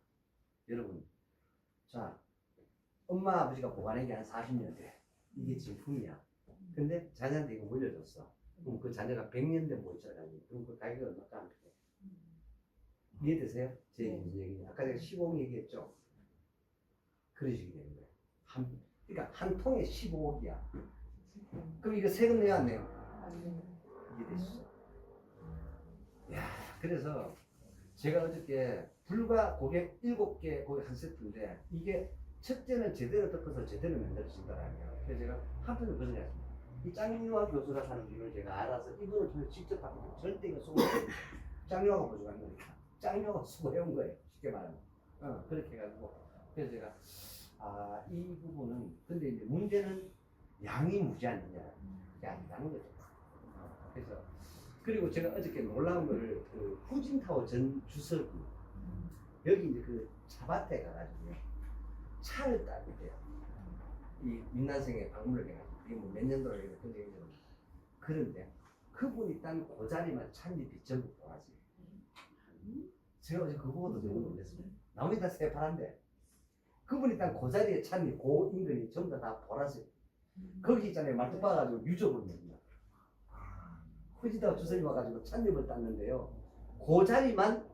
여러분, 자 엄마 아버지가 보관한 게 한 40년 돼. 이게 진품이야. 근데 자녀한테 이거 물려줬어. 그럼 그 자녀가 100년 된 보치를 가지고 있어. 그럼 그 가격이 얼마까 안 돼? 이해되세요? 제 얘기. 아까 제가 15억 얘기했죠. 그런 식이 되는 거예요. 그러니까 한 통에 15억이야. 그럼 이거 세금 내야 안 내요? 이해되시죠? 야, 그래서 제가 어저께 불과 고객 7개 고객 한 세트인데 이게 첫째는 제대로 덮어서 제대로 만들어진다라면 그래서 제가 한편으로 그런 생각을 했습니다. 이 짱유화 교수가 사는 비밀을 제가 알아서 이분을 통해서 직접 하면 절대 이거 수고 짱유화가 보조하는 거니까 짱유화가 수고해온 거예요. 쉽게 말하면. 그렇게 해가지고 그래서 제가 이 부분은 근데 이제 문제는 양이 무지하느냐 그게 아니라는 거죠. 그래서 그리고 제가 어저께 놀라운 거를 그 후진타워 전 주석이 여기 이제 그 차밭에 가가지고 차를 따게 돼요. 이 민난성에 방문을 해가지고 이게 뭐 몇 년도로 이렇게 굉장히 그런데 그분이 딴 그 자리만 찻잎이 전부 보라지. 제가 어제 그거 보고도 너무 놀랐어요. 나머지 다 새파란데 그분이 딴 그 자리에 찻잎 그 인근이 전부 다 보라색. 거기 있잖아요. 말뚝 박아가지고 유적을 냅니다. 후지다 주석이 와가지고 찻잎을 땄는데요. 그 자리만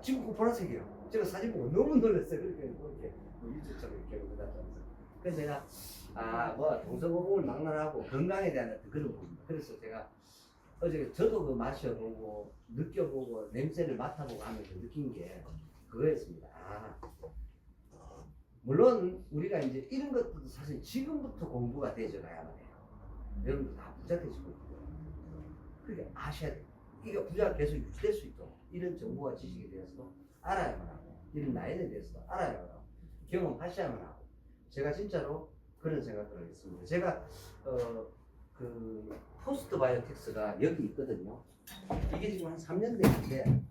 지금 그 보라색이에요. 제가 사진 보고 너무 놀랐어요. 그렇게 유적처럼 이렇게 해놨다면서. 그래서 제가 뭐 동서고금을 망라하고 건강에 대한 어떤 그런 부분입니다. 그래서 제가 어제 저도 그 마셔보고 느껴보고 냄새를 맡아보고 하면서 느낀 게 그거였습니다. 물론 우리가 이제 이런 것들도 사실 지금부터 공부가 되져가야만 해요. 여러분들 다 부자 되시고 있고요. 그러니까 아셔야 돼요. 이게 부자가 계속 유지될 수 있도록 이런 정보와 지식에 대해서도 알아야만 하고 이런 나이에 대해서도 알아야만 하고 경험하셔야만 하고 제가 진짜로 그런 생각을 했습니다. 제가 그 포스트 바이오틱스가 여기 있거든요. 이게 지금 한 3년 됐는데